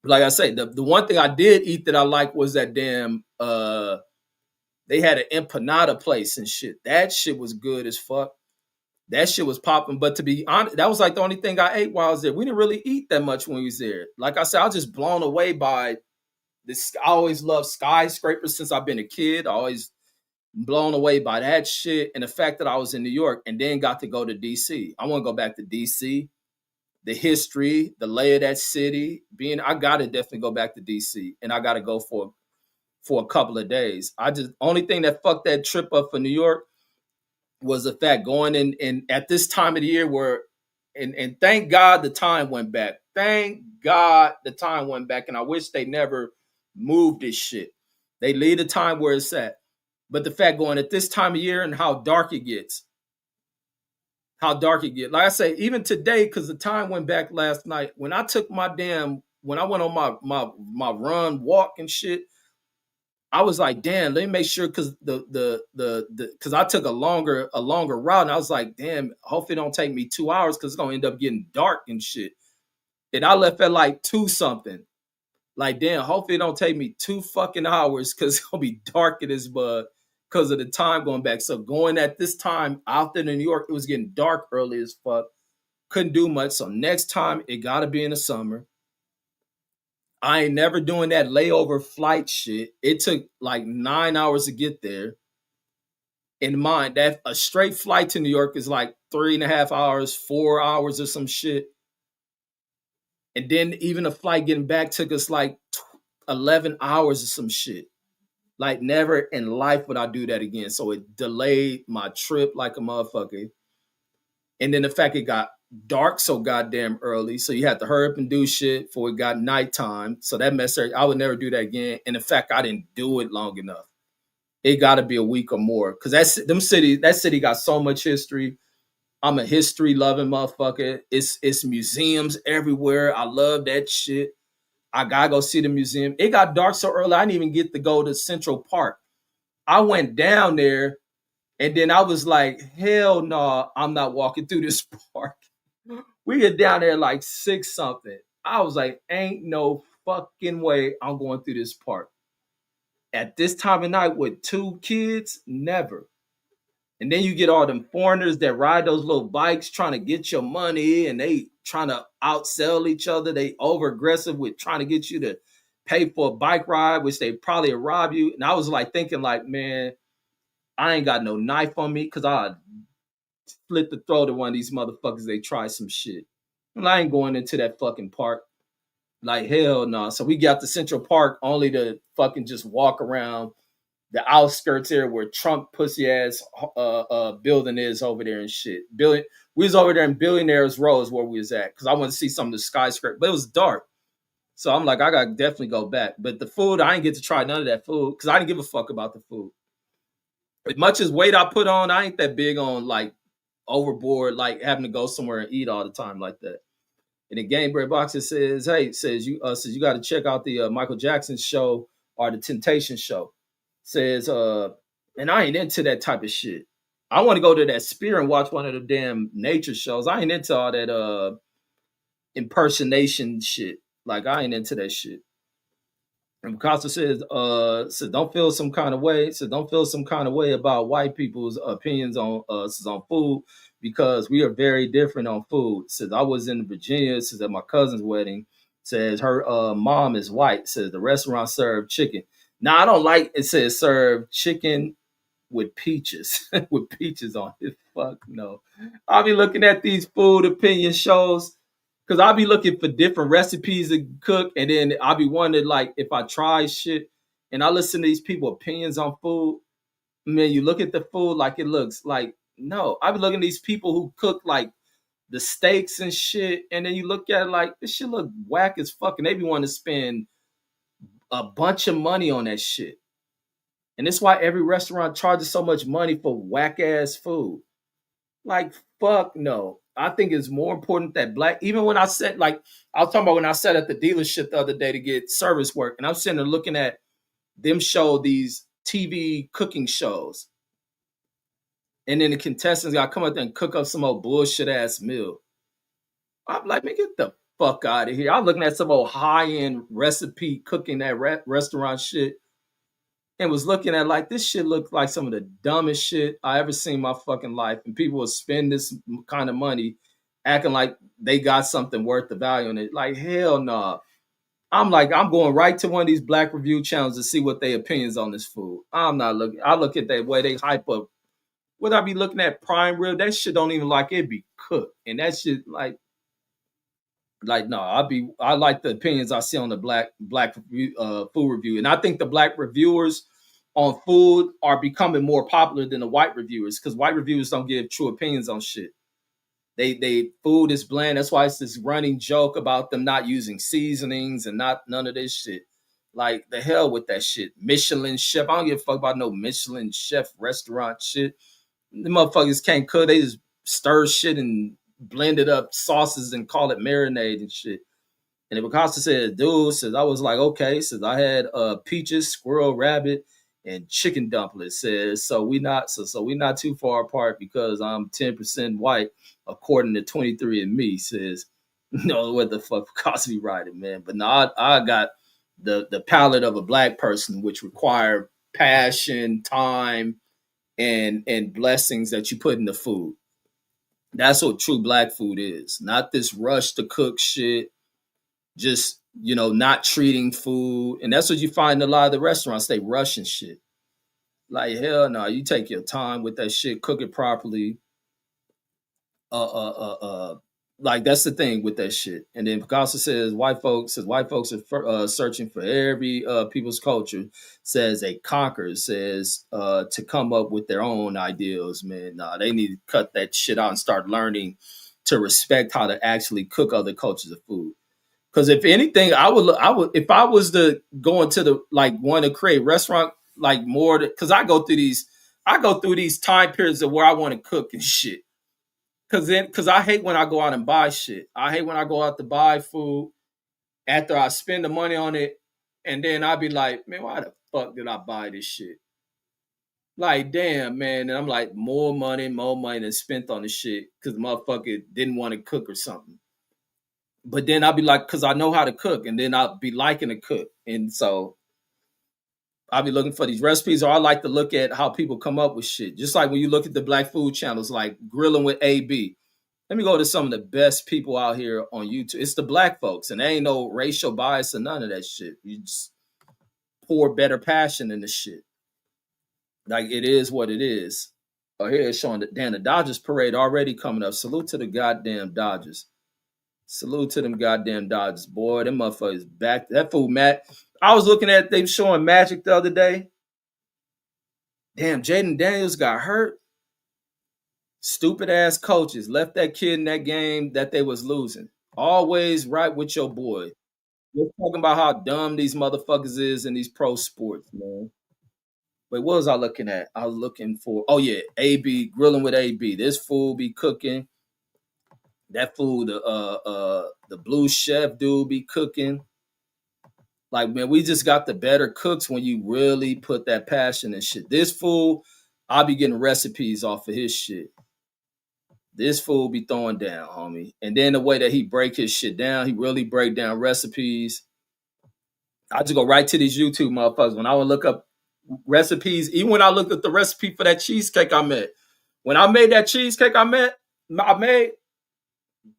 Like I say, the one thing I did eat that I liked was that damn they had an empanada place and shit. That shit was good as fuck. That shit was popping. But to be honest, that was like the only thing I ate while I was there. We didn't really eat that much when we was there. Like I said, I was just blown away by this. I always loved skyscrapers since I've been a kid. I always blown away by that shit and the fact that I was in New York and then got to go to DC. I want to go back to DC. The history, the lay of that city, I gotta definitely go back to DC and I gotta go for a couple of days. I just only thing that fucked that trip up for New York was the fact going in at this time of the year where and thank God the time went back. Thank God the time went back, and I wish they never moved this shit. They leave the time where it's at. But the fact going at this time of year and how dark it gets. How dark it gets. Like I say, even today, because the time went back last night, when I took when I went on my run, walk and shit, I was like, damn, let me make sure because the because I took a longer route, and I was like, damn, hopefully it don't take me 2 hours because it's gonna end up getting dark and shit. And I left at like two something. Like, damn, hopefully it don't take me 2 fucking hours because it's gonna be dark in this bud because of the time going back. So going at this time out there in New York, it was getting dark early as fuck. Couldn't do much. So next time it gotta be in the summer. I ain't never doing that layover flight shit. It took like 9 hours to get there. In mind that a straight flight to New York is like 3.5 hours, 4 hours or some shit. And then even a flight getting back took us like 11 hours or some shit. Like never in life would I do that again. So it delayed my trip like a motherfucker. And then the fact it got dark so goddamn early. So you had to hurry up and do shit before it got nighttime. So that messed up. I would never do that again. And the fact I didn't do it long enough. It gotta be a week or more. Cause that city got so much history. I'm a history loving motherfucker. It's museums everywhere. I love that shit. I gotta go see the museum. It got dark so early, I didn't even get to go to Central Park. I went down there and then I was like, hell no, I'm not walking through this park. We get down there like six something. I was like, ain't no fucking way I'm going through this park. At this time of night with two kids, never. And then you get all them foreigners that ride those little bikes trying to get your money and they trying to outsell each other. They over aggressive with trying to get you to pay for a bike ride, which they probably rob you. And I was like thinking, like, man, I ain't got no knife on me because I split the throat of one of these motherfuckers. They try some shit. And I ain't going into that fucking park. Like, hell no. So we got to Central Park only to fucking just walk around the outskirts there where Trump pussy ass building is over there and shit. We was over there in Billionaires Row is where we was at because I want to see some of the skyscraper, but it was dark. So I'm like, I gotta definitely go back. But the food, I didn't get to try none of that food because I didn't give a fuck about the food. As much as weight I put on, I ain't that big on like overboard, like having to go somewhere and eat all the time like that. And the Game Bread Box it says, hey, says you got to check out the Michael Jackson show or the Temptation show. Says, and I ain't into that type of shit. I want to go to that Spear and watch one of the damn nature shows. I ain't into all that impersonation shit. Like I ain't into that shit. And Picasso says don't feel some kind of way. Says don't feel some kind of way about white people's opinions on food because we are very different on food. Says I was in Virginia. Says at my cousin's wedding. Says her mom is white. Says the restaurant served chicken. Now I don't like it. Says serve chicken with peaches with peaches on it. Fuck no. I'll be looking at these food opinion shows because I'll be looking for different recipes to cook, and then I'll be wondering like if I try shit and I listen to these people opinions on food. Man, you look at the food like it looks like no. I'll be looking at these people who cook like the steaks and shit, and then you look at it like this shit look whack as fuck, and they be wanting to spend a bunch of money on that shit. And that's why every restaurant charges so much money for whack ass food. Like, fuck no. I think it's more important that even when I said, like, I was talking about when I sat at the dealership the other day to get service work, and I'm sitting there looking at them show these TV cooking shows. And then the contestants got to come up there and cook up some old bullshit ass meal. I'm like, man, get the fuck out of here. I'm looking at some old high end recipe cooking that restaurant shit and was looking at like this shit looked like some of the dumbest shit I ever seen in my fucking life. And people will spend this kind of money acting like they got something worth the value in it. Like, hell no. Nah. I'm like, I'm going right to one of these black review channels to see what their opinions on this food. I'm not looking. I look at that way they hype up. Would I be looking at prime rib? That shit don't even like it be cooked. And that shit like no, I like the opinions I see on the black food review, and I think the black reviewers on food are becoming more popular than the white reviewers because white reviewers don't give true opinions on shit. They food is bland. That's why it's this running joke about them not using seasonings and not none of this shit. Like the hell with that shit. Michelin chef. I don't give a fuck about no Michelin chef restaurant shit. The motherfuckers can't cook. They just stir shit and blended up sauces and call it marinade and shit. And if Acosta said, dude, says I was like, okay, says I had peaches, squirrel, rabbit, and chicken dumplings. Says so we not too far apart because I'm 10% white according to 23 and Me. Says, no, what the fuck Acosta be writing, man. But no, I got the palate of a black person, which require passion, time, and blessings that you put in the food. That's what true black food is. Not this rush to cook shit, just not treating food. And that's what you find in a lot of the restaurants. They rushing shit. Like hell no, you take your time with that shit, cook it properly. Uh uh uh uh like that's the thing with that shit. And then Picasso says white folks are searching for every people's culture. Says they conquer. Says to come up with their own ideals. Man, nah, they need to cut that shit out and start learning to respect how to actually cook other cultures of food. Because if anything, I would, if I was to go into the like want to create restaurant like more, because I go through these time periods of where I want to cook and shit. Because I hate when I go out and buy shit. I hate when I go out to buy food after I spend the money on it, and then I be like, man, why the fuck did I buy this shit? Like, damn, man. And I'm like, more money than spent on this shit because the motherfucker didn't want to cook or something. But then I'll be like, because I know how to cook, and then I'll be liking to cook. And so I'll be looking for these recipes, or I like to look at how people come up with shit. Just like when you look at the black food channels, like Grilling with AB. Let me go to some of the best people out here on YouTube. It's the black folks, and there ain't no racial bias or none of that shit. You just pour better passion in the shit. Like it is what it is. Oh, here it's showing that damn the Dodgers parade already coming up. Salute to the goddamn Dodgers. Salute to them goddamn Dodgers, boy. Them motherfuckers back. That fool, Matt. I was looking at them showing Magic the other day. Damn, Jaden Daniels got hurt. Stupid ass coaches left that kid in that game that they was losing. Always right with your boy. We're talking about how dumb these motherfuckers is in these pro sports, man. Wait, what was I looking at? I was looking for, oh yeah, AB, Grilling with AB. This fool be cooking. That fool, the blue chef dude be cooking. Like, man, we just got the better cooks when you really put that passion and shit. This fool, I'll be getting recipes off of his shit. This fool be throwing down, homie. And then the way that he break his shit down, he really break down recipes. I just go right to these YouTube motherfuckers. When I would look up recipes, even when I looked at the recipe for that cheesecake I made, when I made that cheesecake I made,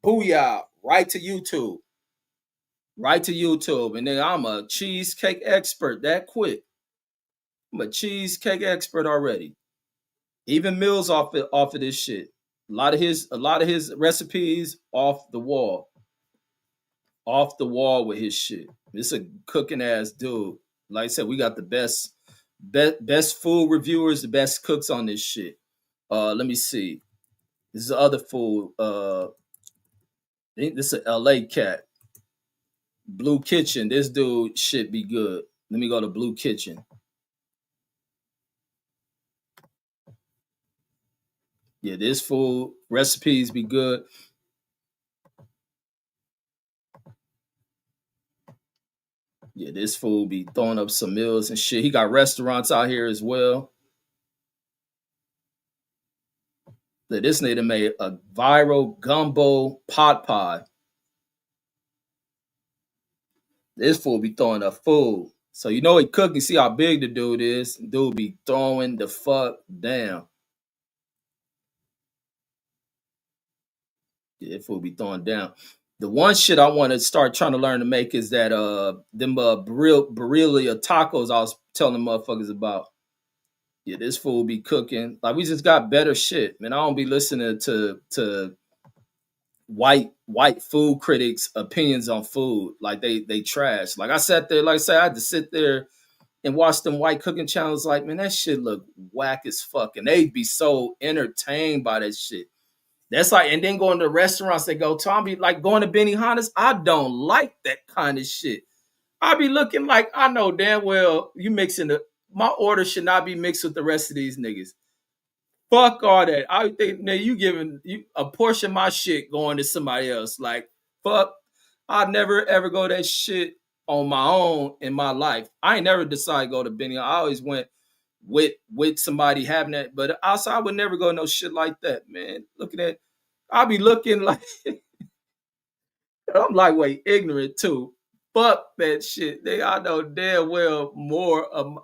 booyah, right to YouTube. Right to YouTube. And then I'm a cheesecake expert that quick. I'm a cheesecake expert already. Even meals off of this shit. A lot of his recipes off the wall. Off the wall with his shit. This a cooking ass dude. Like I said, we got the best food reviewers, the best cooks on this shit. Let me see. This is the other fool. I think this is a LA cat. Blue Kitchen. This dude should be good. Let me go to Blue Kitchen. Yeah, this food recipes be good. Yeah, this fool be throwing up some meals and shit. He got restaurants out here as well. This nigga made a viral gumbo pot pie. This fool be throwing up food. So you know he cooking. See how big the dude is. Dude be throwing the fuck down. Yeah, that fool be throwing down. The one shit I want to start trying to learn to make is that them Barilla tacos I was telling the motherfuckers about. Yeah, this fool be cooking. Like we just got better shit. Man, I don't be listening to white food critics' opinions on food. Like they trash. Like I sat there, like I said, I had to sit there and watch them white cooking channels. Like, man, that shit look whack as fuck. And they'd be so entertained by that shit. That's like, and then going to restaurants they go to, I be like going to Benihana's. I don't like that kind of shit. I be looking like I know damn well you mixing my order should not be mixed with the rest of these niggas. Fuck all that. I think now you giving you a portion of my shit going to somebody else. Like fuck. I never ever go that shit on my own in my life. I ain't never decided to go to Benny. I always went with somebody having that. But outside, I would never go no shit like that, man. Look at that. I'll be looking like I'm like way ignorant too. Fuck that shit. I know damn well more of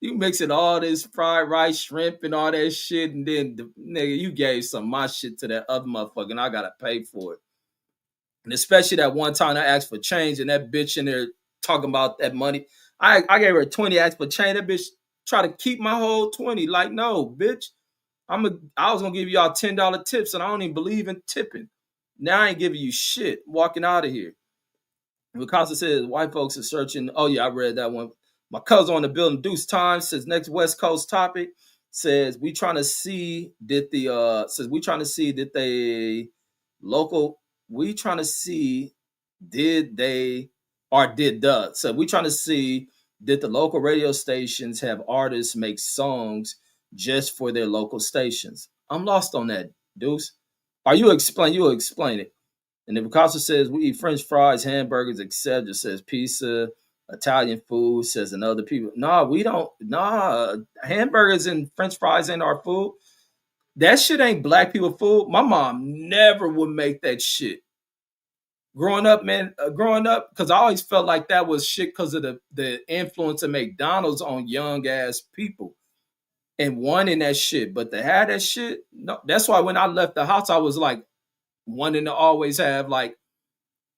you mixing all this fried rice, shrimp, and all that shit, and then nigga, you gave some of my shit to that other motherfucker, and I gotta pay for it. And especially that one time I asked for change, and that bitch in there talking about that money. I gave her 20, asked for change. That bitch try to keep my whole 20. Like, no, bitch. I was gonna give y'all $10 tips, and I don't even believe in tipping. Now I ain't giving you shit. I'm walking out of here. Mikasa says white folks are searching. Oh yeah, I read that one. My cousin on the building, Deuce Time says next West Coast topic says we trying to see did the says we trying to see did they local we trying to see did they or did the so we trying to see did the local radio stations have artists make songs just for their local stations. I'm lost on that, Deuce. Are you explain? You'll explain it. And if Picasso says we eat French fries, hamburgers, etc., says pizza, Italian food, says another people. Nah, we don't. Nah, hamburgers and French fries ain't our food. That shit ain't black people food. My mom never would make that shit. Growing up, man, growing up, because I always felt like that was shit because of the influence of McDonald's on young ass people and wanting that shit. But to have that shit, no, that's why when I left the house, I was like wanting to always have like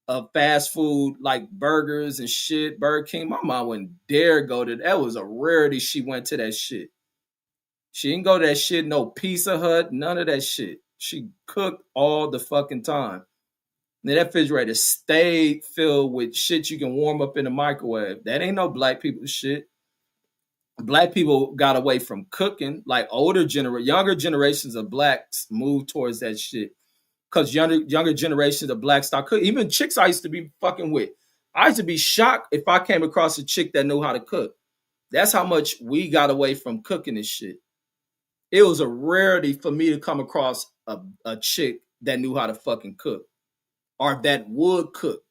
of fast food like burgers and shit, Burger King. My mom wouldn't dare go to that. Was a rarity she went to that shit. She didn't go to that shit, no Pizza Hut, none of that shit. She cooked all the fucking time. And that refrigerator stayed filled with shit you can warm up in the microwave. That ain't no black people shit. Black people got away from cooking, like younger generations of blacks moved towards that shit because younger generations of blacks start cooking. Even chicks I used to be fucking with. I used to be shocked if I came across a chick that knew how to cook. That's how much we got away from cooking and shit. It was a rarity for me to come across a chick that knew how to fucking cook or that would cook.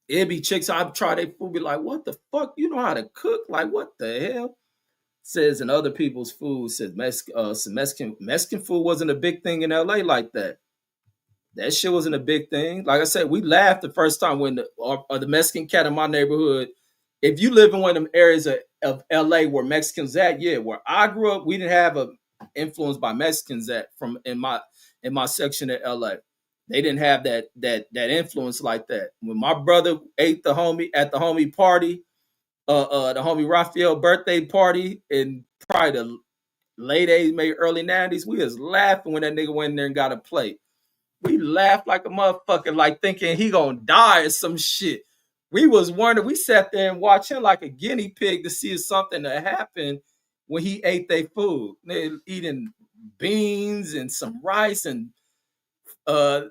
It'd be chicks I'd try their food, be like, what the fuck? You know how to cook? Like, what the hell? Says in other people's food, says Mexican food wasn't a big thing in LA like that. That shit wasn't a big thing. Like I said, we laughed the first time when the Mexican cat in my neighborhood. If you live in one of them areas of LA where Mexicans at, yeah, where I grew up, we didn't have a influence by Mexicans at from in my section of LA. They didn't have that influence like that. When my brother ate the homie party, the homie Raphael birthday party in probably the late 80s, maybe early 90s, we was laughing when that nigga went in there and got a plate. We laughed like a motherfucker, like thinking he gonna die or some shit. We was wondering, we sat there and watched him like a guinea pig to see if something that happened when he ate their food. They eating beans and some rice and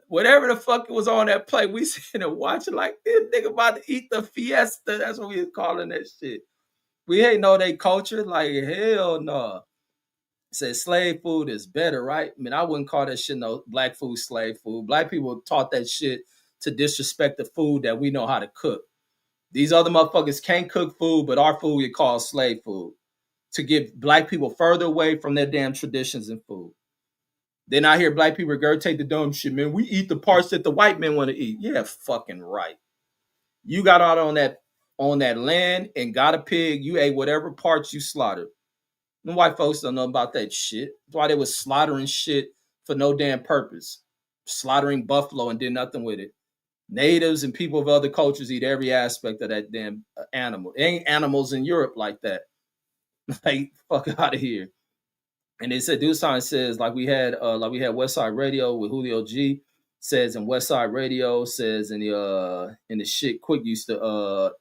whatever the fuck was on that plate. We sitting and watching like this nigga about to eat the fiesta. That's what we was calling that shit. We ain't know they culture. Like hell no. Said slave food is better, right? I mean, I wouldn't call that shit no black food slave food. Black people taught that shit to disrespect the food that we know how to cook. These other motherfuckers can't cook food, but our food we call slave food to get black people further away from their damn traditions and food. Then I hear black people regurgitate the dumb shit, man. We eat the parts that the white men want to eat. Yeah, fucking right. You got out on that land and got a pig. You ate whatever parts you slaughtered. The white folks don't know about that shit. That's why they was slaughtering shit for no damn purpose. Slaughtering buffalo and did nothing with it. Natives and people of other cultures eat every aspect of that damn animal. There ain't animals in Europe like that. Like, fuck out of here. And they said Doosan says like we had West Side Radio with Julio G says in West Side Radio says in the shit Quick used to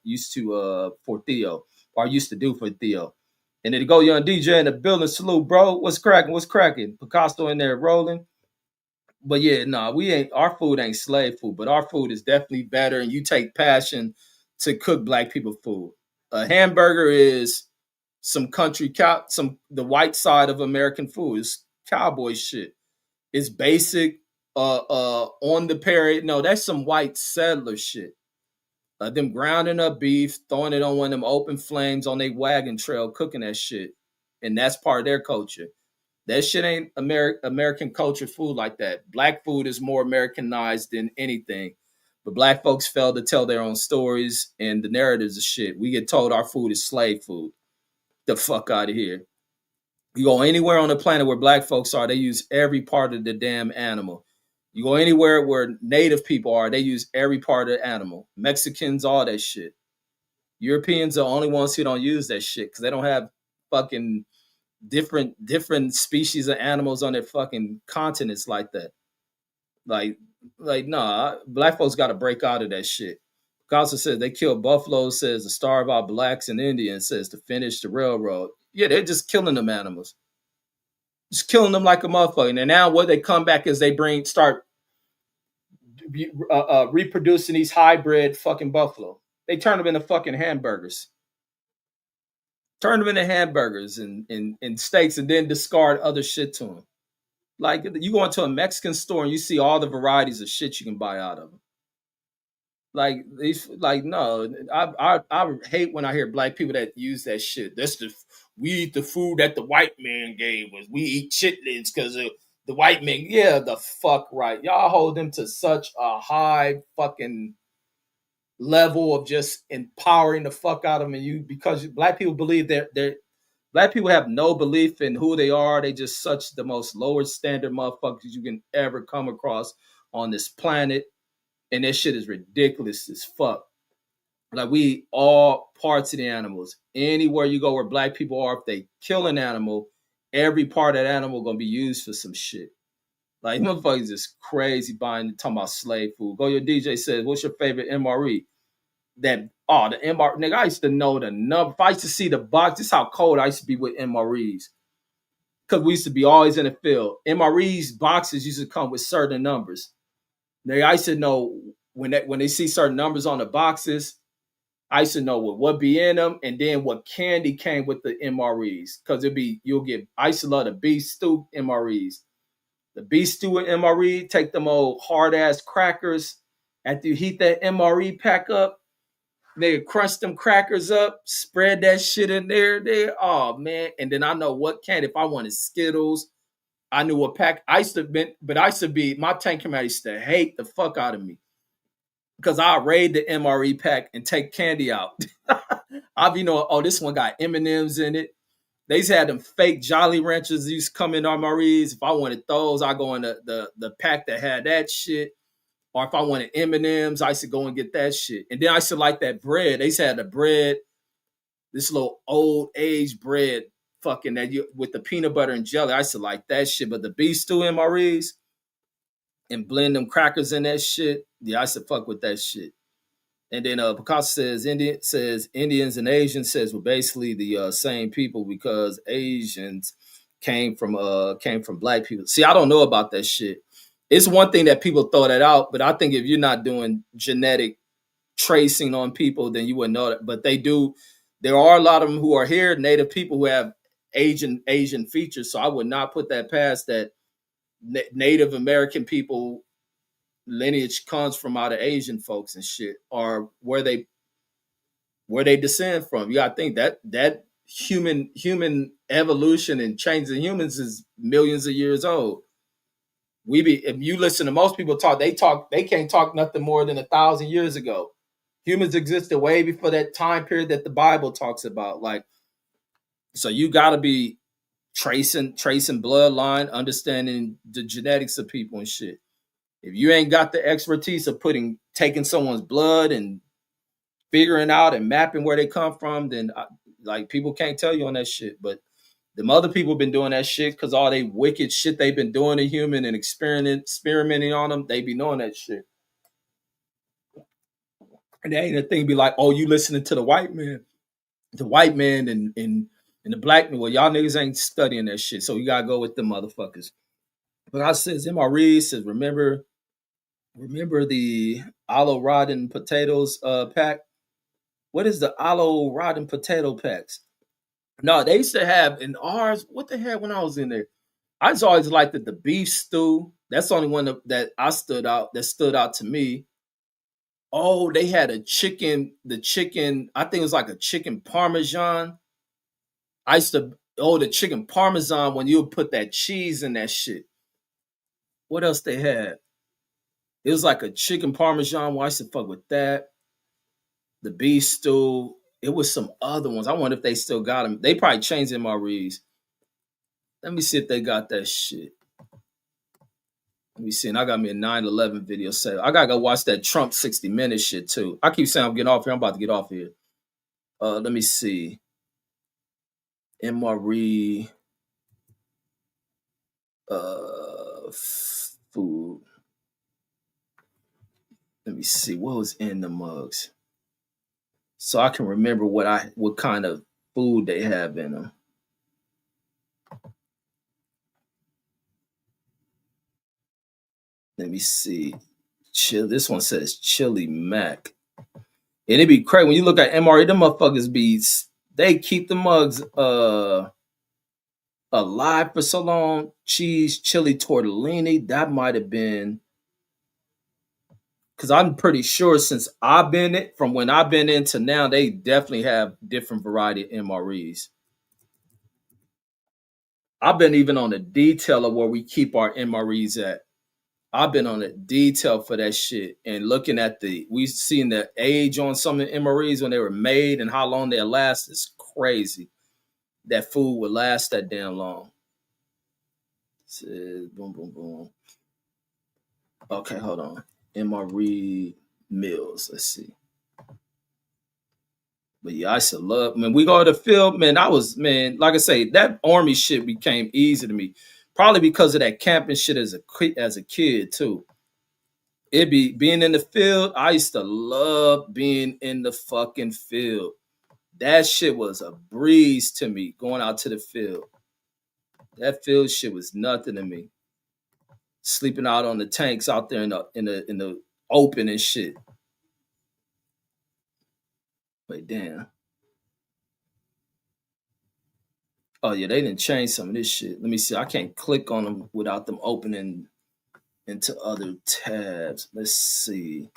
for Theo or used to do for Theo. And then to go young DJ in the building, salute, bro. What's cracking? What's cracking? Picasso in there rolling. But yeah, no, we ain't our food ain't slave food, but our food is definitely better. And you take passion to cook black people food. A hamburger is some the white side of American food. It's cowboy shit. It's basic. on the prairie. No, that's some white settler shit. Them grounding up beef, throwing it on one of them open flames on their wagon trail, cooking that shit, and that's part of their culture. That shit ain't American culture food like that. Black food is more Americanized than anything. But black folks fail to tell their own stories and the narratives of shit. We get told our food is slave food. The fuck out of here. You go anywhere on the planet where black folks are, they use every part of the damn animal. You go anywhere where native people are, they use every part of the animal. Mexicans, all that shit. Europeans are the only ones who don't use that shit because they don't have fucking different species of animals on their fucking continents like that. Like nah, black folks got to break out of that shit. Picasso says they killed buffaloes, says to starve out blacks and Indians, says to finish the railroad. Yeah, they're just killing them animals, just killing them like a motherfucker. And now what they come back is they start reproducing these hybrid fucking buffalo. They turn them into fucking hamburgers. Turn them into hamburgers and steaks, and then discard other shit to them. Like you go into a Mexican store and you see all the varieties of shit you can buy out of them. Like these, like no, I hate when I hear black people that use that shit. That's the we eat the food that the white man gave us. We eat chitlins because of the white man. Yeah, the fuck right. Y'all hold them to such a high fucking level of just empowering the fuck out of them, and you because black people believe they're black people have no belief in who they are. They just such the most lower standard motherfuckers you can ever come across on this planet. And that shit is ridiculous as fuck. Like we eat all parts of the animals. Anywhere you go where black people are, if they kill an animal, every part of that animal gonna be used for some shit. Like motherfuckers is crazy buying talking about slave food. Go your DJ says, what's your favorite MRE? That the MR nigga, I used to know the number. If I used to see the box, this is how cold I used to be with MREs. Because we used to be always in the field. MREs boxes used to come with certain numbers. They I used to know when they see certain numbers on the boxes, I used to know what be in them and then what candy came with the MREs. Because you'll get I used to love the beef stew MREs. The beef stew and MRE, take them old hard ass crackers. After you heat that MRE pack up, they crunch them crackers up, spread that shit in there. Oh man. And then I know what candy. If I wanted Skittles, I knew what pack. I used to be, but I used to be, my tank commander used to hate the fuck out of me. Because I raid the MRE pack and take candy out. I'll be knowing, oh, this one got M&Ms in it. They used to have them fake Jolly Ranchers used to come in MREs. If I wanted those, I go in the pack that had that shit. Or if I wanted M&Ms, I used to go and get that shit. And then I used to like that bread. They used to have the bread, this little old aged bread, fucking that you with the peanut butter and jelly. I used to like that shit. But the beef stew MREs and blend them crackers in that shit, yeah, I used to fuck with that shit. And then Picasso says Indians and Asians says we're basically the same people because Asians came from black people. See, I don't know about that shit. It's one thing that people throw that out, but I think if you're not doing genetic tracing on people, then you wouldn't know that. But they do. There are a lot of them who are here, native people who have Asian features. So I would not put that past that Native American people lineage comes from out of Asian folks and shit, or where they descend from. You gotta think that human evolution and changing humans is millions of years old. If you listen to most people they can't talk nothing more than 1,000 years ago. Humans existed way before that time period that the Bible talks about. Like, so you gotta be tracing bloodline, understanding the genetics of people and shit. If you ain't got the expertise of taking someone's blood and figuring out and mapping where they come from, then like people can't tell you on that shit. But them other people been doing that shit because all they wicked shit they've been doing to human and experimenting on them, they be knowing that shit. And that ain't a thing be like, oh, you listening to the white man. The white man and the black man. Well, y'all niggas ain't studying that shit. So you gotta go with the motherfuckers. But I says MRE says, remember the olive rotten potatoes pack? What is the olive rotten potato packs? No, they used to have in ours. What they had when I was in there? I just always liked the beef stew, That's the only one that I stood out that stood out to me. Oh, they had a chicken. The chicken, I think it was like a chicken parmesan. I used to the chicken parmesan when you would put that cheese in that shit. What else they had? It was like a chicken parmesan. Well, I used to fuck with that. The beef stew. It was some other ones. I wonder if they still got them. They probably changed MREs. Let me see if they got that shit. Let me see. And I got me a 9/11 video set. I gotta go watch that Trump 60 minute shit too. I keep saying I'm getting off here. I'm about to get off here. Let me see. MRE food. Let me see what was in the mugs, so I can remember what kind of food they have in them. Let me see. Chill. This one says chili mac, and it be crazy when you look at MRE. Them motherfuckers they keep the mugs alive for so long. Cheese, chili tortellini. That might have been because I'm pretty sure since I've been it from when I've been into now, they definitely have different variety of MREs. I've been even on the detail of where we keep our MREs at. I've been on the detail for that shit and looking at we seen the age on some of the MREs when they were made and how long they last. It's crazy that food would last that damn long. Boom, boom, boom. Okay, hold on. MRE meals. Let's see. But yeah, I used to love. Man, we go to the field. Man, like I say, that army shit became easy to me. Probably because of that camping shit as a kid too. It be being in the field. I used to love being in the fucking field. That shit was a breeze to me going out to the field. That field shit was nothing to me. Sleeping out on the tanks out there in the open and shit. But damn. Oh yeah, they didn't change some of this shit. Let me see. I can't click on them without them opening into other tabs. Let's see.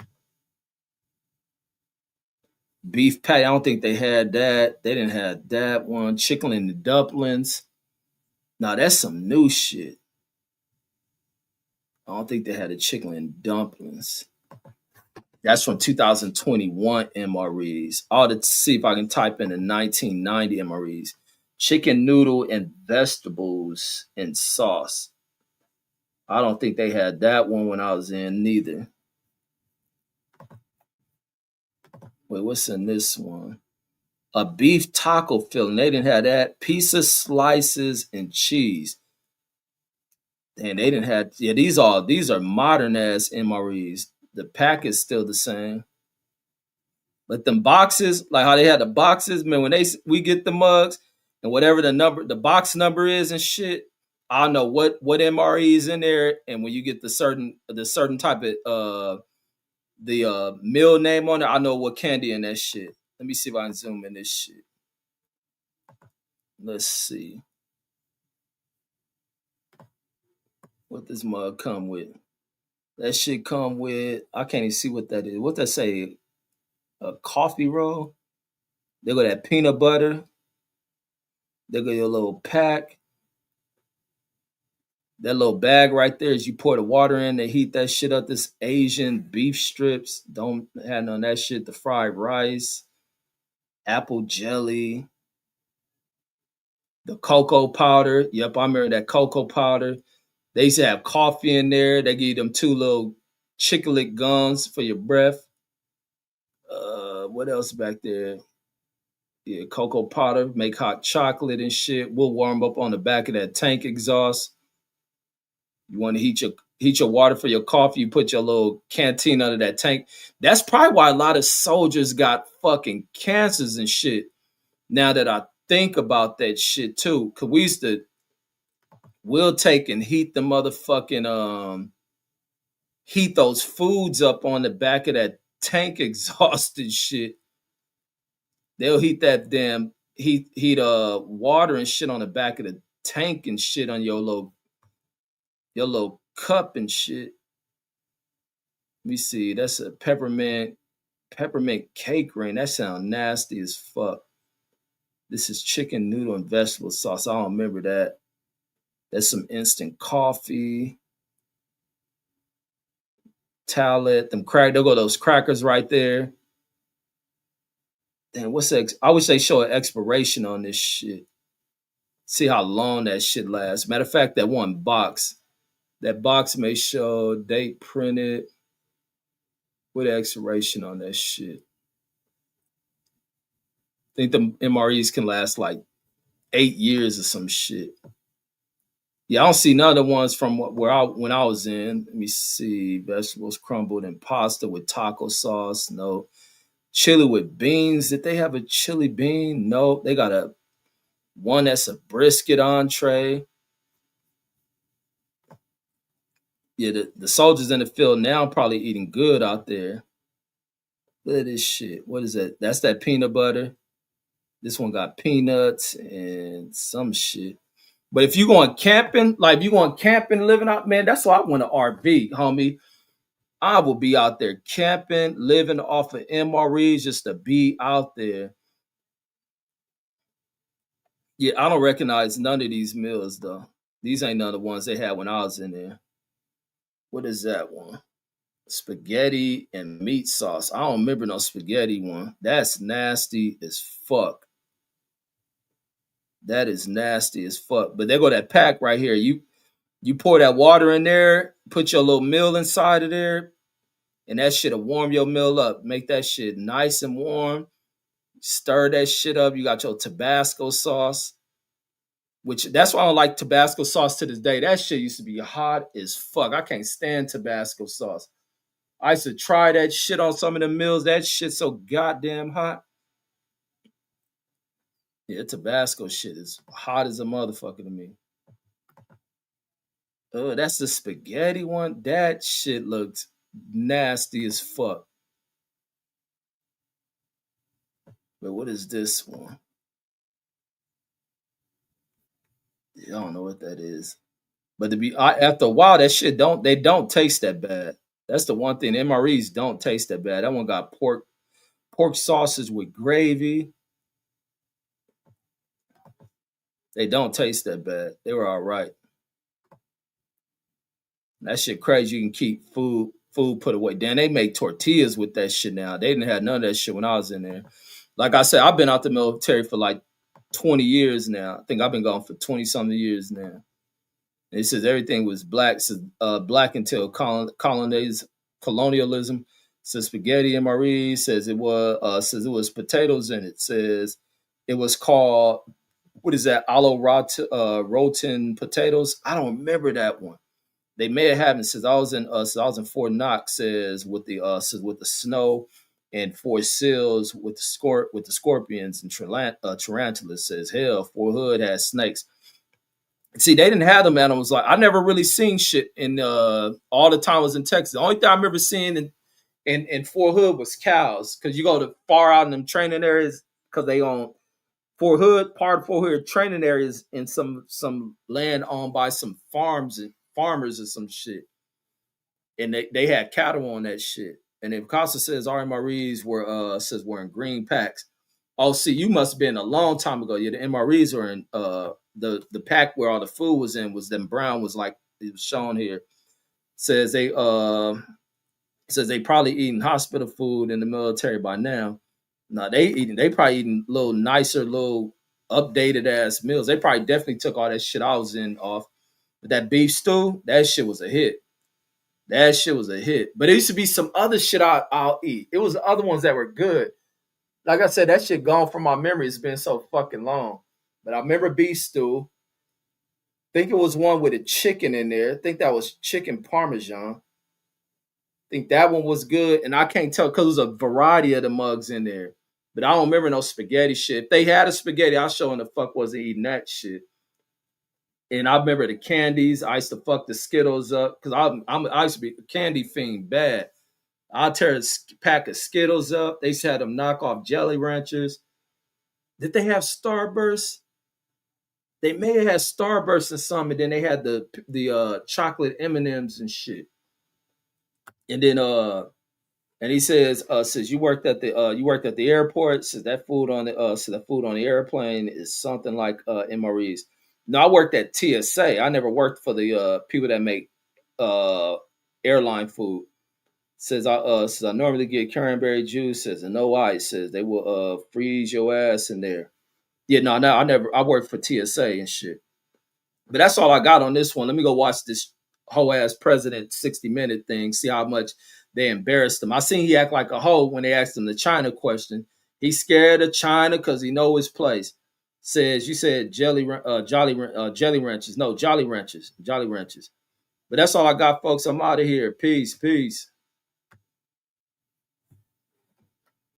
Beef patty. I don't think they had that. They didn't have that one. Chicken and the dumplings. Now that's some new shit. I don't think they had a chicken and dumplings. That's from 2021 MREs. I'll see if I can type in the 1990 MREs. Chicken noodle and vegetables and sauce. I don't think they had that one when I was in neither. Wait, what's in this one? A beef taco filling. They didn't have that. Pizza slices and cheese. And they didn't have these are modern ass MREs. The pack is still the same. But them boxes, like how they had the boxes, man, when we get the mugs and whatever the box number is and shit, I know what MRE is in there. And when you get the certain type of the meal name on it, I know what candy in that shit. Let me see if I can zoom in this shit. Let's see what this mug come with. That shit come with, I can't even see what that is. What that say? A coffee roll. They got that peanut butter. They got your little pack. That little bag right there is you pour the water in, they heat that shit up. This Asian beef strips. Don't have none of that shit. The fried rice, apple jelly, the cocoa powder. Yep, I remember that cocoa powder. They used to have coffee in there. They give you them two little chiclet gums for your breath. What else back there? Yeah, cocoa powder, make hot chocolate and shit. We'll warm up on the back of that tank exhaust. You want to heat your water for your coffee, you put your little canteen under that tank. That's probably why a lot of soldiers got fucking cancers and shit. Now that I think about that shit too. Cause we'll take and heat the motherfucking heat those foods up on the back of that tank exhaust and shit. They'll heat that damn heat water and shit on the back of the tank and shit on your little cup and shit. Let me see. That's a peppermint cake ring. That sounds nasty as fuck. This is chicken noodle and vegetable sauce. I don't remember that. That's some instant coffee. Talent. Them crack. There go those crackers right there. Damn, what's that? I wish they show an expiration on this shit. See how long that shit lasts. Matter of fact, that one box. That box may show date printed with expiration on that shit. I think the MREs can last like 8 years or some shit. Yeah, I don't see none of the ones from where I when I was in. Let me see. Vegetables crumbled and pasta with taco sauce. No. Chili with beans. Did they have a chili bean? No. They got a one that's a brisket entree. Yeah, the soldiers in the field now probably eating good out there. Look at this shit. What is that? That's that peanut butter. This one got peanuts and some shit. But if you going camping, like if you going camping, living out, man, that's why I want an RV, homie. I will be out there camping, living off of MREs just to be out there. Yeah, I don't recognize none of these meals though. These ain't none of the ones they had when I was in there. What is that one? Spaghetti and meat sauce. I don't remember no spaghetti one. That's nasty as fuck. That is nasty as fuck. But there go that pack right here. You pour that water in there, put your little meal inside of there, and that shit'll warm your meal up. Make that shit nice and warm. Stir that shit up. You got your Tabasco sauce, which that's why I don't like Tabasco sauce to this day. That shit used to be hot as fuck. I can't stand Tabasco sauce. I used to try that shit on some of the meals. That shit's so goddamn hot. Yeah, Tabasco shit is hot as a motherfucker to me. Oh, that's the spaghetti one. That shit looked nasty as fuck. But what is this one? Yeah, I don't know what that is. But after a while, that shit don't taste that bad. That's the one thing. MREs don't taste that bad. That one got pork sauces with gravy. They don't taste that bad. They were all right. That shit crazy. You can keep food put away. Damn, they make tortillas with that shit now. They didn't have none of that shit when I was in there. Like I said, I've been out the military for like 20 years now. I think I've been gone for 20 something years now. And it says everything was black, black until colonialism. It says spaghetti MRE says it was potatoes in it. Says it was called what is that? Roten potatoes. I don't remember that one. They may have had it since I was in Fort Knox. Says with the snow and Fort Seals with the scorpions and tarantulas. Says hell, Fort Hood has snakes. See, they didn't have them animals. Like I never really seen shit in all the time I was in Texas. The only thing I remember seeing in Fort Hood was cows because you go to far out in them training areas because they own Fort Hood, part of Fort Hood training areas in some land owned by some farms and farmers or some shit. And they had cattle on that shit. And then Costa says RMREs were in green packs. Oh, see, you must have been a long time ago. Yeah, the MREs were in the pack where all the food was in was them brown was like it was shown here. Says they probably eating hospital food in the military by now. No, they probably eating little nicer, little updated ass meals. They probably definitely took all that shit I was in off. But that beef stew, that shit was a hit. That shit was a hit. But it used to be some other shit I'll eat. It was the other ones that were good. Like I said, that shit gone from my memory. It's been so fucking long. But I remember beef stew. I think it was one with a chicken in there. I think that was chicken parmesan. I think that one was good. And I can't tell because there's a variety of the mugs in there. But I don't remember no spaghetti shit. If they had a spaghetti, I sure in the fuck wasn't eating that shit. And I remember the candies. I used to fuck the Skittles up because I used to be a candy fiend bad. I'll tear a pack of Skittles up. They used to have them knockoff Jelly Ranchers. Did they have Starburst? They may have had Starburst and some, and then they had the chocolate M&Ms and shit. And then and he says you worked at the airport, says that food on the airplane is something like MREs. No, I worked at TSA. I never worked for the people that make uh airline food. Says I normally get cranberry juice, says and no ice, says they will freeze your ass in there. Yeah, no, I worked for TSA and shit. But that's all I got on this one. Let me go watch this whole ass president 60-minute thing, see how much they embarrassed him. I seen he act like a hoe when they asked him the China question. He's scared of China because he know his place. Says you said jelly ranchers. No, Jolly Ranchers. Jolly Ranchers. But that's all I got, folks. I'm out of here. Peace. Peace.